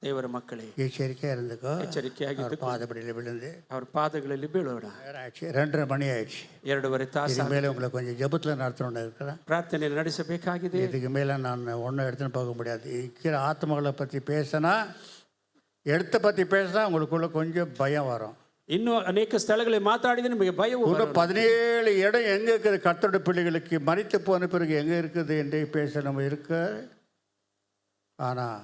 ದೇವರ ಮಕ್ಕಳೇ, ಎಚ್ಚರಿಕೆ ಇರಬೇಕು, ಎಚ್ಚರಿಕೆಯಾಗಿ ಪಾದಪಡಿಯಲ್ಲಿ விழுந்து ಅವರ ಪಾದಗಳಲ್ಲಿ ಬೀಳೋಣ. 2:30 மணி ஆயிடுச்சு, 2:30 ತಾಸು மேலே உங்களை கொஞ்சம் ஜெபத்தில் நடத்தணும் இருக்கிறேன். ಪ್ರಾರ್ಥನೆಯಲ್ಲಿ ನಡೆಸಬೇಕಾಗಿದೆ. இதுக்கு மேலே நான் ஒன்றும் எடுத்துன்னு போக முடியாது. இருக்கிற ஆத்மாக்களை பற்றி பேசினா, எடுத்த பற்றி பேசினா உங்களுக்குள்ள கொஞ்சம் பயம் வரும். ಇನ್ನೂ ಅನೇಕ ಸ್ಥಳಗಳಲ್ಲಿ ಮಾತಾಡಿದ್ರೆ ನಿಮಗೆ ಭಯವು ಬರುತ್ತೆ. 17 இடம் எங்கே இருக்குது கர்த்தருடைய பிள்ளைகளுக்கு மரித்து போன பிறகு எங்கே இருக்குது என்று பேச நம்ம இருக்கு. ஆனால்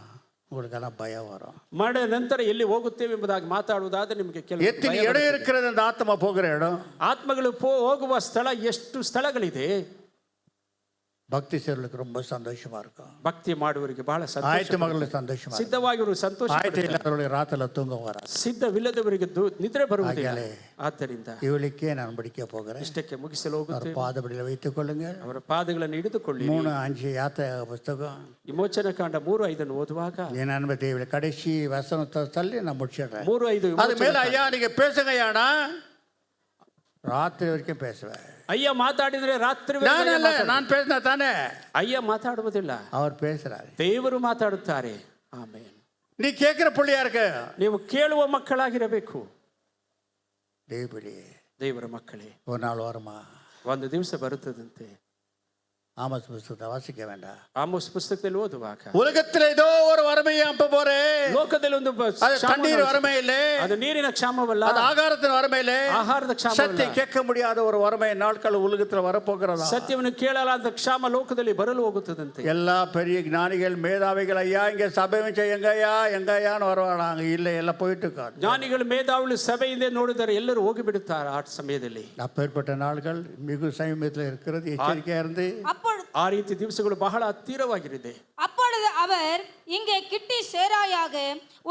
உங்களுக்கெல்லாம் பயம் வரும். ಮರಣ ನಂತರ ಎಲ್ಲಿ ಹೋಗುತ್ತೇವೆ ಎಂಬುದಾಗಿ ಮಾತಾಡುವುದಾದ್ರೆ ನಿಮಗೆ எத்தனை இடம் இருக்கிறது அந்த ஆத்மா போகிற இடம்? ಆತ್ಮಗಳು ಹೋಗುವ ಸ್ಥಳ ಎಷ್ಟು ಸ್ಥಳಗಳಿದೆ. பக்தி செய்வர்களுக்கு ரொம்ப சந்தோஷமா இருக்கும். ಭಕ್ತಿ ಮಾಡುವವರಿಗೆ ಬಹಳ ஆயத்த மகளுக்கு சந்தோஷமா, ಸಿದ್ಧವಾಗಿರುವ ಸಂತೋಷ. ஆயத்த இல்லாதவர்களுக்கு ராத்திரில தூங்க வராது, ಸಿದ್ಧವಿಲ್ಲದವರಿಗೆ ನಿದ್ರೆ ಬರುವುದಿಲ್ಲ. ಆದ್ದರಿಂದ ಇವಳಿಗೆ ನಾನು படிக்க போகிறேன். ಇಷ್ಟಕ್ಕೆ ಮುಗಿಸಲು ಹೋಗುತ್ತೇವೆ. பாதபடியில் வைத்துக் கொள்ளுங்கள், ಅವರ ಪಾದಗಳನ್ನು ಹಿಡಿದುಕೊಳ್ಳಿ. 3-5 ಯಾತ್ರೆ புஸ்தகம் ವಿಮೋಚನ ಕಾಂಡ 3:5 ಓದುವಾಗ என் அன்பு தேவனை கடைசி வசனத்தை சொல்லி நான் முடிச்சிடுறேன். 3:5 அது மேல ஐயா நீங்க பேசுங்கய்யானா ராத்திரி வரைக்கும் பேசுவேன். ಅಯ್ಯ ಮಾತಾಡಿದ್ರೆ ರಾತ್ರಿ நான் பேசினா தானே? ಅಯ್ಯ ಮಾತಾಡುವುದಿಲ್ಲ, அவர் பேசுறாரு, ದೇವರು ಮಾತಾಡುತ್ತಾರೆ. ಆಮೇಲೆ நீ கேட்கிற புள்ளியா இருக்க, ನೀವು ಕೇಳುವ ಮಕ್ಕಳಾಗಿರಬೇಕು. ದೇವರ ಮಕ್ಕಳೇ, ஒரு நாள் வருமா, ಒಂದು ದಿವಸ ಬರುತ್ತದಂತೆ. ஆமோஸ் புஸ்தகத்தை வாசிக்க வேண்டாம். ಆಮೋಸ್ ಪುಸ್ತಕದಲ್ಲಿ ಓದುವಾಗ உலகத்தில் ஏதோ ஒரு வறுமையை அப்ப போறே, ಲೋಕದಲ್ಲಿ ಒಂದು தண்ணீர் வறுமை இல்லை, ಅದು ನೀರಿನ ಕ್ಷಾಮವಲ್ಲ, அது ஆகாரத்தின் வறுமை இல்லை, ಆಹಾರದ ಕ್ಷಾಮ. சத்தியம் கேட்க முடியாத ஒரு வறுமை நாட்கள் உலகத்தில் வரப்போகிறதா? ಸತ್ಯವನ್ನು ಕೇಳಲಾದ ಕ್ಷಾಮ ಲೋಕದಲ್ಲಿ ಬರಲು ಹೋಗುತ್ತದಂತೆ. எல்லா பெரிய ஞானிகள் மேதாவிகள் ஐயா இங்க சபை வச்ச எங்கயான்னு வருவாங்க, இல்லை எல்லாம் போயிட்டு இருக்காங்க. ಜ್ಞಾನಿಗಳು ಮೇಧಾವಿಗಳು ಸಭೆಯಿಂದ ನೋಡಿದರೆ ಎಲ್ಲರೂ ಹೋಗಿಬಿಡುತ್ತಾರೆ. ಆ ಸಮಯದಲ್ಲಿ அப்பேற்பட்ட நாட்கள் மிகு சமீபத்தில் இருக்கிறது, எச்சரிக்கையா இருந்து. ಆ ರೀತಿ ದಿವಸಗಳು ಬಹಳ ಹತ್ತಿರವಾಗಿರಿದೆ. அப்பொழுது அவர் இங்கே கிட்டி சேராயாக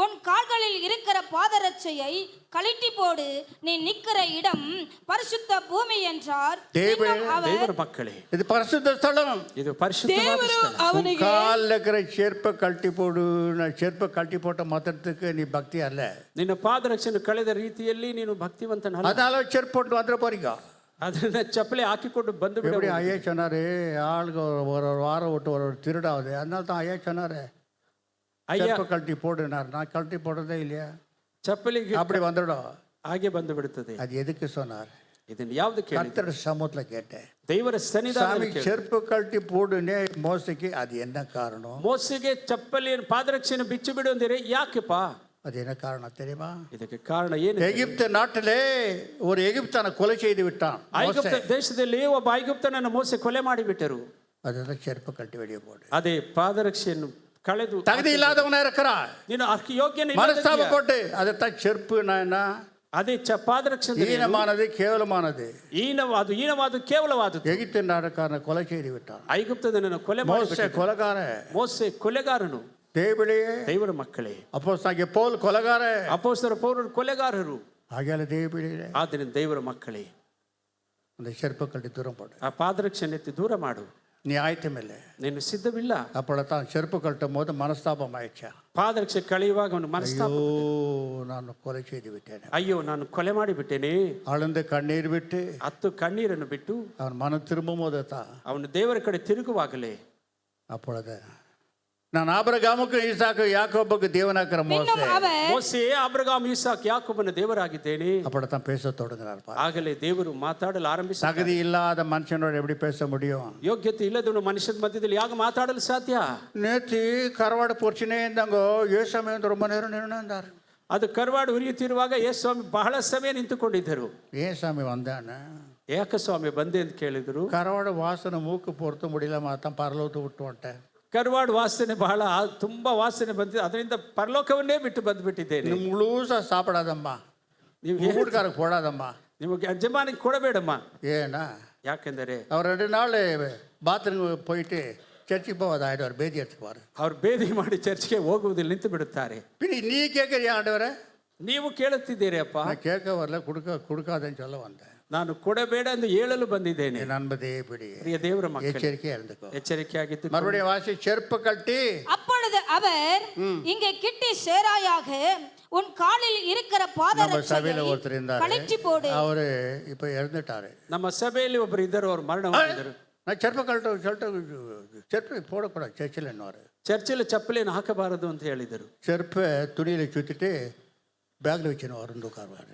உன் கால்களில் இருக்கிற பாதரட்சையை கழட்டி போடு, நீ நிற்கிற இடம் பரிசுத்த பூமி என்றார். ದೇವರ ಮಕ್ಕಳೇ, இது பரிசுத்த ஸ்தலம், ಇದು ಪರಿಶುದ್ಧವಾದ ಸ್ಥಳ. காலில் இருக்கிற செருப்பை கழட்டி போடு. செருப்பை கழட்டி போட்ட மாத்திரத்துக்கு நீ பக்தி அல்ல. ನಿನ್ನ ಪಾದರಕ್ಷೆಯನ್ನು ಕಳೆದ ರೀತಿಯಲ್ಲಿ ನೀನು ಭಕ್ತಿವಂತನಲ್ಲ. அதனால செருப்பு போட்டு வந்துட போறீங்க. ಅದನ್ನ ಚಪ್ಪಲಿ ಹಾಕಿಕೊಂಡು ಬಂದು ಬಿಡ எப்படி ஐயா சொன்னாரு, ஆளுக்கு ஒரு வாரம் விட்டு ஒரு திருடாவது, அதனால தான் ஐயா சொன்னாரு ஐயா செருப்பை கழட்டி போடுனார். நான் கழட்டி போடுறதே இல்லையா, ಚಪ್ಪಲಿಗೆ அப்படி வந்துடும். ಹಾಗೆ ಬಂದು ಬಿಡುತ್ತದೆ. அது எதுக்கு சொன்னார்? ಇದನ್ನ ಯಾವ್ದು ಕೇಳಿ கர்த்தர் சமூகத்துல கேட்டேன், ದೇವರ சாமி ಸನ್ನಿಧಾನದಲ್ಲಿ செருப்பு கழட்டி போடுனே மோசைக்கு, அது என்ன காரணம்? ಮೋಸೆಗೆ ಚಪ್ಪಲಿಯನ್ನು ಪಾದರಕ್ಷೆಯನ್ನು ಬಿಚ್ಚಿ ಬಿಡು ಅಂದರೆ ಯಾಕೆಪ್ಪ? அது என்ன காரணம் தெரியுமா? ಇದಕ್ಕೆ ಕಾರಣ ಏನು? எகிப்து நாட்டிலே ஒரு எகிப்தான கொலை செய்து விட்டான் ಐಗುಪ್ತ ದೇಶದಲ್ಲಿ ಒಬ್ಬ ಐಗುಪ್ತನನ್ನು ಮೋಸೆ ಕೊಲೆ ಮಾಡಿಬಿಟ್ಟರು. அதுதான் செருப்பு கழட்டி வெளியே போடு. ಅದೇ ಪಾದರಕ್ಷೆಯನ್ನು ಕಳೆದು தகுதி இல்லாதவனா இருக்கிறான், ನೀನು ಅರ್ಥ ಯೋಗ್ಯನ மனஸ்தாபப்பட்டு அதைத்தான் செருப்புனா என்ன, ಅದೇ ಪಾದರಕ್ಷೆ ஈனமானது கேவலமானது. ಹೀನವಾದ ಕೇವಲವಾದದ್ದು. எகிப்து நாடுக்காரனை கொலை செய்து விட்டான். ಐಗುಪ್ತನನ್ನು ಕೊಲೆ மோசே ಮಾಡಿ கொலைகாரன், ಮೋಸೆ ಕೊಲೆಗಾರನು. தேவபிளியே ದೇವರ ಮಕ್ಕಳೇ, அப்போஸ்தலனாகிய பவுல் கொலைகாரன், ಅಪೊಸ್ತಲರ ಪೌಲರು ಕೊಲೆಗಾರರು. ஆகையால தேவபிளியே ಆದ್ದರಿಂದ ದೇವರ ಮಕ್ಕಳೇ, அந்த செருப்பை கழட்டி தூரம் போடு. ಆ ಪಾದರಕ್ಷೆನೆತ್ತಿ ದೂರ ಮಾಡು. நீ ஆயத்தமில்லை. ನೀನು ಸಿದ್ಧವಿಲ್ಲ. அப்பொழுதுதான் செருப்பு கழட்டும் போது மனஸ்தாபம் ஆயிடுச்சா, ಪಾದರಕ್ಷೆ ಕಳೆಯುವಾಗ ಅವನು ಮನಸ್ತಾಪ, ஐயோ நான் கொலை செய்து விட்டேன், ಅಯ್ಯೋ ನಾನು ಕೊಲೆ ಮಾಡಿಬಿಟ್ಟೇನೆ, அழுந்து கண்ணீர் விட்டு 10 ಕಣ್ಣೀರನ್ನು ಬಿಟ್ಟು அவன் மனம் திரும்பும் போது தான், ಅವನು ದೇವರ ಕಡೆ ತಿರುಗುವಾಗಲೇ, அப்பொழுது நான் ஆபிரகாமுக்கு ஈசாக்கு யாக்கோபுக்கு தேவனாக்கிற பின்னும் மோசே, அவர் ಮೋಸೆ ಅಬ್ರಹಾಮ್ ಇಸಾಕ್ ಯಾಕೋಬನ ದೇವರಾಗಿದ್ದೇನೆ. அப்படித்தான் பேச தொடங்கினார். பாரு, ಆಗಲೇ ದೇವರು ಮಾತಾಡಲು ಆರಂಭಿಸಿದ. தகுதி இல்லாத மனுஷனோட எப்படி பேச முடியும்? ಯೋಗ್ಯತೆ ಇಲ್ಲದವನು ಮನುಷ್ಯನ ಮಧ್ಯದಲ್ಲಿ ಯಾಗ ಮಾತಾಡಲು ಸಾಧ್ಯ? நேற்று கரவாடு பொறிச்சுனே இருந்தாங்க, ஏசாமி வந்து ரொம்ப நேரம் நின்றுந்தார். ಅದು ಕರ್ವಾಡು ಉರಿಯುತ್ತಿರುವಾಗ ಯೇಸು ಸ್ವಾಮಿ ಬಹಳ ಸಮಯ ನಿಂತುಕೊಂಡಿದ್ದರು. ஏசாமி வந்தானே, ಯಾಕ ಸ್ವಾಮಿ ಬಂದೆ ಅಂತ ಕೇಳಿದ್ರು. கரவாடு வாசனை மூக்கு பொறுத்த முடியல, மாத்தான் பரலோகத்தை விட்டு வந்துட்டேன். ಕರ್ವಾಡು ವಾಸನೆ ಬಹಳ ತುಂಬಾ ವಾಸನೆ ಬಂದಿದೆ, ಅದರಿಂದ ಪರಲೋಕವನ್ನೇ ಬಿಟ್ಟು ಬಂದ್ಬಿಟ್ಟಿದ್ದೇನೆ. நீ முழுசா சாப்பிடாதம்மா, ನೀವು வீட்டுக்காரருக்கு போடாதம்மா. ನಿಮಗೆ ಯಜಮಾನಿಗೆ ಕೊಡಬೇಡಮ್ಮ. ஏன்னா ಯಾಕೆಂದರೆ அவர் 2 நாள் பாத்ரூம் போயிட்டு சர்ச்சுக்கு போவாத ஆயிடுவார், பேதி எடுத்துக்குவார். ಅವ್ರು ಬೇದಿ ಮಾಡಿ ಚರ್ಚ್ಗೆ ಹೋಗುವುದಿಲ್ಲ, ನಿಂತು ಬಿಡುತ್ತಾರೆ. பின்ன நீ கேட்குறியா ஆண்டவரை? ನೀವು ಕೇಳುತ್ತಿದ್ದೀರಿ ಅಪ್ಪ. நான் கேட்க வரல, கொடுக்காதேன்னு சொல்ல வந்தேன். ನಾನು ಕೊಡಬೇಡ ಎಂದು ಹೇಳಲು ಬಂದಿದ್ದೇನೆ. என் அன்பதே பிடி, ಪ್ರಿಯ ದೇವರ ಮಕ್ಕಳೇ, எச்சரிக்கையா இருந்துக்கோ. ಎಚ್ಚರಿಕೆಯಾಗಿದ್ದು மறுபடியும் வாசி, செருப்பு கட்டி. அப்பொழுது அவர் இங்கே கிட்டி சேராயாக உன் காலில் இருக்கிற நம்ம சபையில பாதரட்சையை ஒருத்தர் இருந்தாரு, கழற்றி போடு. அவரு இப்ப இறந்துட்டாரு. ನಮ್ಮ ಸಭೆಯಲ್ಲಿ ಒಬ್ಬರು ಇದ್ದರು, ಅವರು ಮರಣ ಹೊಂದಿದರು. நான் செருப்பு கழட்ட சொல்லிட்டு செருப்பு போடக்கூடாது சர்ச்சில் என்னவாரு, ಚರ್ಚಲ್ಲಿ ಚಪ್ಪಲಿಯನ್ನು ಹಾಕಬಾರದು ಅಂತ ಹೇಳಿದರು. செருப்பை துணியில சுத்திட்டு பேக்ல வச்சுன்னு வருந்து உட்காருவாரு.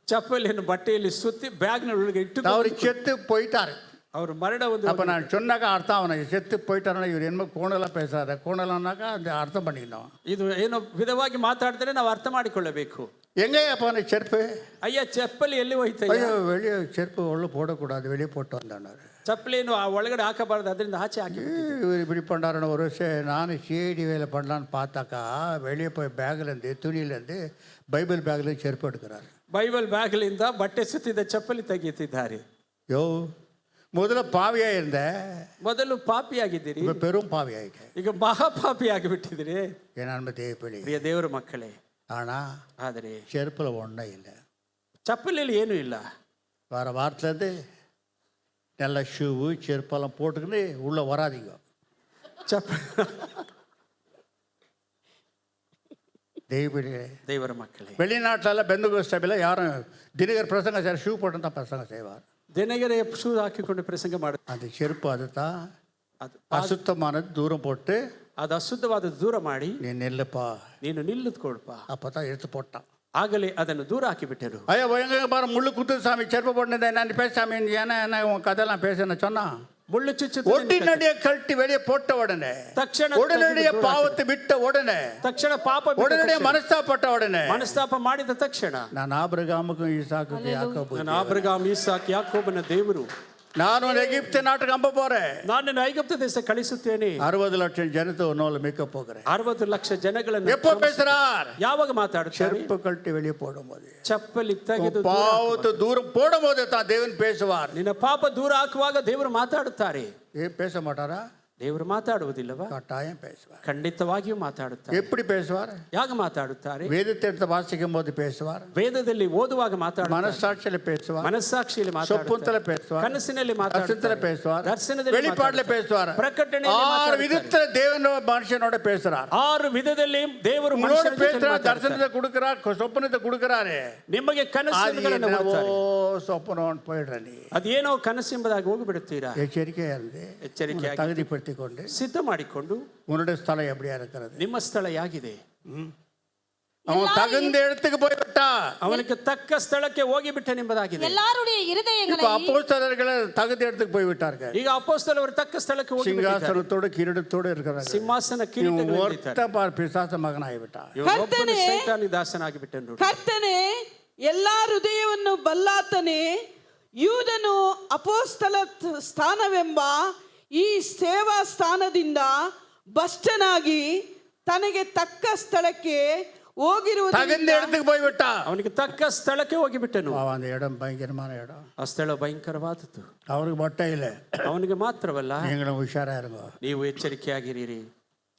ಚಪ್ಪಲಿಯನ್ನು ಬಟ್ಟೆಯಲ್ಲಿ ಸುತ್ತಿ ಬ್ಯಾಗ್ನ ಒಳಗೆ ಇಟ್ಟು அவரு செத்து போயிட்டாரு. ಅವರು ಮರಣ ಒಂದು. அப்போ நான் சொன்னாக்கா அர்த்தம், அவனை செத்து போயிட்டாருன்னா இவர் என்ன கோணலாக பேசாத, கோணலான்னாக்கா அந்த அர்த்தம் பண்ணிக்கணும். ಇದು ಏನೋ ವಿಧವಾಗಿ ಮಾತಾಡಿದ್ರೆ ನಾವು ಅರ್ಥ ಮಾಡಿಕೊಳ್ಳಬೇಕು. எங்கே அப்போ அந்த செருப்பு? ಅಯ್ಯ ಚಪ್ಪಲಿ ಎಲ್ಲಿ ಹೋಯ್ತಯ್ಯ? ஐயோ வெளியே செருப்பு உள்ள போடக்கூடாது, வெளியே போட்டு வந்தானாரு. ಚಪ್ಪಲಿಯನ್ನು ಆ ಒಳಗಡೆ ಹಾಕಬಾರದು, ಅದರಿಂದ ಆಚೆ ಹಾಕಿ. இவர் இப்படி பண்ணாருன்னு ஒரு வருஷம் நான் சிஐடி வேலை பண்ணலான்னு பார்த்தாக்கா, வெளியே போய் பேக்லேருந்து துணியிலேருந்து பைபிள் பேக்லேருந்து செருப்பு எடுக்கிறாரு. ಬೈಬಲ್ ಬ್ಯಾಗ್ಲಿಂದ ಬಟ್ಟೆ ಸುತ್ತಿದ ಚಪ್ಪಲಿ ತೆಗೆಯುತ್ತಿದ್ದಾರೆ. யோ முதல்ல பாவியாக இருந்த, ಮೊದಲು ಪಾಪಿಯಾಗಿದ್ದೀರಿ, இப்போ பெரும் பாவியாயிட்டேன். ಈಗ ಮಹಾಪಾಪಿ ಆಗಿಬಿಟ್ಟಿದ್ದೀರಿ. என் அன்பு தேவப்பிள்ளை, ಪ್ರಿಯ ದೇವರ ಮಕ್ಕಳೇ, ஆனால் ಆದರೆ செருப்பில் ஒன்றும் இல்லை. ಚಪ್ಪಲಿಯಲ್ಲಿ ಏನೂ ಇಲ್ಲ. வர வாரத்துலேருந்து நல்ல ஷூவு செருப்பெல்லாம் போட்டுக்கின்னு உள்ளே வராதிங்க. தெய்வப்பிள்ளை, ದೇವರ ಮಕ್ಕಳೇ, வெளிநாட்டில் பெந்தகோஸ்து சபையில் யாரும் தினகர் பிரசங்கம் சார் ஷூ போட்டு தான் பிரசங்கம் செய்வார். ದಿನಗರೆ ಶೂ ಹಾಕಿಕೊಂಡು ಪ್ರಸಂಗ ಮಾಡ. அந்த செருப்பு அது தான் ಅದು அசுத்தமானது, தூரம் போட்டு ಅದು ಅಶುದ್ಧವಾದ ದೂರ ಮಾಡಿ நீ நெல்லுப்பா, ನೀನು ನಿಲ್ಲುತ್ಕೊಳ್ಪಾ. அப்போ தான் எடுத்து போட்டான். ಆಗಲೇ ಅದನ್ನು ದೂರ ಹಾಕಿಬಿಟ್ಟರು. ஐயா எங்க பாரு, முள்ளு குத்து சாமி செருப்பு போட்டு நான் பேசாமி ஏன்னா என்ன உன் கதையெல்லாம் பேசுன்னு சொன்னா, ಮುಳ್ಳು ಚುಚ್ಚು உடனடியே கழட்டி வெளியே போட்ட உடனே, ತಕ್ಷಣ உடனடியே பாவத்தை விட்ட உடனே, ತಕ್ಷಣ ಪಾಪ ಬಿಟ್ಟ உடனடியே ತಕ್ಷಣ, மனஸ்தாபப்பட்ட உடனே, ಮನಸ್ತಾಪ ಮಾಡಿದ ತಕ್ಷಣ, நான் ಆಬ್ರಹಾಮುக்கும் ஈசாக்குக்கும் யாக்கோபுக்கும், ನಾನು ಅಬ್ರಹಾಮ್ ಇಸಾಕ್ ಯಾಕೋಬನ ದೇವರು, நான் ஒரு எகிப்து நாட்டுக்கு அம்ப போறேன், ನಾನು ನಿನ್ನ ಐಗುಪ್ತ ದೇಶ ಕಳಿಸುತ್ತೇನೆ, 60 லட்சம் ஜனத்தை ஒன்னோல மிக்க போகிறேன். 60 ಲಕ್ಷ ಜನಗಳನ್ನು எப்போ பேசுறார்? ಯಾವಾಗ ಮಾತಾಡುತ್ತಾರೆ? செருப்பு கழட்டி வெளியே போடும்போது, ಚಪ್ಪಲಿ ತೆಗೆದು பாவத்தை தூரம் போடும்போது தான் தேவன் பேசுவார். ನಿನ್ನ ಪಾಪ ದೂರ ಹಾಕುವಾಗ ದೇವರು ಮಾತಾಡುತ್ತಾರೆ. பேச மாட்டாரா? ದೇವರು ಮಾತಾಡುವುದಿಲ್ಲವಾ? கட்டாயம் பேசுவார். ಖಂಡಿತವಾಗಿಯೂ ಮಾತಾಡುತ್ತಾರೆ. எப்படி பேசுவார்? ಯಾಗ ಮಾತಾಡುತ್ತಾರೆ? வேதத்தை எடுத்து வாசிக்கும் போது பேசுவார். ವೇದದಲ್ಲಿ ಓದುವಾಗ ಮಾತಾಡುತ್ತಾರೆ. மனசாட்சியில பேசுவார். ಮನಸ್ಸಾಕ್ಷಿಯಲ್ಲಿ சொப்பனத்துல ಮಾತಾಡುತ್ತಾರೆ. பேசுவார். ಕನಸಿನಲ್ಲಿ தரிசனத்துல ಮಾತಾಡುತ್ತಾರೆ. பேசுவார். ದರ್ಶನದಲ್ಲಿ வெளிப்பாடுல பேசுவார். ಪ್ರಕಟಣೆಯಲ್ಲಿ 6 ಮಾತಾಡುತ್ತಾರೆ. விதத்துல தேவன் மனுஷனோட பேசுறார். 6 ವಿಧದಲ್ಲಿ ದೇವರು உங்களோட ಮನುಷ್ಯನ ಜೊತೆ பேசுறார். ಮಾತಾಡ್ತಾರೆ. தரிசனத்தை கொடுக்கிறார், சொப்பனத்தை கொடுக்கிறாரு. ನಿಮಗೆ அது ಕನಸುಗಳನ್ನು என்னவோ ಕೊಡ್ತಾರೆ. சொப்பனம் போயிடுற நீ ಅದೇನೋ ಕನಸು ಎಂಬುದಾಗಿ ಹೋಗಿಬಿಡುತ್ತೀರಾ? எச்சரிக்கையா இருந்து ಎಚ್ಚರಿಕೆಯಾಗಿ தகுதிப்படுத்திக் கொண்டு ಸಿದ್ಧ ಮಾಡಿಕೊಂಡು உன்னுடைய ஸ்தலம் எப்படியா இருக்கிறது? ನಿಮ್ಮ ಸ್ಥಳ ಯಾಗಿದೆ? அவன் தகுந்த இடத்துக்கு போய்விட்டா. ಅವನಿಗೆ ತಕ್ಕ ಸ್ಥಳಕ್ಕೆ ಹೋಗಿಬಿಟ್ಟನೆಂಬುದಾಗಿದೆ. எல்லாருடைய இப்ப இருதயங்களை அப்போஸ்தலர்கள் தகுந்த இடத்துக்கு போய்விட்டார்கள். ಈಗ ಅಪೊಸ್ತಲರು ತಕ್ಕ ಸ್ಥಳಕ್ಕೆ ಹೋಗಿಬಿಟ್ಟಿದ್ದಾರೆ. சிங்காசனத்தோடு கிரீடத்தோடு இருக்கிறார்கள். ಸಿಂಹಾಸನ ಕಿರೀಟಗಳಿಂದ ಇದ್ದಾರೆ. ஒருத்த பார் பிசாச மகனாகிவிட்டா. ಇವನೊಬ್ಬನು ಸೈತಾನಿಗೆ ದಾಸನಾಗಿ ಬಿಟ್ಟನು. ಕರ್ತನೆ ಎಲ್ಲಾ ಹೃದಯವನ್ನು ಬಲ್ಲಾತನೇ, ಯೂದನು ಅಪೋಸ್ತಲ ಸ್ಥಾನವೆಂಬ ಈ ಸೇವಾ ಸ್ಥಾನದಿಂದ ಭ್ರಷ್ಟನಾಗಿ ತನಗೆ ತಕ್ಕ ಸ್ಥಳಕ್ಕೆ ಹೋಗಿರುವುದು. தகுந்த இடத்துக்கு போய்விட்டா. ಅವನಿಗೆ ತಕ್ಕ ಸ್ಥಳಕ್ಕೆ ಹೋಗಿಬಿಟ್ಟನು. அந்த இடம் பயங்கரமான இடம். ಆ ಸ್ಥಳ ಭಯಂಕರವಾದದ್ದು. அவருக்கு மட்டும் இல்லை, ಅವನಿಗೆ ಮಾತ್ರವಲ್ಲ, நீங்களும் உஷாரா இருங்க. ನೀವು ಎಚ್ಚರಿಕೆಯಾಗಿರಿ.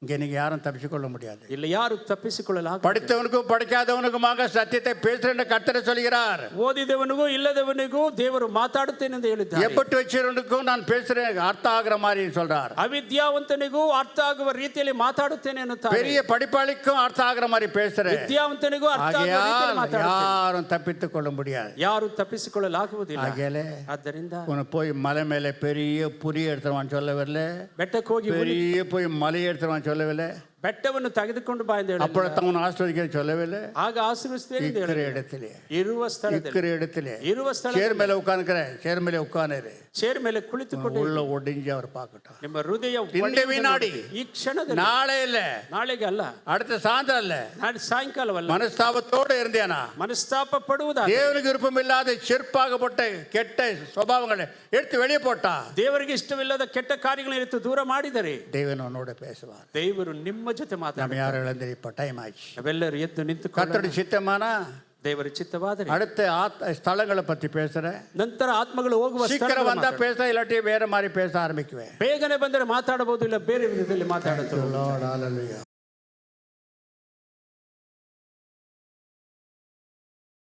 இங்க நீங்க யாரும் தப்பிச்சுக்கொள்ள முடியாது. ಇಲ್ಲ ಯಾರು ತಪ್ಪಿಸಿಕೊಳ್ಳಲಾಗ. படித்தவனுக்கும் படிக்காதவனுக்குமாக சத்தியத்தை பேசுறேன்னு கர்த்தர் சொல்கிறார். ಓದಿದವನಿಗೂ ಇಲ್ಲದವನಿಗೂ ದೇವರು ಮಾತಾಡುತ್ತೇನೆ ಎಂದು ಹೇಳಿದ್ದಾರೆ. எப்பட்டு வச்சிருக்கும் நான் பேசுறேன் அர்த்த ஆகிற மாதிரி சொல்றார். ಅವಿದ್ಯಾವಂತನಿಗೂ ಅರ್ಥ ಆಗುವ ರೀತಿಯಲ್ಲಿ ಮಾತಾಡುತ್ತೇನೆ ಎನ್ನುತ್ತಾರೆ. பெரிய படிப்பாளிக்கும் அர்த்த ஆகிற மாதிரி பேசுறேன். ವಿದ್ಯಾವಂತನಿಗೂ ಅರ್ಥ ಆಗುವ ರೀತಿಯಲ್ಲಿ ಮಾತಾಡುತ್ತೇನೆ. யாரும் தப்பித்துக் கொள்ள முடியாது. ಯಾರು ತಪ್ಪಿಸಿಕೊಳ್ಳಲಾಗುವುದಿಲ್ಲ. ஆகையாலே ಆದ್ದರಿಂದ உன்னை போய் மலை மேலே பெரிய புரி எடுத்துவான்னு சொல்லவில்லை. ಬೆಟ್ಟಕ್ಕೆ ಹೋಗಿ பெரிய போய் மலை எடுத்துவான்னு சொல்லவில்லை. ಬೆಟ್ಟವನ್ನು ತೆಗೆದುಕೊಂಡು ಬಾ ಎಂದು ಹೇಳಿಲ್ಲ. அப்பொழுது அவன் ஆசிர்வதிக்க சொல்லவில்லை. ಆಗ ಆಶೀರ್ವದಿಸುತ್ತೇನೆ ಎಂದು இருக்கிற ಹೇಳಿಲ್ಲ. இடத்திலே ಇರುವ ಸ್ಥಳದಲ್ಲಿ இருக்கிற இடத்திலே ಇರುವ ಸ್ಥಳ சேர் மேல உட்கார்ந்துக்கிறேன். சேர் மேல உட்கார்ந்து ಚೇರ್ ಮೇಲೆ ಕುಳಿತುಕೊಂಡು உள்ள ஒடிஞ்சு அவர் பார்க்கட்டும். ನಿಮ್ಮ ಹೃದಯ இந்த வினாடி ಈ ಕ್ಷಣದಲ್ಲಿ, நாளே இல்ல, ನಾಳೆಗೆ ಅಲ್ಲ, அடுத்த சாயந்தரம் இல்ல, ನಾಳೆ ಸಾಯಂಕಾಲವಲ್ಲ, மனஸ்தாபத்தோடு இருந்தேனா ಮನಸ್ತಾಪ ಪಡುವುದಾದ தேவனுக்கு விருப்பம் இல்லாத செருப்பாகப்பட்ட கெட்ட சுபாவங்களை எடுத்து வெளியே போட்டா ದೇವರಿಗೆ ಇಷ್ಟವಿಲ್ಲದ ಕೆಟ್ಟ ಕಾರ್ಯಗಳನ್ನು ಎತ್ತು ದೂರ ಮಾಡಿದರೆ தேவன் உன்னோட பேசுவார். ದೇವರು ನಿಮ್ಮ ಜೊತೆ நம்ம ಮಾತಾಡ. யாரும் இழந்து இப்ப டைம் ஆச்சு. ನಾವೆಲ್ಲರೂ ಎದ್ದು ನಿಂತುಕೊಂಡು கர்த்தருடைய சித்தமானா ದೇವರ ಚಿತ್ತವಾದರೆ அடுத்த ஸ்தலங்களை பத்தி பேசுறேன். ನಂತರ ಆತ್ಮಗಳು ಹೋಗುವ சீக்கிரம் வந்தா பேச, இல்லாட்டி வேற மாதிரி பேச ஆரம்பிக்குவேன். ಬೇಗನೆ ಬಂದರೆ ಮಾತಾಡಬಹುದು, ಇಲ್ಲ ಬೇರೆ ವಿಧದಲ್ಲಿ ಮಾತಾಡುತ್ತೆ. Lord, hallelujah.